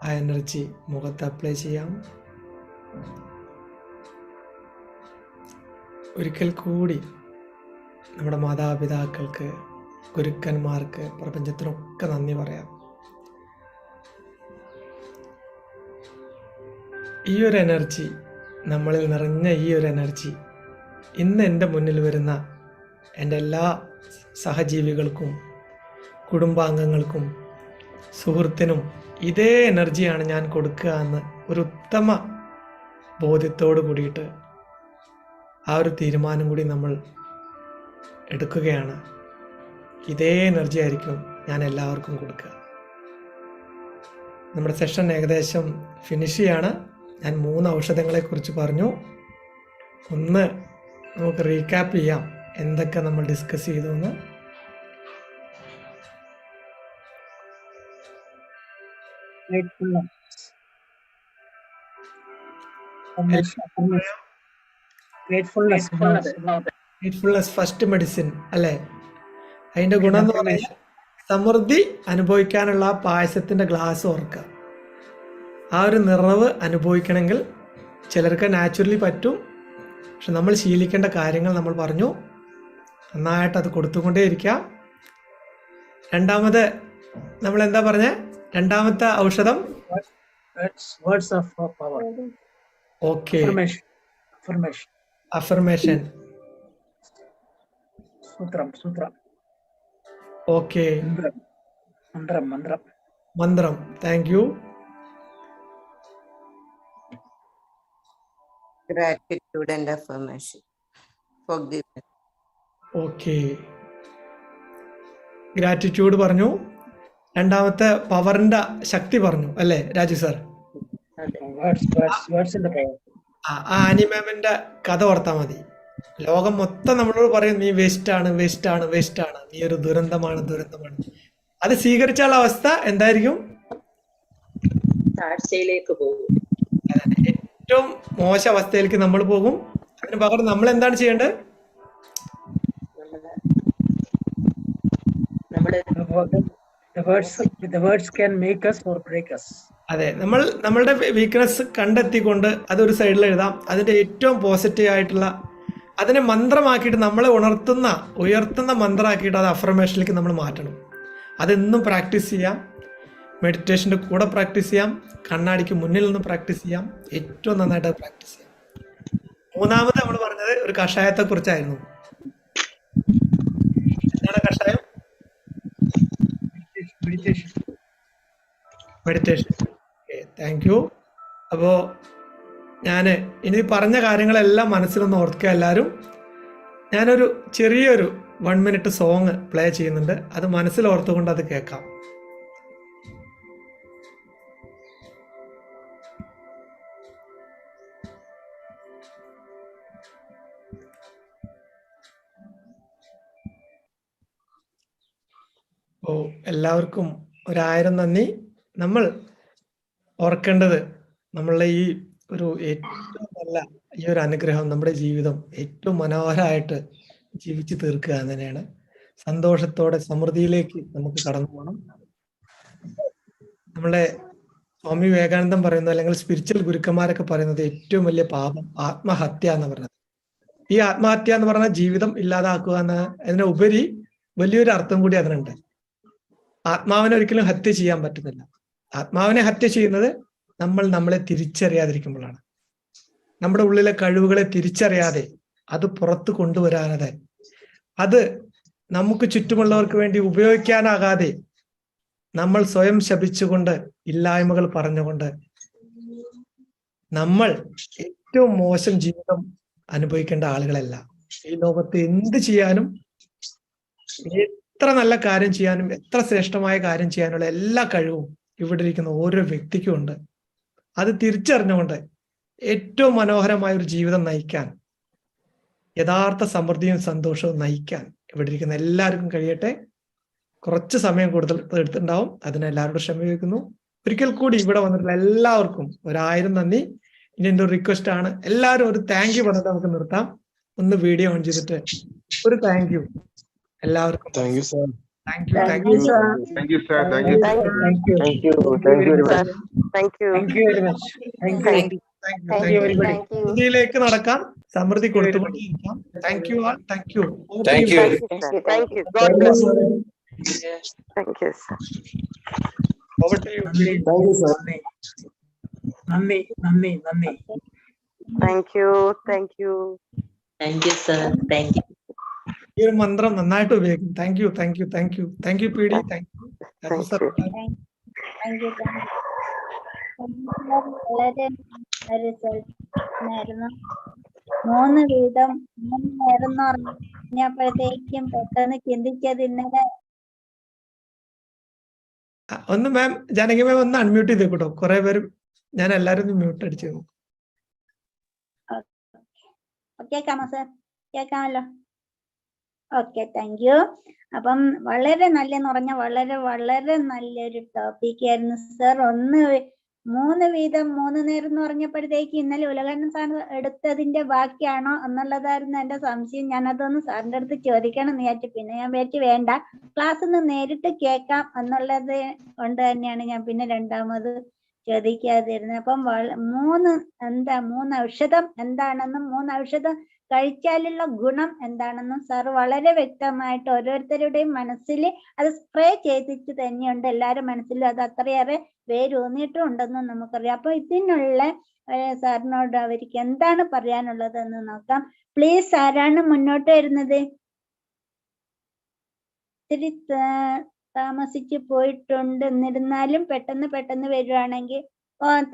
ആ എനർജി മുഖത്ത് അപ്ലൈ ചെയ്യാം. ഒരിക്കൽ കൂടി നമ്മുടെ മാതാപിതാക്കൾക്ക്, ഗുരുക്കന്മാർക്ക്, പ്രപഞ്ചത്തിനൊക്കെ നന്ദി പറയാം. ഈ ഒരു എനർജി, നമ്മളിൽ നിറഞ്ഞ ഈ ഒരു എനർജി ഇന്ന് എൻ്റെ മുന്നിൽ വരുന്ന എൻ്റെ എല്ലാ സഹജീവികൾക്കും കുടുംബാംഗങ്ങൾക്കും സുഹൃത്തിനും ഇതേ എനർജിയാണ് ഞാൻ കൊടുക്കുക എന്ന് ഒരു ഉത്തമ ബോധ്യത്തോട് കൂടിയിട്ട് ആ ഒരു തീരുമാനം കൂടി നമ്മൾ എടുക്കുകയാണ്. ഇതേ എനർജി ആയിരിക്കും ഞാൻ എല്ലാവർക്കും കൊടുക്കുക. നമ്മുടെ സെഷൻ ഏകദേശം ഫിനിഷ് ചെയ്യാണ്. ഞാൻ 3 ഔഷധങ്ങളെക്കുറിച്ച് പറഞ്ഞു. ഒന്ന് നമുക്ക് റീക്യാപ്പ് ചെയ്യാം എന്തൊക്കെ നമ്മൾ ഡിസ്കസ് ചെയ്തു എന്ന്. ഗ്രേറ്റ്ഫുൾനെസ് ഫസ്റ്റ് മെഡിസിൻ അല്ലേ? അതിന്റെ ഗുണം എന്ന് പറയുന്നത് സമൃദ്ധി അനുഭവിക്കാനുള്ള ആ പായസത്തിന്റെ ഗ്ലാസ് ഓർക്കുക. ആ ഒരു നിറവ് അനുഭവിക്കണമെങ്കിൽ ചിലർക്ക് നാച്ചുറലി പറ്റും. പക്ഷെ നമ്മൾ ശീലിക്കേണ്ട കാര്യങ്ങൾ നമ്മൾ പറഞ്ഞു. നന്നായിട്ട് അത് കൊടുത്തുകൊണ്ടേ ഇരിക്കാം. രണ്ടാമത് നമ്മൾ എന്താ പറഞ്ഞ? രണ്ടാമത്തെ ഔഷധം ഓക്കെ, അഫർമേഷൻ. ഓക്കെ, മന്ത്രം. Thank you. Gratitude and affirmation. Forgiveness. Okay, gratitude പറഞ്ഞു. രണ്ടാമത്തെ പവറിന്റെ ശക്തി പറഞ്ഞു അല്ലേ രാജു സാർ? ആനിമാമിന്റെ കഥ ഓർത്താൽ മതി. ലോകം മൊത്തം നമ്മളോട് പറയും നീ വേസ്റ്റ് ആണ്, വേസ്റ്റ് ആണ്, വേസ്റ്റ് ആണ്, നീ ഒരു ദുരന്തമാണ്, ദുരന്തമാണ്. അത് സ്വീകരിച്ചാലുള്ള അവസ്ഥ എന്തായിരിക്കും? താഴ്ചയിലേക്ക് പോകും. ഏറ്റവും മോശം അവസ്ഥയിലേക്ക് നമ്മൾ പോകും. അതിന് പകരം നമ്മൾ എന്താണ് ചെയ്യേണ്ടത്? അതെ, നമ്മളുടെ വീക്ക്നെസ് കണ്ടെത്തിക്കൊണ്ട് അതൊരു സൈഡിൽ എഴുതാം. അതിന്റെ ഏറ്റവും പോസിറ്റീവ് ആയിട്ടുള്ള അതിനെ മന്ത്രമാക്കിയിട്ട് നമ്മളെ ഉയർത്തുന്ന മന്ത്രമാക്കിയിട്ട് അത് അഫർമേഷനിലേക്ക് നമ്മൾ മാറ്റണം. അതെന്നും പ്രാക്ടീസ് ചെയ്യാം. മെഡിറ്റേഷൻ്റെ കൂടെ പ്രാക്ടീസ് ചെയ്യാം. കണ്ണാടിക്ക് മുന്നിൽ നിന്ന് പ്രാക്ടീസ് ചെയ്യാം. ഏറ്റവും നന്നായിട്ട് പ്രാക്ടീസ് ചെയ്യാം. മൂന്നാമത് നമ്മൾ പറഞ്ഞത് ഒരു കഷായത്തെ കുറിച്ചായിരുന്നു. എന്താണ് കഷായം? മെഡിറ്റേഷൻ. Thank you. അപ്പോൾ ഞാൻ ഇനി പറഞ്ഞ കാര്യങ്ങളെല്ലാം മനസ്സിലൊന്ന് ഓർക്കുക എല്ലാവരും. ഞാനൊരു ചെറിയൊരു 1 മിനിറ്റ് സോങ് പ്ലേ ചെയ്യുന്നുണ്ട്. അത് മനസ്സിൽ ഓർത്തുകൊണ്ട് അത് കേൾക്കാം. അപ്പോൾ എല്ലാവർക്കും 1000 നന്ദി. നമ്മൾ ഓർക്കേണ്ടത് നമ്മളുടെ ഈ ഒരു ഏറ്റവും നല്ല ഈ ഒരു അനുഗ്രഹം, നമ്മുടെ ജീവിതം ഏറ്റവും മനോഹരമായിട്ട് ജീവിച്ചു തീർക്കുക തന്നെയാണ്. സന്തോഷത്തോടെ സമൃദ്ധിയിലേക്ക് നമുക്ക് കടന്നു പോകണം. നമ്മളെ സ്വാമി വിവേകാനന്ദൻ പറയുന്നത്, അല്ലെങ്കിൽ സ്പിരിച്വൽ ഗുരുക്കന്മാരൊക്കെ പറയുന്നത് ഏറ്റവും വലിയ പാപം ആത്മഹത്യ എന്ന് പറയുന്നത്. ഈ ആത്മഹത്യ എന്ന് പറഞ്ഞാൽ ജീവിതം ഇല്ലാതാക്കുക എന്ന അതിനുപരി വലിയൊരു അർത്ഥം കൂടി അതിനുണ്ട്. ആത്മാവിനെ ഒരിക്കലും ഹത്യ ചെയ്യാൻ പറ്റുന്നില്ല. ആത്മാവിനെ ഹത്യ ചെയ്യുന്നത് നമ്മൾ നമ്മളെ തിരിച്ചറിയാതിരിക്കുമ്പോഴാണ്. നമ്മുടെ ഉള്ളിലെ കഴിവുകളെ തിരിച്ചറിയാതെ അത് പുറത്ത് കൊണ്ടുവരാതെ, അത് നമുക്ക് ചുറ്റുമുള്ളവർക്ക് വേണ്ടി ഉപയോഗിക്കാനാകാതെ നമ്മൾ സ്വയം ശപിച്ചുകൊണ്ട്, ഇല്ലായ്മകൾ പറഞ്ഞുകൊണ്ട് നമ്മൾ ഏറ്റവും മോശം ജീവിതം അനുഭവിക്കേണ്ട ആളുകളല്ല. ഈ ലോകത്ത് എന്ത് ചെയ്യാനും, എത്ര നല്ല കാര്യം ചെയ്യാനും, എത്ര ശ്രേഷ്ഠമായ കാര്യം ചെയ്യാനുള്ള എല്ലാ കഴിവും ഇവിടെ ഇരിക്കുന്ന ഓരോ വ്യക്തിക്കും ഉണ്ട്. അത് തിരിച്ചറിഞ്ഞുകൊണ്ട് ഏറ്റവും മനോഹരമായ ഒരു ജീവിതം നയിക്കാൻ, യഥാർത്ഥ സമൃദ്ധിയും സന്തോഷവും നയിക്കാൻ ഇവിടെ ഇരിക്കുന്ന എല്ലാവർക്കും കഴിയട്ടെ. കുറച്ച് സമയം കൂടുതൽ എടുത്തിട്ടുണ്ടാവും, അതിനെല്ലാവരോടും ക്ഷമ ചോദിക്കുന്നു. ഒരിക്കൽ കൂടി ഇവിടെ വന്നിട്ടുള്ള എല്ലാവർക്കും 1000 നന്ദി. ഇനി എൻ്റെ ഒരു റിക്വസ്റ്റ് ആണ്, എല്ലാവരും ഒരു താങ്ക് യു പറഞ്ഞിട്ട് നമുക്ക് നിർത്താം. ഒന്ന് വീഡിയോ ഓൺ ചെയ്തിട്ട് ഒരു താങ്ക് യു എല്ലാവർക്കും. Thank you sir. Thank you, thank you, thank you sir. Thank you, thank you very much. സമൃദ്ധിയിലേക്ക് നടക്കാം, സമൃദ്ധി കൊടുത്തുകൊണ്ടിരിക്കാം. Thank you all. Thank you. Thank you. Thank you, sir. Over to you. Thank you, sir. നന്ദി. Thank you. Thank you, sir. Thank you. ഈ ഒരു മന്ത്രം നന്നായിട്ട് ഉപയോഗിക്കും. Thank you P D. Thank you Raju sir. Thank you. വളരെ result 3 വീതം 3 നേരം എന്ന് പറഞ്ഞപ്പോഴത്തേക്കും പെട്ടെന്ന് ചിന്തിച്ചത് ഇന്നലെ. ഒന്ന് മാം, ജാനകി മാം ഒന്ന് അൺമ്യൂട്ട് ചെയ്ത് കേട്ടോ. കുറെ പേര് ഞാൻ എല്ലാരും ഒന്ന് മ്യൂട്ട് അടിച്ചു. കേൾക്കാമോ സർ? കേൾക്കാമല്ലോ. Okay, thank you. അപ്പം വളരെ നല്ലെന്ന് പറഞ്ഞ വളരെ നല്ലൊരു ടോപ്പിക് ആയിരുന്നു സർ. 3 വീതം 3 നേരം എന്ന് പറഞ്ഞപ്പോഴത്തേക്ക് ഇന്നലെ ഉലകണ്ണൻ സാർ എടുത്തതിന്റെ ബാക്കിയാണോ എന്നുള്ളതായിരുന്നു എന്റെ സംശയം. ഞാൻ അതൊന്ന് സാറിന്റെ അടുത്ത് ചോദിക്കണം എന്ന് വിചാരിച്ചു. പിന്നെ ഞാൻ വിചാരിച്ചു വേണ്ട, ക്ലാസ് ഒന്ന് നേരിട്ട് കേൾക്കാം എന്നുള്ളത് കൊണ്ട് തന്നെയാണ് ഞാൻ പിന്നെ രണ്ടാമത് ചോദിക്കാതിരുന്നത്. അപ്പം 3 ഔഷധം എന്താണെന്നും 3 ഔഷധം കഴിച്ചാലുള്ള ഗുണം എന്താണെന്നും സാർ വളരെ വ്യക്തമായിട്ട് ഓരോരുത്തരുടെയും മനസ്സിൽ അത് സ്പ്രേ ചെയ്തിട്ട് തന്നെയുണ്ട്. എല്ലാവരും മനസ്സിലും അത് അത്രയേറെ വേരൂന്നിട്ടും ഉണ്ടെന്നും നമുക്കറിയാം. അപ്പൊ ഇതിനുള്ള സാറിനോട് അവർക്ക് എന്താണ് പറയാനുള്ളത് എന്ന് നോക്കാം. പ്ലീസ്, ആരാണ് മുന്നോട്ട് വരുന്നത്? ഇത്തിരി താമസിച്ചു പോയിട്ടുണ്ട്, എന്നിരുന്നാലും പെട്ടെന്ന് വരുവാണെങ്കിൽ.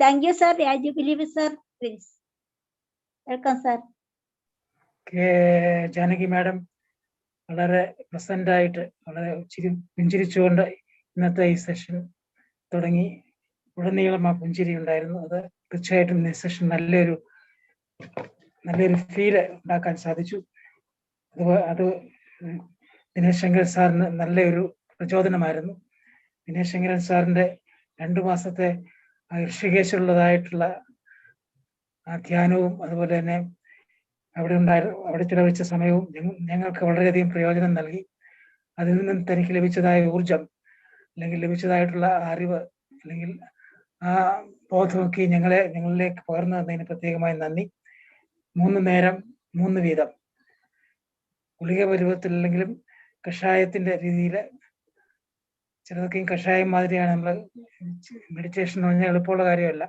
Thank you sir. Raju Philip sir, please. Welcome sir. Janaki madam വളരെ പ്രസന്റ് ആയിട്ട് വളരെ പുഞ്ചിരിച്ചുകൊണ്ട് ഇന്നത്തെ ഈ സെഷൻ തുടങ്ങി. ഉടനീളം ആ പുഞ്ചിരി ഉണ്ടായിരുന്നു. അത് തീർച്ചയായിട്ടും ഈ സെഷൻ നല്ലൊരു ഫീല് ഉണ്ടാക്കാൻ സാധിച്ചു. അത് ദിനേശ് ശങ്കർ സാറിന് നല്ലൊരു പ്രചോദനമായിരുന്നു. ദിനേശ് ശങ്കരൻ സാറിന്റെ 2 മാസത്തെ ഋഷികേശുള്ളതായിട്ടുള്ള ആ ധ്യാനവും അതുപോലെ തന്നെ അവിടെ ചിലവഴിച്ച സമയവും ഞങ്ങൾക്ക് വളരെയധികം പ്രയോജനം നൽകി. അതിൽ നിന്നും തനിക്ക് ലഭിച്ചതായ ഊർജം അല്ലെങ്കിൽ ലഭിച്ചതായിട്ടുള്ള അറിവ് അല്ലെങ്കിൽ ആ ബോധമൊക്കെ ഞങ്ങളിലേക്ക് പകർന്നു തന്നതിന് പ്രത്യേകമായി നന്ദി. 3 നേരം 3 വീതം ഗുളിക പരുവത്തിലല്ലെങ്കിലും കഷായത്തിന്റെ രീതിയിൽ, ചിലതൊക്കെയും കഷായം മാതിരിയാണ്. നമ്മൾ മെഡിറ്റേഷൻ എന്ന് പറഞ്ഞാൽ എളുപ്പമുള്ള കാര്യമല്ല.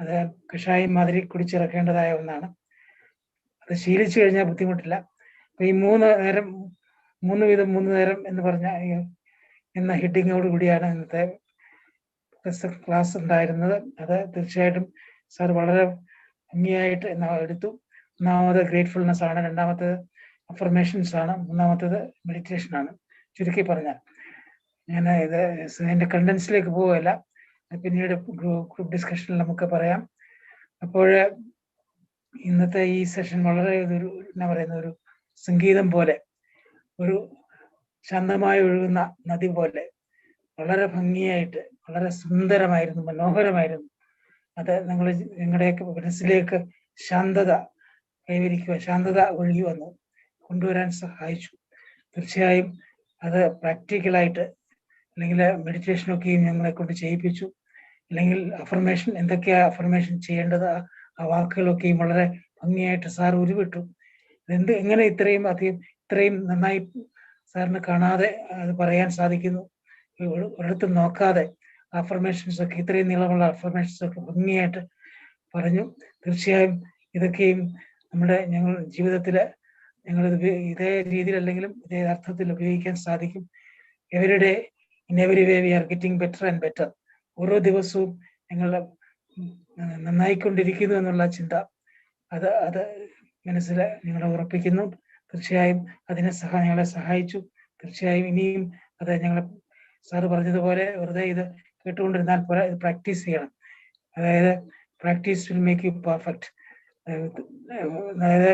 അത് കഷായം മാതിരി കുടിച്ചിറക്കേണ്ടതായ ഒന്നാണ്. അത് ശീലിച്ചു കഴിഞ്ഞാൽ ബുദ്ധിമുട്ടില്ല. അപ്പൊ ഈ 3 നേരം 3 വീതം 3 നേരം എന്ന് പറഞ്ഞ എന്ന ഹെഡിങ്ങോട് കൂടിയാണ് ഇന്നത്തെ ക്ലാസ് ഉണ്ടായിരുന്നത്. അത് തീർച്ചയായിട്ടും സാർ വളരെ ഭംഗിയായിട്ട് എടുത്തു. 1ാമത് ഗ്രേറ്റ്ഫുൾനെസ് ആണ്, 2ാമത്തേത് അഫർമേഷൻസ് ആണ്, 3ാമത്തേത് മെഡിറ്റേഷൻ ആണ്. ചുരുക്കി പറഞ്ഞാൽ ഞാൻ ഇതിന്റെ കണ്ടൻസിലേക്ക് പോവുകയല്ല, പിന്നീട് ഗ്രൂപ്പ് ഡിസ്കഷനിൽ നമുക്ക് പറയാം. അപ്പോൾ ഇന്നത്തെ ഈ സെഷൻ വളരെ ഒരു സംഗീതം പോലെ, ഒരു ശാന്തമായി ഒഴുകുന്ന നദി പോലെ വളരെ ഭംഗിയായിട്ട് വളരെ സുന്ദരമായിരുന്നു, മനോഹരമായിരുന്നു. അത് നിങ്ങളുടെയൊക്കെ മനസ്സിലേക്ക് ശാന്തത കൈവരിക്കുക, ശാന്തത ഒഴുകി വന്നു കൊണ്ടുവരാൻ സഹായിച്ചു. തീർച്ചയായും അത് പ്രാക്ടിക്കലായിട്ട് അല്ലെങ്കിൽ മെഡിറ്റേഷനൊക്കെയും ഞങ്ങളെ കൊണ്ട് ചെയ്യിപ്പിച്ചു. അല്ലെങ്കിൽ അഫർമേഷൻ, എന്തൊക്കെയാ അഫർമേഷൻ ചെയ്യേണ്ടത്, ആ വാക്കുകളൊക്കെയും വളരെ ഭംഗിയായിട്ട് സാർ ഉരുവിട്ടു. എങ്ങനെ ഇത്രയും നന്നായി സാറിന് കാണാതെ അത് പറയാൻ സാധിക്കുന്നു, ഒരിടത്തും നോക്കാതെ അഫർമേഷൻസ് ഒക്കെ, ഇത്രയും നീളമുള്ള അഫർമേഷൻസ് ഒക്കെ ഭംഗിയായിട്ട് പറഞ്ഞു. തീർച്ചയായും ഇതൊക്കെയും ഞങ്ങൾ ജീവിതത്തില് ഇതേ രീതിയിൽ അല്ലെങ്കിലും ഇതേ അർത്ഥത്തിൽ ഉപയോഗിക്കാൻ സാധിക്കും. Everyday in every way we are getting better and better. ഓരോ ദിവസവും ഞങ്ങൾ നന്നായിക്കൊണ്ടിരിക്കുന്നു എന്നുള്ള ചിന്ത അത് മനസ്സിൽ ഞങ്ങളെ ഉറപ്പിക്കുന്നു. തീർച്ചയായും ഞങ്ങളെ സഹായിച്ചു. തീർച്ചയായും ഇനിയും അത് ഞങ്ങളെ സാറ് പറഞ്ഞതുപോലെ വെറുതെ ഇത് കേട്ടുകൊണ്ടിരുന്നാൽ പോരാ, ഇത് പ്രാക്ടീസ് ചെയ്യണം. അതായത് practice will make you perfect. അതായത്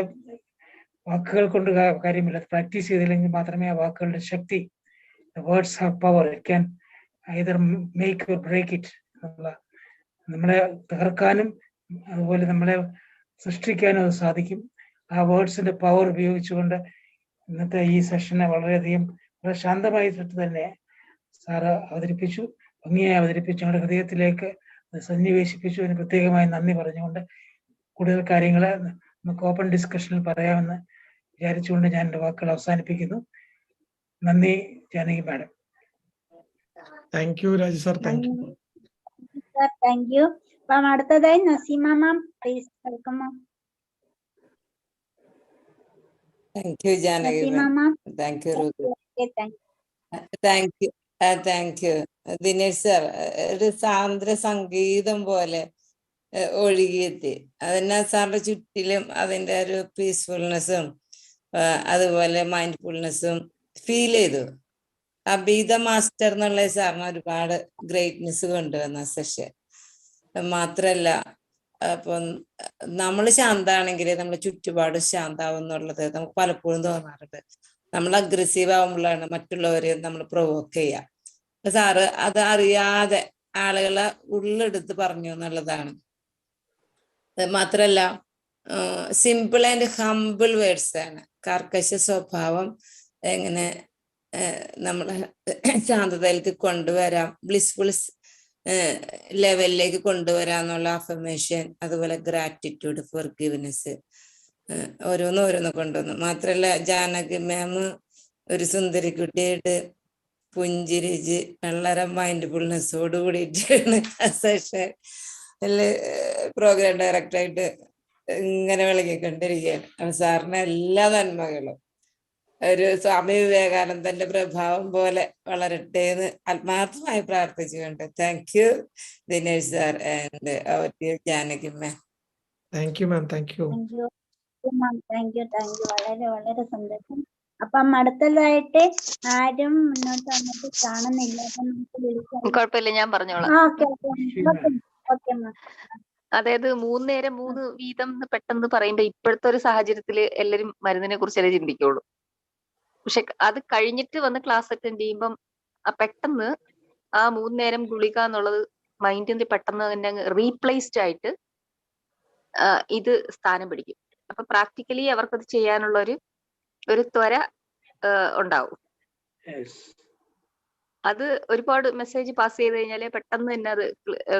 വാക്കുകൾ കൊണ്ട് കാര്യമില്ല, പ്രാക്ടീസ് ചെയ്തില്ലെങ്കിൽ മാത്രമേ ആ വാക്കുകളുടെ ശക്തി, words have power, it can either make or break it. നമ്മളെ തകർക്കാനും അതുപോലെ നമ്മളെ സൃഷ്ടിക്കാനും അത് സാധിക്കും. ആ വേർഡ്സിന്റെ പവർ ഉപയോഗിച്ചുകൊണ്ട് ഇന്നത്തെ ഈ സെഷനെ വളരെയധികം വളരെ ശാന്തമായി തന്നെ സാറ് അവതരിപ്പിച്ചു, ഭംഗിയായി അവതരിപ്പിച്ചു, ഞങ്ങളുടെ ഹൃദയത്തിലേക്ക് സന്നിവേശിപ്പിച്ചു. അതിന് പ്രത്യേകമായി നന്ദി പറഞ്ഞുകൊണ്ട് കൂടുതൽ കാര്യങ്ങൾ നമുക്ക് ഓപ്പൺ ഡിസ്കഷനിൽ പറയാമെന്ന് വിചാരിച്ചുകൊണ്ട് ഞാൻ എൻ്റെ വാക്കുകൾ അവസാനിപ്പിക്കുന്നു. നന്ദി Janaki madam. Thank you Raju sir. Thank you. Thank you. അപ്പം അടുത്തതായി Naseema ma'am, please welcome ma'am. Thank you Janaki ma'am thank you thank thank you thank you Dinesh sir. ഒരു സാന്ദ്ര സംഗീതം പോലെ ഒഴുകിയെത്തി. അതിനാ സാറിന്റെ ചുറ്റിലും അതിന്റെ ഒരു പീസ്ഫുൾനെസ്സും അതുപോലെ മൈൻഡ്ഫുൾനെസ്സും ഫീൽ ചെയ്തു. അബീദ മാസ്റ്റർ എന്നുള്ള സാറിന് ഒരുപാട് ഗ്രേറ്റ്നെസ് കൊണ്ടുവന്ന സെഷൻ. മാത്രല്ല അപ്പം നമ്മൾ ശാന്താണെങ്കിൽ നമ്മുടെ ചുറ്റുപാട് ശാന്താവും എന്നുള്ളത് നമുക്ക് പലപ്പോഴും തോന്നാറുണ്ട്. നമ്മൾ അഗ്രസീവ് ആവുമ്പോഴാണ് മറ്റുള്ളവരെ നമ്മൾ പ്രൊവോക്ക് ചെയ്യുക. സാറ് അത് അറിയാതെ ആളുകളെ ഉള്ളെടുത്ത് പറഞ്ഞു എന്നുള്ളതാണ്. മാത്രല്ല സിമ്പിൾ ആൻഡ് ഹംബിൾ വേർഡ്സ് ആണ്. കർക്കശ സ്വഭാവം എങ്ങനെ നമ്മളെ ശാന്തതയിലേക്ക് കൊണ്ടുവരാം, ബ്ലിസ്ഫുൾ ലെവലിലേക്ക് കൊണ്ടുവരാന്നുള്ള അഫർമേഷൻ, അതുപോലെ ഗ്രാറ്റിറ്റ്യൂഡ്, ഫോർഗിവ്നെസ്, ഓരോന്ന് കൊണ്ടുവന്നു. മാത്രല്ല ജാനകി മാം ഒരു സുന്ദരി കുട്ടിയായിട്ട് പുഞ്ചിരിച്ച് വളരെ മൈൻഡ്ഫുൾനെസ്സോട് കൂടിയിട്ടാണ് ആ സെഷൻ പ്രോഗ്രാം ഡയറക്ടറായിട്ട് ഇങ്ങനെ വിളങ്ങിക്കൊണ്ടിരിക്കുകയാണ്. സാറിന് എല്ലാ നന്മകളും ഒരു സ്വാമി വിവേകാനന്ദന്റെ പ്രഭാവം പോലെ വളരട്ടെ എന്ന് ആത്മാർത്ഥമായി പ്രാർത്ഥിച്ചുകൊണ്ട് thank you Dinesh sir and our Janaki ma'am. Thank you ma'am. Thank you. You വളരെ വളരെ സന്തോഷം. അപ്പം അടുത്തതായിട്ട് ആരും മുന്നോട്ട് വന്നിട്ട് കാണുന്നില്ല. അപ്പൊ നമുക്ക് വിളിക്കാം. കുഴപ്പമില്ല, ഞാൻ പറഞ്ഞോളാം. Okay ma'am. അതായത് 3 നേരം 3 വീതം എന്ന് പെട്ടെന്ന് പറയുമ്പോ ഇപ്പോഴത്തെ ഒരു സാഹചര്യത്തിൽ എല്ലാരും മരുന്നിനെ കുറിച്ചല്ലേ ചിന്തിക്കുള്ളൂ. പക്ഷെ അത് കഴിഞ്ഞിട്ട് വന്ന് ക്ലാസ് അറ്റൻഡ് ചെയ്യുമ്പം പെട്ടെന്ന് ആ 3 നേരം ഗുളിക എന്നുള്ളത് മൈൻഡിൽ പെട്ടെന്ന് തന്നെ റീപ്ലേസ്ഡ് ആയിട്ട് ഇത് സ്ഥാനം പിടിക്കും. അപ്പൊ പ്രാക്ടിക്കലി അവർക്കത് ചെയ്യാനുള്ള ഒരു ത്വര ഉണ്ടാവും. അത് ഒരുപാട് മെസ്സേജ് പാസ് ചെയ്ത് കഴിഞ്ഞാല് പെട്ടെന്ന് തന്നെ അത്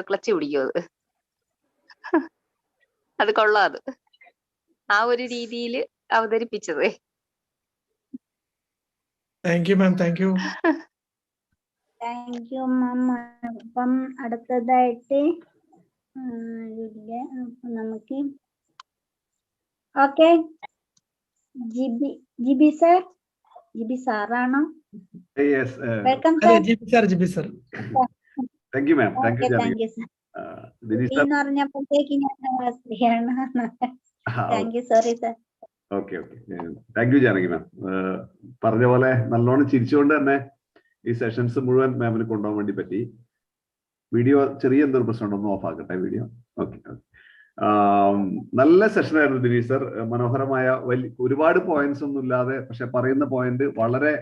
ക്ലച്ച് പിടിക്കും. അത് കൊള്ളാം. അത് ആ ഒരു രീതിയിൽ അവതരിപ്പിച്ചത്. Thank you ma'am. Thank you. Thank you ma'am. അപ്പം അടുത്തതായിട്ട് നമുക്ക് ഓക്കെ ജിബി സാർ. ജിബി സാറാണോ? Welcome sir. Jibi sir. Thank you ma'am. Thank you thank you sir. എന്ന് പറഞ്ഞപ്പോഴത്തേക്ക് ഞാൻ സ്ത്രീയാണ്. Thank you. Sorry sir. Okay thank you Janaki ma'am. പറഞ്ഞ പോലെ നല്ലോണം ചിരിച്ചുകൊണ്ട് തന്നെ ഈ സെഷൻസ് മുഴുവൻ മാമിന് കൊണ്ടുപോകാൻ വേണ്ടി പറ്റി. വീഡിയോ ചെറിയ എന്തൊരു പ്രശ്നം ഉണ്ടോ, ഓഫ് ആക്കട്ടെ വീഡിയോ. ഓക്കെ. നല്ല സെഷനായിരുന്നു ദിനേശ് സർ. മനോഹരമായ ഒരുപാട് പോയിന്റ്സ് ഒന്നും ഇല്ലാതെ, പക്ഷെ പറയുന്ന പോയിന്റ് വളരെ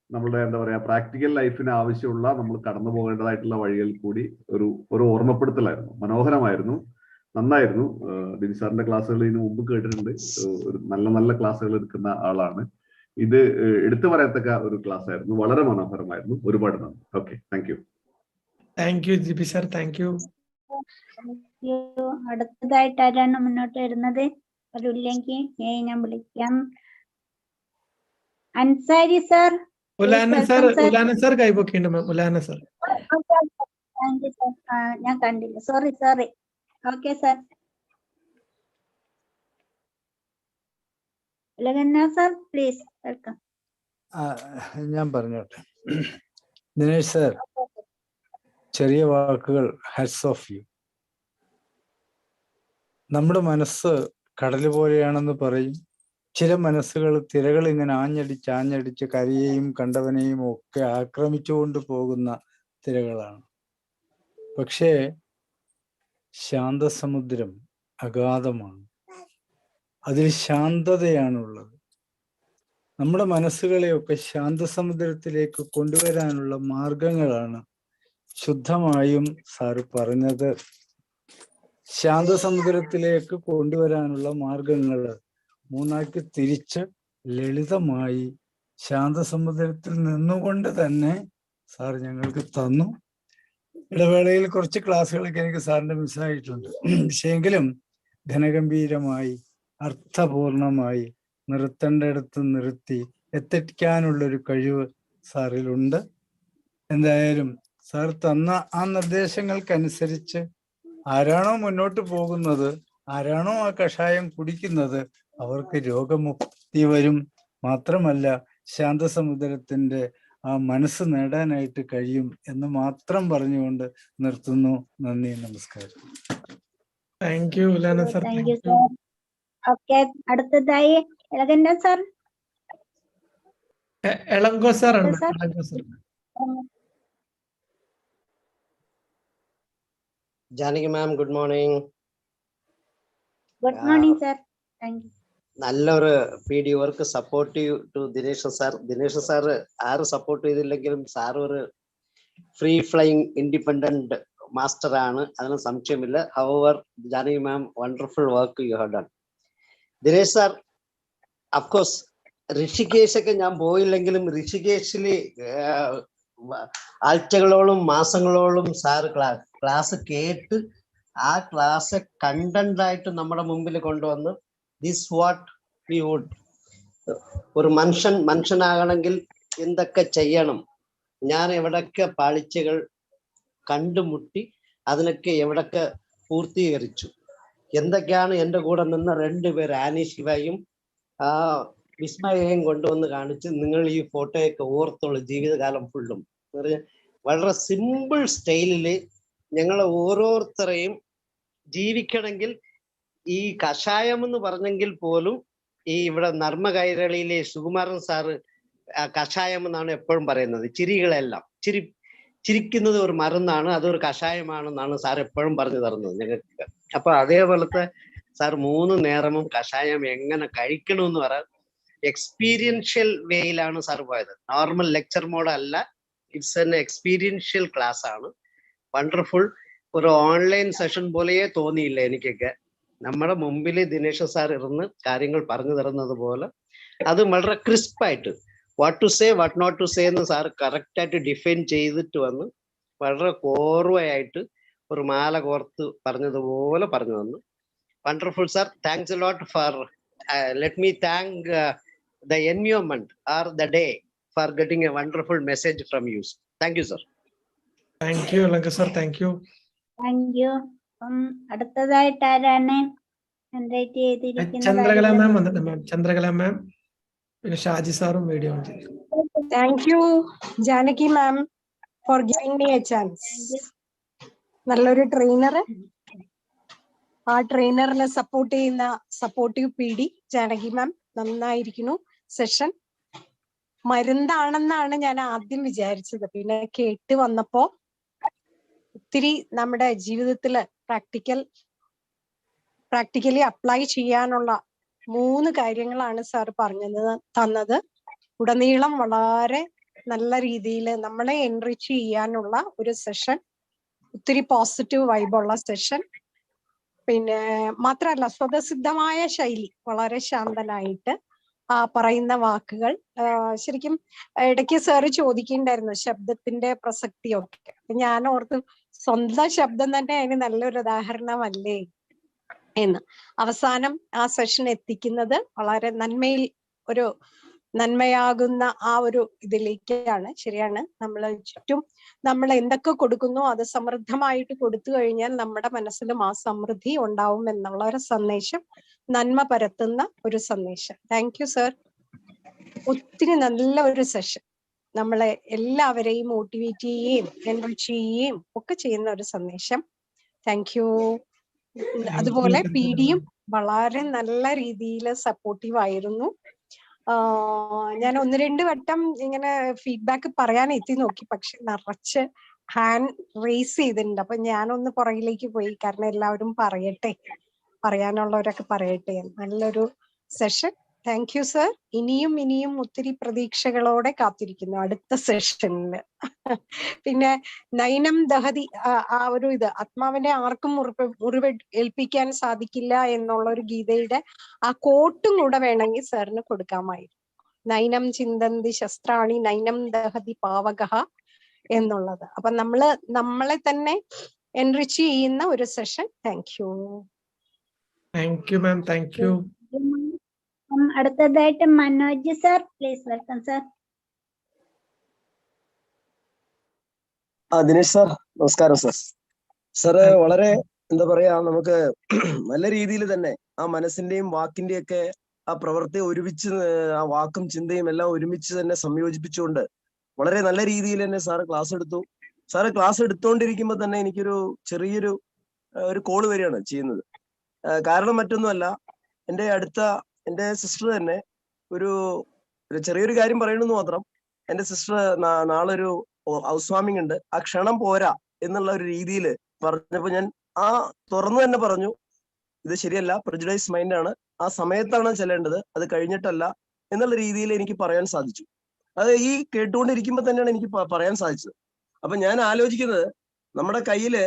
നമ്മളുടെ എന്താ പറയാ പ്രാക്ടിക്കൽ ലൈഫിന് ആവശ്യമുള്ള നമ്മൾ കടന്നു പോകേണ്ടതായിട്ടുള്ള വഴികളിൽ കൂടി ഒരു ഓർമ്മപ്പെടുത്തലായിരുന്നു. മനോഹരമായിരുന്നു, നന്നായിരുന്നു. ദിനേശ് സാറിന്റെ ക്ലാസ്സുകൾ ഇതിനു മുമ്പ് കേട്ടിട്ടുണ്ട്. ഒരു നല്ല ക്ലാസ്സുകൾ എടുക്കുന്ന ആളാണ്. ഇത് എടുത്തു പറയത്തക്ക ഒരു ക്ലാസ് ആയിരുന്നു. വളരെ മനോഹരമായിരുന്നു. ഒരുപാട് നന്ദി. Okay, thank you. Thank you Jibi sir. Thank you. അടുത്തതായിട്ട് ആരാണ് മുന്നോട്ട് വരുന്നത്? ഒരില്ലെങ്കിൽ ഞാൻ വിളിക്കാം. അൻസാരി സാർ. ഉലാന സാർ കൈപൊക്കിണ്ട് ma'am. Ulana sir. Thank you sir. ഞാൻ കണ്ടില്ല, sorry. Okay sir. Ulaganna sir please welcome. ഞാൻ പറഞ്ഞോട്ടെ. ദിനേശ് സാർ, ചെറിയ വാക്കുകൾ, ഹാറ്റ്സ് ഓഫ് യു. നമ്മുടെ മനസ്സ് കടൽ പോലെയാണെന്ന് പറയും. ചില മനസ്സുകൾ തിരകൾ ഇങ്ങനെ ആഞ്ഞടിച്ച് കരയെയും കണ്ടവനെയും ഒക്കെ ആക്രമിച്ചുകൊണ്ട് പോകുന്ന തിരകളാണ്. പക്ഷേ ശാന്തസമുദ്രം അഗാധമാണ്. അതിൽ ശാന്തതയാണുള്ളത്. നമ്മുടെ മനസ്സുകളെയൊക്കെ ശാന്തസമുദ്രത്തിലേക്ക് കൊണ്ടുവരാനുള്ള മാർഗങ്ങളാണ് ശുദ്ധമായും സാറ് പറഞ്ഞത്. ശാന്തസമുദ്രത്തിലേക്ക് കൊണ്ടുവരാനുള്ള മാർഗങ്ങൾ മൂന്നാക്കി തിരിച്ച് ലളിതമായി ശാന്തസമുദ്രത്തിൽ നിന്നുകൊണ്ട് തന്നെ സാർ ഞങ്ങൾക്ക് തന്നു. ഇടവേളയിൽ കുറച്ച് ക്ലാസ്സുകളൊക്കെ എനിക്ക് സാറിന്റെ മിസ്സായിട്ടുണ്ട്. പക്ഷെങ്കിലും ഘനഗംഭീരമായി അർത്ഥപൂർണമായി നിർത്തേണ്ടടുത്ത് നിർത്തി എത്തിക്കാനുള്ളൊരു കഴിവ് സാറിലുണ്ട്. എന്തായാലും സാർ തന്ന ആ നിർദ്ദേശങ്ങൾക്കനുസരിച്ച് ആരാണോ മുന്നോട്ട് പോകുന്നത്, ആരാണോ ആ കഷായം കുടിക്കുന്നത്, അവർക്ക് രോഗമുക്തി വരും. മാത്രമല്ല ശാന്തസമുദ്രത്തിന്റെ ആ മനസ്സ് നേടാനായിട്ട് കഴിയും എന്ന് മാത്രം പറഞ്ഞുകൊണ്ട് നിർത്തുന്നു. നന്ദി, നമസ്കാരം. Thank you Lana sir. Thank you sir. Okay, അടുത്തതായി എളകണ്ട സർ. എളങ്കോ സാർ ആണ്. Sir. Elango sir. Janaki ma'am, good morning. Good morning sir. Thank you. നല്ലൊരു PD work supportive to Dinesh sir. Dinesh sir ആര് സപ്പോർട്ട് ചെയ്തില്ലെങ്കിലും സാർ ഒരു ഫ്രീ ഫ്ലൈയിങ് ഇൻഡിപെൻഡന്റ് മാസ്റ്റർ ആണ്, അതിന് സംശയമില്ല. Our Janaki ma'am, wonderful work you have done. Dinesh sir, of course ഋഷികേശൊക്കെ ഞാൻ പോയില്ലെങ്കിലും ഋഷികേശില് ആഴ്ചകളോളം മാസങ്ങളോളം സാറ് ക്ലാസ് കേട്ട് ആ ക്ലാസ് കണ്ടന്റ് ആയിട്ട് നമ്മുടെ മുമ്പിൽ കൊണ്ടുവന്ന് ദിസ് വാട്ട് വി വുഡ്, ഒരു മനുഷ്യനാകണമെങ്കിൽ എന്തൊക്കെ ചെയ്യണം, ഞാൻ എവിടൊക്കെ പാളിച്ചകൾ കണ്ടുമുട്ടി അതിനൊക്കെ എവിടൊക്കെ പൂർത്തീകരിച്ചു, എന്തൊക്കെയാണ് എൻ്റെ കൂടെ നിന്ന 2 പേർ ആനി ശിവയും വിസ്മയയും കൊണ്ടുവന്ന് കാണിച്ച് നിങ്ങൾ ഈ ഫോട്ടോയൊക്കെ ഓർത്തോളൂ ജീവിതകാലം ഫുള്ളും. വളരെ സിമ്പിൾ സ്റ്റൈലില് ഞങ്ങൾ ഓരോരുത്തരെയും ജീവിക്കണമെങ്കിൽ ഈ കഷായം എന്ന് പറഞ്ഞെങ്കിൽ പോലും ഈ ഇവിടെ നർമ്മ കൈരളിയിലെ സുകുമാരൻ സാറ് കഷായം എന്നാണ് എപ്പോഴും പറയുന്നത്. ചിരികളെല്ലാം ചിരിക്കുന്നത് ഒരു മരുന്നാണ്, അതൊരു കഷായമാണെന്നാണ് സാർ എപ്പോഴും പറഞ്ഞു തരുന്നത് ഞങ്ങൾക്ക്. അപ്പൊ അതേപോലത്തെ സാർ 3 നേരമും കഷായം എങ്ങനെ കഴിക്കണമെന്ന് പറയാൻ എക്സ്പീരിയൻഷ്യൽ വേയിലാണ് സാർ പോയത്. നോർമൽ ലെക്ചർ മോഡ് അല്ല, ഇറ്റ്സ് എൻ എക്സ്പീരിയൻഷ്യൽ ക്ലാസ് ആണ്. വണ്ടർഫുൾ. ഒരു ഓൺലൈൻ സെഷൻ പോലെയേ തോന്നിയില്ല എനിക്കൊക്കെ. നമ്മുടെ മുമ്പിൽ ദിനേശ് സാർ ഇരുന്ന് കാര്യങ്ങൾ പറഞ്ഞു തരുന്നത് പോലെ അത് വളരെ ക്രിസ്പായിട്ട് what to say what not to say എന്ന് സാർ കറക്റ്റായിട്ട് ഡിഫൈൻ ചെയ്തിട്ട് വന്ന് വളരെ കോർവയായിട്ട് ഒരു മാല കോർത്ത് പറഞ്ഞതുപോലെ പറഞ്ഞു തന്നു. Wonderful sir. Thanks a lot four let me thank the environment or the day for getting a wonderful message from you. Thank you, sir. Thank you, Elanka sir. Thank you. Thank you. അടുത്തതായിട്ട് ആരാണ് highlight ചെയ്തിരിക്കുന്നത്? ചന്ദ്രകല മാം വന്നിട്ട് മാം. ചന്ദ്രകല മാം, പിന്നെ ഷാജി സാറും video ഉണ്ട്. Thank you Janaki ma'am for giving me A chance. നല്ലൊരു trainer, ആ ട്രെയിനറിനെ support ചെയ്യുന്ന സപ്പോർട്ടീവ് PD ജാനകി മാം. നന്നായിരിക്കുന്നു സെഷൻ. മരുന്നാണെന്നാണ് ഞാൻ ആദ്യം വിചാരിച്ചത്, പിന്നെ കേട്ട് വന്നപ്പോ ഒത്തിരി നമ്മുടെ ജീവിതത്തില് പ്രാക്ടിക്കലി അപ്ലൈ ചെയ്യാനുള്ള 3 കാര്യങ്ങളാണ് സാർ തന്നത്. ഉടനീളം വളരെ നല്ല രീതിയിൽ നമ്മളെ എൻറിച്ച് ചെയ്യാനുള്ള ഒരു സെഷൻ, ഒത്തിരി പോസിറ്റീവ് വൈബുള്ള സെഷൻ. പിന്നെ മാത്രമല്ല സ്വതസിദ്ധമായ ശൈലി, വളരെ ശാന്തനായിട്ട് പറയുന്ന വാക്കുകൾ. ശരിക്കും ഇടയ്ക്ക് സാറ് ചോദിക്കുന്നുണ്ടായിരുന്നു ശബ്ദത്തിന്റെ പ്രസക്തിയൊക്കെ. ഞാൻ ഓർത്തു സ്വന്തം ശബ്ദം തന്നെ അതിന് നല്ലൊരു ഉദാഹരണമല്ലേ എന്ന്. അവസാനം ആ സെഷൻ എത്തിക്കുന്നത് വളരെ നന്മയാകുന്ന ആ ഒരു ഇതിലേക്കാണ്. ശരിയാണ്, നമ്മൾ ചുറ്റും നമ്മൾ എന്തൊക്കെ കൊടുക്കുന്നു അത് സമൃദ്ധമായിട്ട് കൊടുത്തു കഴിഞ്ഞാൽ നമ്മുടെ മനസ്സിലും ആ സമൃദ്ധി ഉണ്ടാവും എന്നുള്ള ഒരു സന്ദേശം, നന്മ പരത്തുന്ന ഒരു സന്ദേശം. Thank you sir. ഒത്തിരി നല്ല ഒരു സെഷൻ, നമ്മളെ എല്ലാവരെയും മോട്ടിവേറ്റ് ചെയ്യുകയും എൻറിച്ച് ചെയ്യുകയും ഒക്കെ ചെയ്യുന്ന ഒരു സന്ദേശം. Thank you. അതുപോലെ PDയും വളരെ നല്ല രീതിയിൽ സപ്പോർട്ടീവ് ആയിരുന്നു. ഞാൻ 1-2 വട്ടം ഇങ്ങനെ ഫീഡ്ബാക്ക് പറയാൻ എത്തി നോക്കി, പക്ഷെ നിറച്ച് ഹാൻഡ് റേസ് ചെയ്തിട്ടുണ്ട്. അപ്പൊ ഞാനൊന്ന് പുറകിലേക്ക് പോയി, കാരണം എല്ലാവരും പറയാനുള്ളവരൊക്കെ പറയട്ടെ. നല്ലൊരു സെഷൻ. Thank you sir. ഇനിയും ഒത്തിരി പ്രതീക്ഷകളോടെ കാത്തിരിക്കുന്നു അടുത്ത സെഷനില്. പിന്നെ നൈനം ദഹതി, ആ ഒരു ഇത് ആത്മാവിനെ ആർക്കും മുറിവ് ഏൽപ്പിക്കാൻ സാധിക്കില്ല എന്നുള്ള ഒരു ഗീതയുടെ ആ കോട്ടും കൂടെ വേണമെങ്കിൽ സാറിന് കൊടുക്കാമായിരുന്നു. നൈനം ചിന്തന്തി ശസ്ത്രാണി നൈനം ദഹതി പാവകഃ എന്നുള്ളത്. അപ്പൊ നമ്മളെ തന്നെ എൻറിച്ച് ചെയ്യുന്ന ഒരു session. Thank you. Thank you ma'am. Thank you. അടുത്തതായിട്ട് Manoj sir, please welcome sir. Dinesh sir, നമസ്കാരം സാർ. സാറ് വളരെ എന്താ പറയാ, നമുക്ക് നല്ല രീതിയിൽ തന്നെ ആ മനസ്സിന്റെയും വാക്കിന്റെയും ഒക്കെ ആ പ്രവൃത്തിയെ ഒരുമിച്ച് ആ വാക്കും ചിന്തയും എല്ലാം ഒരുമിച്ച് തന്നെ സംയോജിപ്പിച്ചുകൊണ്ട് വളരെ നല്ല രീതിയിൽ തന്നെ സാറ് ക്ലാസ് എടുത്തു. സാറ് ക്ലാസ് എടുത്തുകൊണ്ടിരിക്കുമ്പോൾ തന്നെ എനിക്കൊരു ചെറിയൊരു ഒരു കോള് വരികയാണ് ചെയ്യുന്നത്. കാരണം മറ്റൊന്നുമല്ല, എൻ്റെ സിസ്റ്റർ തന്നെ ഒരു ചെറിയൊരു കാര്യം പറയണമെന്ന് മാത്രം. എൻ്റെ സിസ്റ്റർ നാളെ ഒരു ഹൗസ് വാമിംഗ് ഉണ്ട്, ആ ക്ഷണം പോരാ എന്നുള്ള ഒരു രീതിയിൽ പറഞ്ഞപ്പോൾ ഞാൻ തുറന്നു തന്നെ പറഞ്ഞു, ഇത് ശരിയല്ല, പ്രെജുഡൈസ് മൈൻഡാണ്, ആ സമയത്താണ് ചെല്ലേണ്ടത്, അത് കഴിഞ്ഞിട്ടല്ല എന്നുള്ള രീതിയിൽ എനിക്ക് പറയാൻ സാധിച്ചു. അത് ഈ കേട്ടുകൊണ്ടിരിക്കുമ്പോൾ തന്നെയാണ് എനിക്ക് പറയാൻ സാധിച്ചത്. അപ്പൊ ഞാൻ ആലോചിക്കുന്നത്, നമ്മുടെ കയ്യില്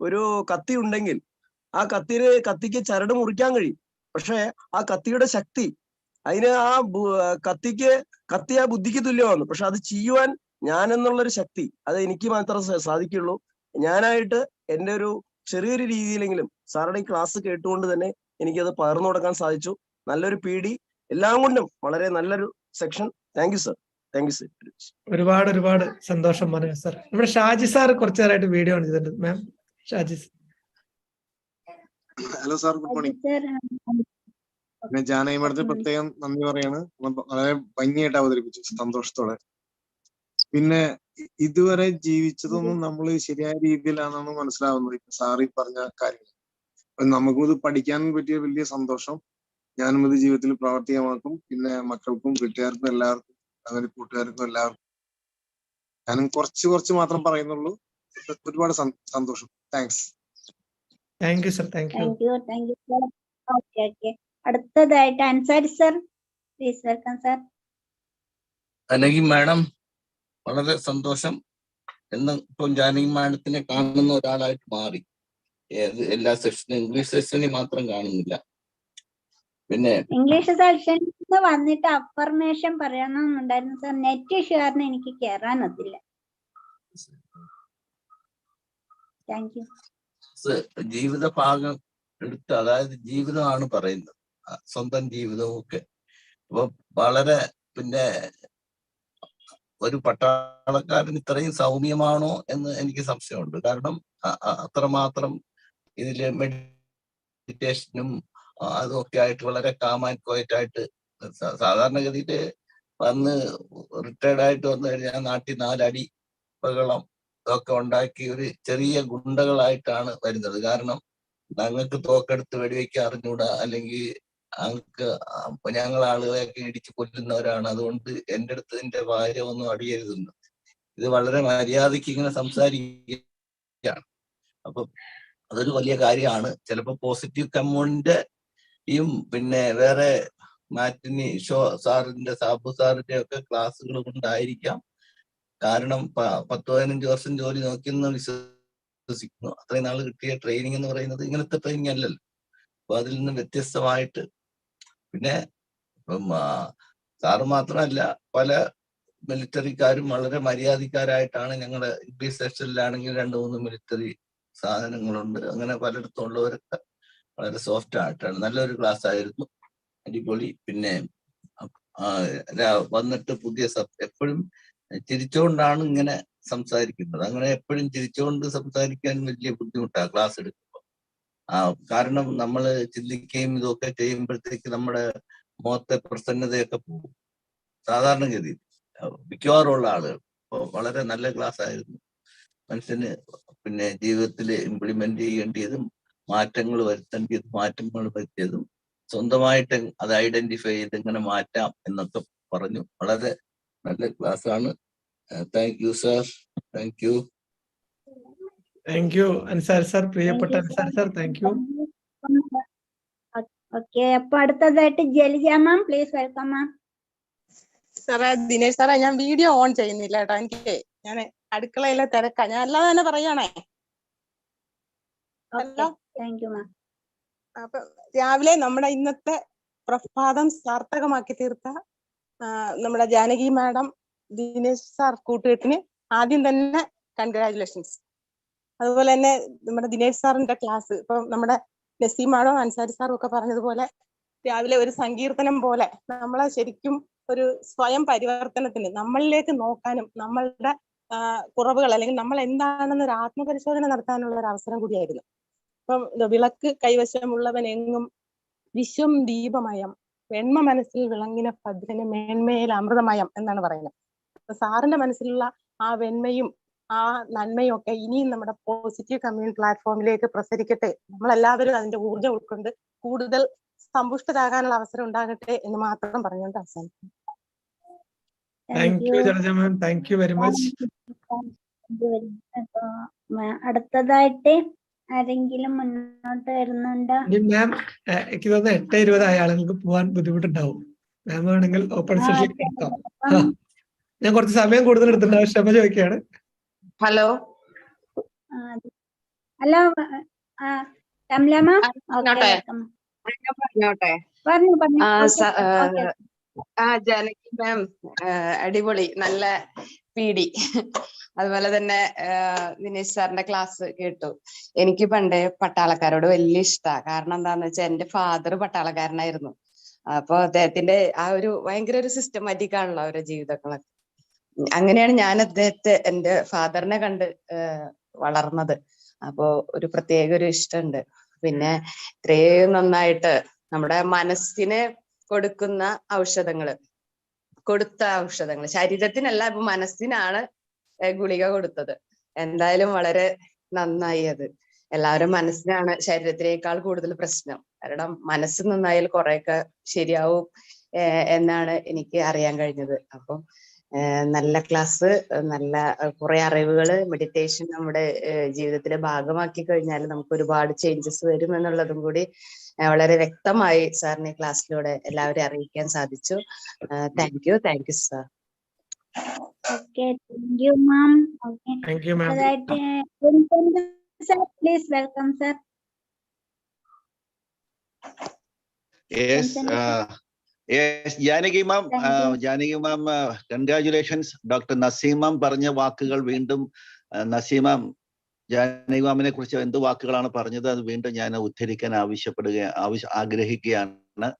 ഒരു കത്തി ഉണ്ടെങ്കിൽ ആ കത്തിക്ക് ചരട് മുറിക്കാൻ കഴിയും. പക്ഷെ ആ കത്തിയുടെ ശക്തി, അതിന് കത്തി ആ ബുദ്ധിക്ക് തുല്യമാണ്. പക്ഷെ അത് ചെയ്യുവാൻ ഞാൻ എന്നുള്ളൊരു ശക്തി, അത് എനിക്ക് മാത്രമേ സാധിക്കുള്ളൂ. ഞാനായിട്ട് എൻ്റെ ഒരു ചെറിയൊരു രീതിയിലെങ്കിലും സാറുടെ ഈ ക്ലാസ് കേട്ടുകൊണ്ട് തന്നെ എനിക്കത് പകർന്നു കൊടുക്കാൻ സാധിച്ചു. നല്ലൊരു PD, എല്ലാം കൊണ്ടും വളരെ നല്ലൊരു section. Thank you sir. Thank you sir. ഒരുപാട് സന്തോഷം മനോജ് സാർ. നമ്മുടെ ഷാജി സാർ കുറച്ചു നേരമായിട്ട് വീഡിയോ ആണ് ചെയ്തിട്ടുണ്ട്. Ma'am Shaji. Hello sir, good morning. പിന്നെ ജാനകി മാഡത്തിന് പ്രത്യേകം നന്ദി പറയാണ്. വളരെ ഭംഗിയായിട്ട് അവതരിപ്പിച്ചു, സന്തോഷത്തോടെ. പിന്നെ ഇതുവരെ ജീവിച്ചതൊന്നും നമ്മൾ ശരിയായ രീതിയിലാണെന്ന് മനസ്സിലാവുന്നത് സാറി പറഞ്ഞ കാര്യങ്ങൾ. നമുക്കും ഇത് പഠിക്കാൻ പറ്റിയ വലിയ സന്തോഷം. ഞാനും ഇത് ജീവിതത്തിൽ പ്രാവർത്തികമാക്കും. പിന്നെ മക്കൾക്കും വീട്ടുകാർക്കും എല്ലാവർക്കും, അങ്ങനെ കൂട്ടുകാർക്കും എല്ലാവർക്കും ഞാനും കുറച്ച് മാത്രം പറയുന്നുള്ളൂ. ഒരുപാട് സന്തോഷം. Thanks. Thank you sir. Thank you sir. Okay. അടുത്തതായിട്ട് Ansari sir, please welcome sir. Janaki madam, വളരെ സന്തോഷം. ഇപ്പം ജാനകി മാഡത്തിനെ കാണുന്ന ഒരാളായിട്ട് മാറി. എല്ലാ സെഷനും ഇംഗ്ലീഷ് സെഷനിൽ മാത്രം കാണുന്നില്ല. പിന്നെ ഇംഗ്ലീഷ് സെഷനിൽ വന്നിട്ട് അഫർമേഷൻ പറയണമെന്നുണ്ടായിരുന്നു സർ. നെറ്റ് ഇഷ്യൂ കാരണം എനിക്ക് കയറാനൊത്തില്ല. Thank you. ജീവിത ഭാഗം എടുത്ത്, അതായത് ജീവിതമാണ് പറയുന്നത്, സ്വന്തം ജീവിതവും ഒക്കെ. അപ്പൊ വളരെ, പിന്നെ ഒരു പട്ടാളക്കാരൻ ഇത്രയും സൗമ്യമാണോ എന്ന് എനിക്ക് സംശയമുണ്ട്. കാരണം അത്രമാത്രം ഇതില് മെഡിറ്റേഷനും അതൊക്കെ ആയിട്ട് വളരെ കാം ആൻഡ് ക്വയറ്റ് ആയിട്ട്, സാധാരണഗതിയില് വന്ന് റിട്ടയർഡ് ആയിട്ട് വന്നു കഴിഞ്ഞാൽ നാട്ടിൽ 4 അടി ബഹളം ഒക്കെ ഉണ്ടാക്കി ഒരു ചെറിയ ഗുണ്ടകളായിട്ടാണ് വരുന്നത്. കാരണം ഞങ്ങൾക്ക് തോക്കെടുത്ത് വെടിവെക്കാൻ അറിഞ്ഞൂടാ, അല്ലെങ്കിൽ ഞങ്ങൾ ആളുകളെയൊക്കെ ഇടിച്ച് കൊല്ലുന്നവരാണ്, അതുകൊണ്ട് എൻ്റെ അടുത്ത് എൻ്റെ ഭാര്യ ഒന്നും അടിയരുതെന്ന്. ഇത് വളരെ മര്യാദയ്ക്ക് ഇങ്ങനെ സംസാരിക്കുകയാണ്. അപ്പൊ അതൊരു വലിയ കാര്യമാണ്. ചിലപ്പോൾ പോസിറ്റീവ് കമ്മ്യൂണിറ്റിയും പിന്നെ വേറെ മാറ്റിനി ഷോ സാബു സാറിന്റെ ഒക്കെ ക്ലാസ്സുകൾ കൊണ്ടായിരിക്കാം. കാരണം 10-15 വർഷം ജോലി നോക്കിയെന്ന് വിശ്വസിക്കുന്നു. അത്രയും നാൾ കിട്ടിയ ട്രെയിനിങ് എന്ന് പറയുന്നത് ഇങ്ങനത്തെ ട്രെയിനിങ് അല്ലല്ലോ. അപ്പൊ അതിൽ നിന്ന് വ്യത്യസ്തമായിട്ട്, പിന്നെ ഇപ്പം സാറ് മാത്രമല്ല, പല മിലിറ്ററിക്കാരും വളരെ മര്യാദക്കാരായിട്ടാണ്. ഞങ്ങളുടെ ഇംഗ്ലീഷ് സെക്ഷനിലാണെങ്കിൽ 2-3 മിലിറ്ററി സാധനങ്ങളുണ്ട്. അങ്ങനെ പലയിടത്തും ഉള്ളവരൊക്കെ വളരെ സോഫ്റ്റ് ആയിട്ടാണ്. നല്ലൊരു ക്ലാസ് ആയിരുന്നു, അടിപൊളി. പിന്നെ വന്നിട്ട് പുതിയ എപ്പോഴും ചിരിച്ചുകൊണ്ടാണ് ഇങ്ങനെ സംസാരിക്കുന്നത്. അങ്ങനെ എപ്പോഴും ചിരിച്ചുകൊണ്ട് സംസാരിക്കാൻ വലിയ ബുദ്ധിമുട്ടാണ് ക്ലാസ് എടുക്കുമ്പോൾ. കാരണം നമ്മൾ ചിന്തിക്കുകയും ഇതൊക്കെ ചെയ്യുമ്പോഴത്തേക്ക് നമ്മുടെ മുഖത്തെ പ്രസന്നതയൊക്കെ പോകും സാധാരണഗതിയിൽ മിക്കവാറുമുള്ള ആളുകൾ. അപ്പോൾ വളരെ നല്ല ക്ലാസ് ആയിരുന്നു. മനുഷ്യന് പിന്നെ ജീവിതത്തിൽ ഇംപ്ലിമെന്റ് ചെയ്യേണ്ടതും മാറ്റങ്ങൾ വരുത്തിയതും സ്വന്തമായിട്ട് അത് ഐഡന്റിഫൈ ചെയ്ത് ഇങ്ങനെ മാറ്റാം എന്നൊക്കെ പറഞ്ഞു. വളരെ നല്ല ക്ലാസ് ആണ്. Thank you sir. Thank you. Thank you Ansari sir, പ്രിയപ്പെട്ട Ansari sir. Thank you. Okay, അപ്പൊ അടുത്തതായിട്ട് ജലിജ മാം, പ്ലീസ് വെൽക്കം മാം. സാറേ, ദിനേശ് സാറേ, ഞാൻ വീഡിയോ ഓൺ ചെയ്യുന്നില്ല കേട്ടോ. എനിക്ക് ഞാൻ അടുക്കളയിലെ തിരക്കാ. ഞാൻ അല്ലാതെ തന്നെ പറയണേ. താങ്ക് യു മാം. അപ്പൊ രാവിലെ നമ്മുടെ ഇന്നത്തെ പ്രഭാതം സാർത്ഥകമാക്കി തീർത്ത നമ്മുടെ ജാനകി മാഡം, ദിനേശ് സാർ കൂട്ടുകെട്ടിന് ആദ്യം തന്നെ കൺഗ്രാജുലേഷൻസ്. അതുപോലെ തന്നെ നമ്മുടെ ദിനേശ് സാറിന്റെ ക്ലാസ്, ഇപ്പൊ നമ്മുടെ നസീം മാഡം അൻസാരി സാറും ഒക്കെ പറഞ്ഞതുപോലെ രാവിലെ ഒരു സങ്കീർത്തനം പോലെ നമ്മളെ ശരിക്കും ഒരു സ്വയം പരിവർത്തനത്തിന്, നമ്മളിലേക്ക് നോക്കാനും നമ്മളുടെ കുറവുകൾ അല്ലെങ്കിൽ നമ്മൾ എന്താണെന്ന് ഒരു ആത്മപരിശോധന നടത്താനുള്ള ഒരു അവസരം കൂടിയായിരുന്നു. ഇപ്പം വിളക്ക് കൈവശമുള്ളവൻ എങ്ങും വിശ്വം ദീപമയം, വെണ്മ മനസ്സിൽ വിളങ്ങിന ഭദ്രന് മേന്മയിൽ അമൃതമയം എന്നാണ് പറയുന്നത്. അപ്പൊ സാറിന്റെ മനസ്സിലുള്ള ആ വെണ്മയും ആ നന്മയും ഒക്കെ ഇനിയും നമ്മുടെ പോസിറ്റീവ് കമ്മ്യൂണിറ്റി പ്ലാറ്റ്ഫോമിലേക്ക് പ്രസരിക്കട്ടെ. നമ്മളെല്ലാവരും അതിന്റെ ഊർജ്ജം ഉൾക്കൊണ്ട് കൂടുതൽ സമ്പുഷ്ടരാകാനുള്ള അവസരം ഉണ്ടാകട്ടെ എന്ന് മാത്രം പറഞ്ഞുകൊണ്ട് അവസാനിക്കുന്നു. Thank you Jalaja ma'am, thank you very much. അടുത്തതായിട്ട് ആരെങ്കിലും മുന്നോട്ട് വരുന്നുണ്ടോ? മാം എനിക്ക് തോന്നുന്നു 8:20 ആളുകൾക്ക് പോകാൻ ബുദ്ധിമുട്ടുണ്ടാവും. മാം വേണമെങ്കിൽ ഓപ്പൺ സെഷൻ എടുക്കാം. ഞാൻ കുറച്ച് സമയം കൂടുതൽ എടുത്തിട്ടുണ്ടാവും, ക്ഷമ ചോദിക്കുകയാണ്. ഹലോ ഹലോ ജാനകി മാം അടിപൊളി, നല്ല പീഡി. അതുപോലെ തന്നെ ദിനേശ് സാറിന്റെ ക്ലാസ് കേട്ടു. എനിക്ക് പണ്ടേ പട്ടാളക്കാരോട് വലിയ ഇഷ്ടമാണ്. കാരണം എന്താന്ന് വെച്ചാൽ എന്റെ ഫാദർ പട്ടാളക്കാരനായിരുന്നു. അപ്പൊ അദ്ദേഹത്തിന്റെ ആ ഒരു ഭയങ്കര ഒരു സിസ്റ്റമാറ്റിക് ആണല്ലോ അവരുടെ ജീവിതങ്ങളൊക്കെ. അങ്ങനെയാണ് ഞാൻ അദ്ദേഹത്തെ, എന്റെ ഫാദറിനെ കണ്ട് വളർന്നത്. അപ്പോ ഒരു പ്രത്യേക ഒരു ഇഷ്ടമുണ്ട്. പിന്നെ ഇത്രയും നന്നായിട്ട് നമ്മുടെ മനസ്സിന് കൊടുത്ത ഔഷധങ്ങൾ ശരീരത്തിനല്ല, ഇപ്പൊ മനസ്സിനാണ് ഗുളിക കൊടുത്തത്. എന്തായാലും വളരെ നന്നായി. അത് എല്ലാവരും മനസ്സിനാണ് ശരീരത്തിനേക്കാൾ കൂടുതൽ പ്രശ്നം. കാരണം മനസ്സ് നന്നായാൽ കുറെയൊക്കെ ശരിയാവും എന്നാണ് എനിക്ക് അറിയാൻ കഴിഞ്ഞത്. അപ്പം നല്ല ക്ലാസ്, നല്ല കുറെ അറിവുകള്, മെഡിറ്റേഷൻ നമ്മുടെ ജീവിതത്തിലെ ഭാഗമാക്കി കഴിഞ്ഞാൽ നമുക്ക് ഒരുപാട് ചേഞ്ചസ് വരും എന്നുള്ളതും കൂടി വളരെ വ്യക്തമായി സാറിന് ഈ ക്ലാസ്സിലൂടെ എല്ലാവരെയും അറിയിക്കാൻ സാധിച്ചു. Thank you sir. Okay, thank you, ma'am. Okay. Thank you, ma'am. Sir, please welcome, sir. Yes, Janaki ma'am, congratulations. Doctor Naseem ma'am പറഞ്ഞ വാക്കുകൾ വീണ്ടും നസീം മാം ജാനകി മാമിനെ കുറിച്ച് എന്ത് വാക്കുകളാണ് പറഞ്ഞത് അത് വീണ്ടും ഞാൻ ഉദ്ധരിക്കാൻ ആഗ്രഹിക്കുകയാണ്.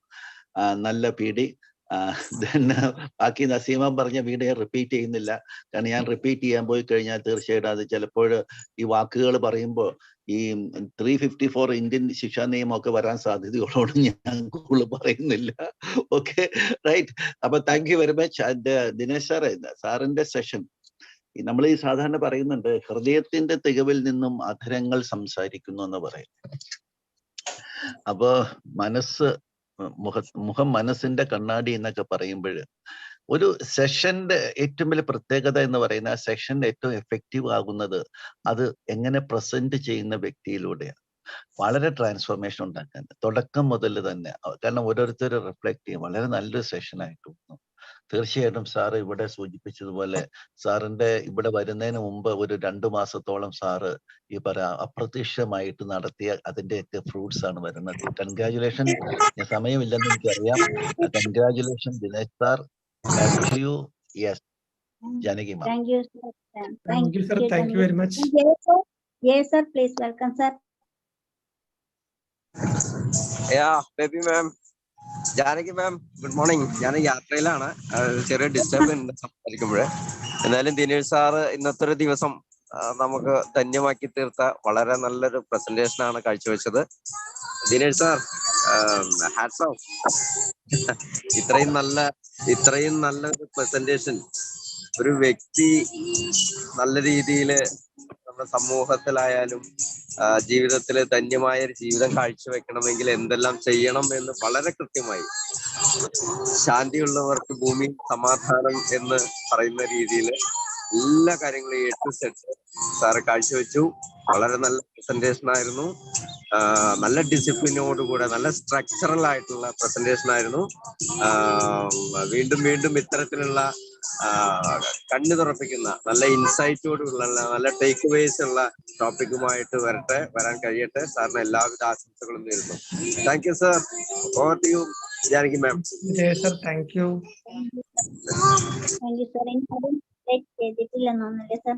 നല്ല പീഡി. ബാക്കി നസീമ പറഞ്ഞ വീഡിയോ റിപ്പീറ്റ് ചെയ്യുന്നില്ല. കാരണം ഞാൻ റിപ്പീറ്റ് ചെയ്യാൻ പോയി കഴിഞ്ഞാൽ തീർച്ചയായിട്ടും അത് ചിലപ്പോൾ ഈ വാക്കുകൾ പറയുമ്പോൾ ഈ 354 ഇന്ത്യൻ ശിക്ഷാ നിയമമൊക്കെ വരാൻ സാധ്യതയുള്ളതുകൊണ്ട് ഞാൻ കൂടുതൽ പറയുന്നില്ല. Okay, right. അപ്പൊ thank you very much. Dinesh സാറിന്റെ സെഷൻ നമ്മൾ ഈ സാധാരണ പറയുന്നുണ്ട്, ഹൃദയത്തിന്റെ തികവിൽ നിന്നും അധരങ്ങൾ സംസാരിക്കുന്നു എന്ന് പറയും. അപ്പോ മുഖം മനസ്സിന്റെ കണ്ണാടി എന്നൊക്കെ പറയുമ്പോൾ ഒരു സെഷന്റെ ഏറ്റവും വലിയ പ്രത്യേകത എന്ന് പറയുന്ന ആ സെഷന്റെ ഏറ്റവും എഫക്റ്റീവ് ആകുന്നത് അത് എങ്ങനെ പ്രസന്റ് ചെയ്യുന്ന വ്യക്തിയിലൂടെയാണ്. വളരെ ട്രാൻസ്ഫോർമേഷൻ ഉണ്ടാക്കാൻ തുടക്കം മുതൽ തന്നെ. കാരണം ഓരോരുത്തരും റിഫ്ലക്ട് ചെയ്യും. വളരെ നല്ലൊരു സെഷനായിട്ട് തോന്നുന്നു. തീർച്ചയായിട്ടും സാറ് ഇവിടെ സൂചിപ്പിച്ചതുപോലെ സാറിന്റെ ഇവിടെ വരുന്നതിന് മുമ്പ് ഒരു 2 മാസത്തോളം സാറ് ഈ അപ്രത്യക്ഷമായിട്ട് നടത്തിയ അതിന്റെയൊക്കെ ഫ്രൂട്ട്സ് ആണ് വരുന്നത്. കൺഗ്രാജുലേഷൻ. സമയമില്ലെന്ന് എനിക്കറിയാം. Congratulation Dinesh sir. Back to you. Yes, Janaki ma'am. Thank you, sir. Thank you, sir. Thank you very much. Yes, sir. Please welcome, sir. Baby ma'am, Janaki ma'am, good morning. ഞാൻ യാത്രയിലാണ്, ചെറിയ ഡിസ്റ്റർബ് ഉണ്ട് സംസാരിക്കുമ്പോഴേ. എന്നാലും ദിനേശ് സാറ് ഇന്നത്തെ ഒരു ദിവസം നമുക്ക് ധന്യമാക്കി തീർത്ത വളരെ നല്ലൊരു പ്രസന്റേഷൻ ആണ് കാഴ്ചവെച്ചത്. Dinesh sir, hats off. ഇത്രയും നല്ലൊരു പ്രസന്റേഷൻ ഒരു വ്യക്തി നല്ല രീതിയിൽ നമ്മുടെ സമൂഹത്തിലായാലും ജീവിതത്തിൽ ധന്യമായ ഒരു ജീവിതം കാഴ്ചവെക്കണമെങ്കിൽ എന്തെല്ലാം ചെയ്യണം എന്ന് വളരെ കൃത്യമായി, ശാന്തിയുള്ളവർക്ക് ഭൂമി സമാധാനം എന്ന് പറയുന്ന രീതിയിൽ എല്ലാ കാര്യങ്ങളും A to Z സാറ് കാഴ്ചവെച്ചു. വളരെ നല്ല പ്രസന്റേഷൻ ആയിരുന്നു. നല്ല ഡിസിപ്ലിനോടുകൂടെ നല്ല സ്ട്രക്ചറൽ ആയിട്ടുള്ള പ്രസന്റേഷൻ ആയിരുന്നു. വീണ്ടും വീണ്ടും ഇത്തരത്തിലുള്ള കണ്ണു തുറപ്പിക്കുന്ന നല്ല ഇൻസൈറ്റോടുള്ള നല്ല ടേക്ക് അവേസ് ഉള്ള ടോപ്പിക്കുമായിട്ട് വരാൻ കഴിയട്ടെ. സാറിന് എല്ലാവിധ ആശംസകളും നേരുന്നു. Thank you sir. Over to you Janaki ma'am. Thank you. ചെയ്തിട്ടില്ലെന്നൊന്നുമില്ല സർ.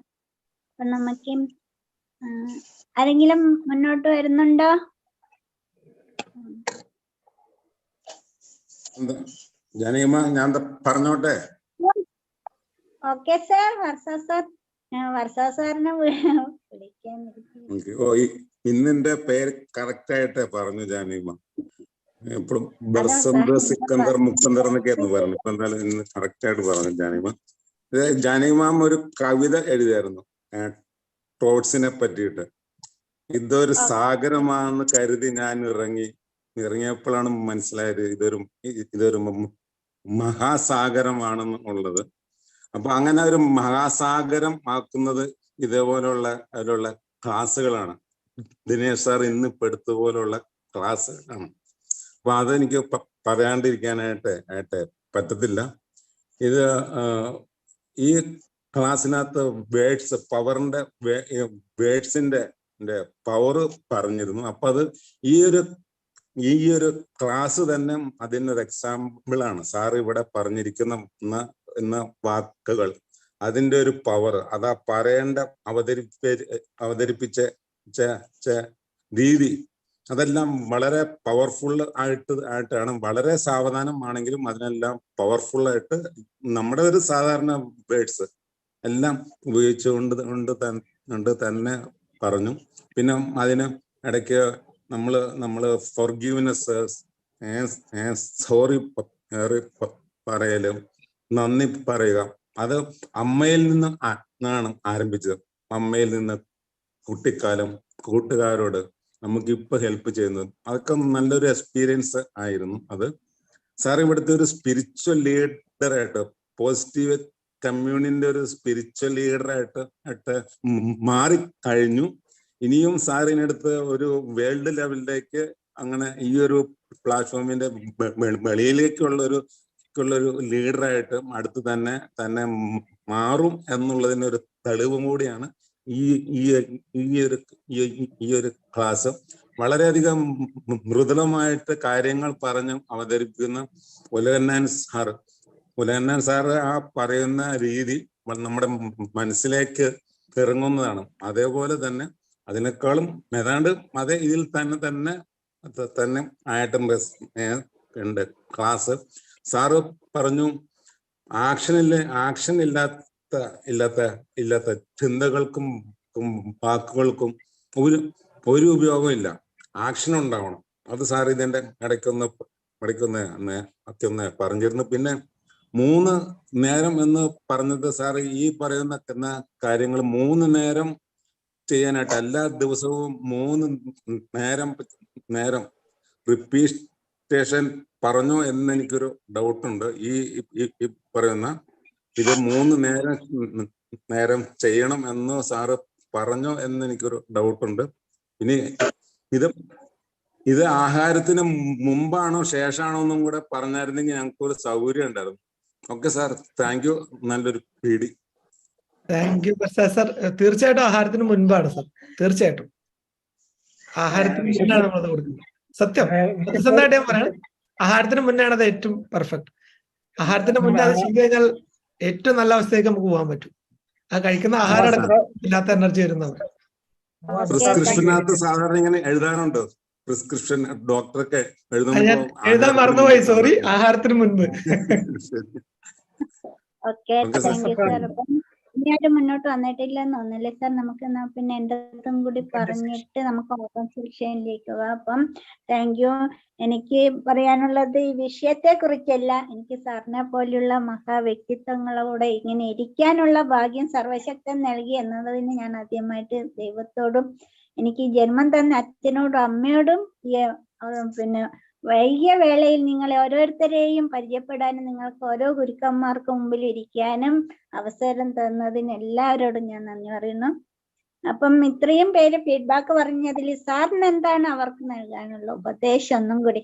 അപ്പൊ നമുക്ക് ആരെങ്കിലും മുന്നോട്ട് വരുന്നുണ്ടോ? ജാനകിമ, ഞാൻ പറഞ്ഞോട്ടെ? Okay sir. വർഷ സാറിനെ വിളിക്കാൻ. ഇന്നിന്റെ പേര് കറക്റ്റ് ആയിട്ട് പറഞ്ഞു ജാനകിമ. എപ്പോഴും ബർസന്ദർ സിക്കന്ദർ മുക്കന്ദർ എന്നൊക്കെയായിരുന്നു പറഞ്ഞു. ഇപ്പൊ എന്തായാലും ഇന്ന് കറക്റ്റ് ആയിട്ട് പറഞ്ഞു ജാനകിമാം. ജാനകിമാം ഒരു കവിത എഴുതിയായിരുന്നു ടോട്സിനെ പറ്റിയിട്ട്. ഇതൊരു സാഗരമാണെന്ന് കരുതി ഞാൻ ഇറങ്ങിയപ്പോഴാണ് മനസ്സിലായത് ഇതൊരു മഹാസാഗരമാണെന്നുള്ളത്. അപ്പൊ അങ്ങനെ ഒരു മഹാസാഗരം ആക്കുന്നത് ഇതേപോലുള്ള ക്ലാസ്സുകളാണ്. ദിനേശ് സാർ ഇന്ന് പെടുത്തുപോലുള്ള ക്ലാസ്സുകളാണ്. അപ്പൊ അതെനിക്ക് പറയാണ്ടിരിക്കാനായിട്ട് പറ്റത്തില്ല. ഇത് ഈ ക്ലാസ്സിനകത്ത് വേർഡ്സിന്റെ പവർ പറഞ്ഞിരുന്നു. അപ്പൊ അത് ഈ ഒരു ക്ലാസ് തന്നെ അതിനൊരു എക്സാമ്പിൾ ആണ്. സാർ ഇവിടെ പറഞ്ഞിരിക്കുന്ന വാക്കുകൾ, അതിന്റെ ഒരു പവർ, അതാ പറയേണ്ട അവതരിപ്പിച്ച രീതി, അതെല്ലാം വളരെ പവർഫുൾ ആയിട്ടാണ്. വളരെ സാവധാനമാണെങ്കിലും അതിനെല്ലാം പവർഫുൾ ആയിട്ട് നമ്മുടെ ഒരു സാധാരണ വേർഡ്സ് എല്ലാം ഉപയോഗിച്ചുകൊണ്ട് തന്നെ പറഞ്ഞു. പിന്നെ അതിന് ഇടയ്ക്ക് നമ്മള് ഫോർഗീവ്നെസ്, സോറി പറയലും നന്ദി പറയുക, അത് അമ്മയിൽ നിന്നാണ് ആരംഭിച്ചത്. അമ്മയിൽ നിന്ന് കുട്ടിക്കാലം, കൂട്ടുകാരോട് നമുക്കിപ്പോ ഹെൽപ്പ് ചെയ്യുന്നത്, അതൊക്കെ നല്ലൊരു എക്സ്പീരിയൻസ് ആയിരുന്നു അത്. സാർ ഇവിടുത്തെ ഒരു സ്പിരിച്വൽ ലീഡറായിട്ട്, പോസിറ്റീവ് കമ്മ്യൂണിന്റെ ഒരു സ്പിരിച്വൽ ലീഡറായിട്ട് മാറിക്കഴിഞ്ഞു. ഇനിയും സാറിനടുത്ത് ഒരു വേൾഡ് ലെവലിലേക്ക്, അങ്ങനെ ഈ ഒരു പ്ലാറ്റ്ഫോമിന്റെ വെളിയിലേക്കുള്ളൊരു ലീഡറായിട്ട് അടുത്ത് തന്നെ മാറും എന്നുള്ളതിനൊരു തെളിവും കൂടിയാണ് ഈ ഒരു ക്ലാസ്. വളരെയധികം മൃദുലമായിട്ട് കാര്യങ്ങൾ പറഞ്ഞ് അവതരിപ്പിക്കുന്ന ഉലകന്നാൻ സാറ് ആ പറയുന്ന രീതി നമ്മുടെ മനസ്സിലേക്ക് ഇറങ്ങുന്നതാണ്. അതേപോലെ തന്നെ അതിനേക്കാളും ഏതാണ്ട് അതേ ഇതിൽ തന്നെ ആയിട്ടും ഉണ്ട് ക്ലാസ്. സാറ് പറഞ്ഞു, ആക്ഷൻ ഇല്ലാത്ത ചിന്തകൾക്കും വാക്കുകൾക്കും ഒരു ഉപയോഗം ഇല്ല. ആക്ഷൻ ഉണ്ടാവണം. അത് സാർ ഇതിന്റെ ഇടയ്ക്കൊന്ന് പറഞ്ഞിരുന്നു. പിന്നെ 3 നേരം എന്ന് പറഞ്ഞത് സാർ ഈ പറയുന്ന കാര്യങ്ങൾ 3 നേരം ചെയ്യാനായിട്ട്, എല്ലാ ദിവസവും 3 നേരം റിപ്പീറ്റേഷൻ പറഞ്ഞോ എന്ന് എനിക്കൊരു ഡൗട്ടുണ്ട്. ഈ പറയുന്ന ഇത് 3 നേരം ചെയ്യണം എന്ന് സാറ് പറഞ്ഞോ എന്ന് എനിക്കൊരു ഡൗട്ടുണ്ട്. ഇനി ഇത് ആഹാരത്തിന് മുമ്പാണോ ശേഷമാണോ എന്നും കൂടെ പറഞ്ഞായിരുന്നെങ്കിൽ ഞങ്ങൾക്ക് ഒരു സൗകര്യം ഉണ്ടായിരുന്നു. Okay sir, thank you. നല്ലൊരു പീഡി. Thank you sir. തീർച്ചയായിട്ടും ആഹാരത്തിന് മുൻപാണ് സാർ, തീർച്ചയായിട്ടും ആഹാരത്തിന് മുന്നാണ് നമ്മളത് കൊടുക്കുന്നത്. സത്യം, സത്യസന്ധമായിട്ട് ഞാൻ പറയാം, ആഹാരത്തിന് മുന്നാണ് അത് ഏറ്റവും പെർഫെക്റ്റ്. ആഹാരത്തിന് മുന്നേ അത് ചെയ്ത് കഴിഞ്ഞാൽ ഏറ്റവും നല്ല അവസ്ഥയിലേക്ക് നമുക്ക് പോകാൻ പറ്റും. ആ കഴിക്കുന്ന ആഹാരം അടക്കം ഇല്ലാത്ത എനർജി വരുന്നത്. പ്രിസ്ക്രിപ്ഷനകത്ത് സാധാരണ ഇങ്ങനെ എഴുതാറുണ്ട്, പ്രിസ്ക്രിപ്ഷൻ ഡോക്ടറൊക്കെ എഴുതാൻ മറന്നുപോയി, സോറി. ആഹാരത്തിന് മുൻപ്. Okay, thank you sir. അപ്പം ഇനിയായിട്ട് മുന്നോട്ട് വന്നിട്ടില്ലെന്ന് തോന്നുന്നില്ലേ സാർ? നമുക്ക് എന്നാ പിന്നെ എൻ്റെ അടുത്തും കൂടി പറഞ്ഞിട്ട് നമുക്ക് ഓപ്പൺ സെക്ഷനിലേക്ക് പോകാം. അപ്പം താങ്ക് യു. എനിക്ക് പറയാനുള്ളത് ഈ വിഷയത്തെ കുറിച്ചല്ല, എനിക്ക് സാറിനെ പോലെയുള്ള മഹാവ്യക്തിത്വങ്ങളോടെ ഇങ്ങനെ ഇരിക്കാനുള്ള ഭാഗ്യം സർവശക്തൻ നൽകി എന്നതിന് ഞാൻ ആദ്യമായിട്ട് ദൈവത്തോടും എനിക്ക് ജന്മം തന്ന അച്ഛനോടും അമ്മയോടും പിന്നെ വൈകിയ വേളയിൽ നിങ്ങളെ ഓരോരുത്തരെയും പരിചയപ്പെടാനും നിങ്ങൾക്ക് ഓരോ ഗുരുക്കന്മാർക്ക് മുമ്പിൽ ഇരിക്കാനും അവസരം തന്നതിന് എല്ലാവരോടും ഞാൻ നന്ദി പറയുന്നു. അപ്പം ഇത്രയും പേര് ഫീഡ്ബാക്ക് പറഞ്ഞതിൽ സാറിന് എന്താണ് അവർക്ക് നൽകാനുള്ള ഉപദേശം? ഒന്നും കൂടി.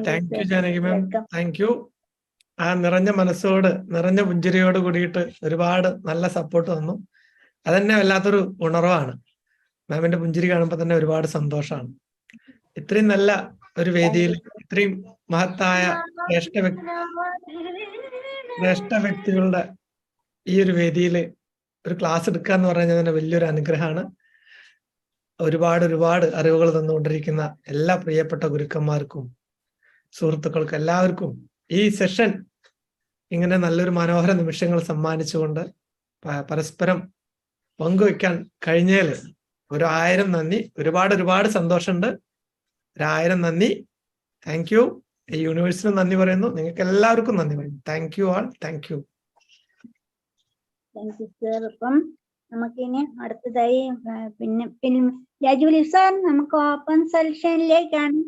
Thank you Janaki ma'am, thank U. ആ നിറഞ്ഞ മനസ്സോട്, നിറഞ്ഞ പുഞ്ചിരിയോട് കൂടിയിട്ട് ഒരുപാട് നല്ല സപ്പോർട്ട് തന്നു. അതന്നെ വല്ലാത്തൊരു ഉണർവാണ്. മാമിന്റെ പുഞ്ചിരി കാണുമ്പോൾ തന്നെ ഒരുപാട് സന്തോഷമാണ്. ഇത്രയും നല്ല ഒരു വേദിയിൽ ഇത്രയും മഹത്തായ ശ്രേഷ്ഠ വ്യക്തികളുടെ ഈ ഒരു വേദിയിൽ ഒരു ക്ലാസ് എടുക്കുക എന്ന് പറഞ്ഞാൽ തന്നെ വലിയൊരു അനുഗ്രഹമാണ്. ഒരുപാട് അറിവുകൾ തന്നുകൊണ്ടിരിക്കുന്ന എല്ലാ പ്രിയപ്പെട്ട ഗുരുക്കന്മാർക്കും സുഹൃത്തുക്കൾക്കും എല്ലാവർക്കും ഈ സെഷൻ ഇങ്ങനെ നല്ലൊരു മനോഹര നിമിഷങ്ങൾ സമ്മാനിച്ചുകൊണ്ട് പരസ്പരം പങ്കുവെക്കാൻ കഴിഞ്ഞതിൽ 1000 നന്ദി. ഒരുപാട് സന്തോഷമുണ്ട്. 1000 നന്ദി. Thank you. ഈ യൂണിവേഴ്സിന് നന്ദി പറയുന്നു. നിങ്ങൾക്ക് എല്ലാവർക്കും നന്ദി പറയുന്നു. Thank you all. Thank you. Thank you sir. അപ്പം നമുക്കിനി അടുത്തതായി പിന്നെ രാജുലി സാർ നമുക്ക് ഓപ്പൺ സെഷനിലേക്കാണ്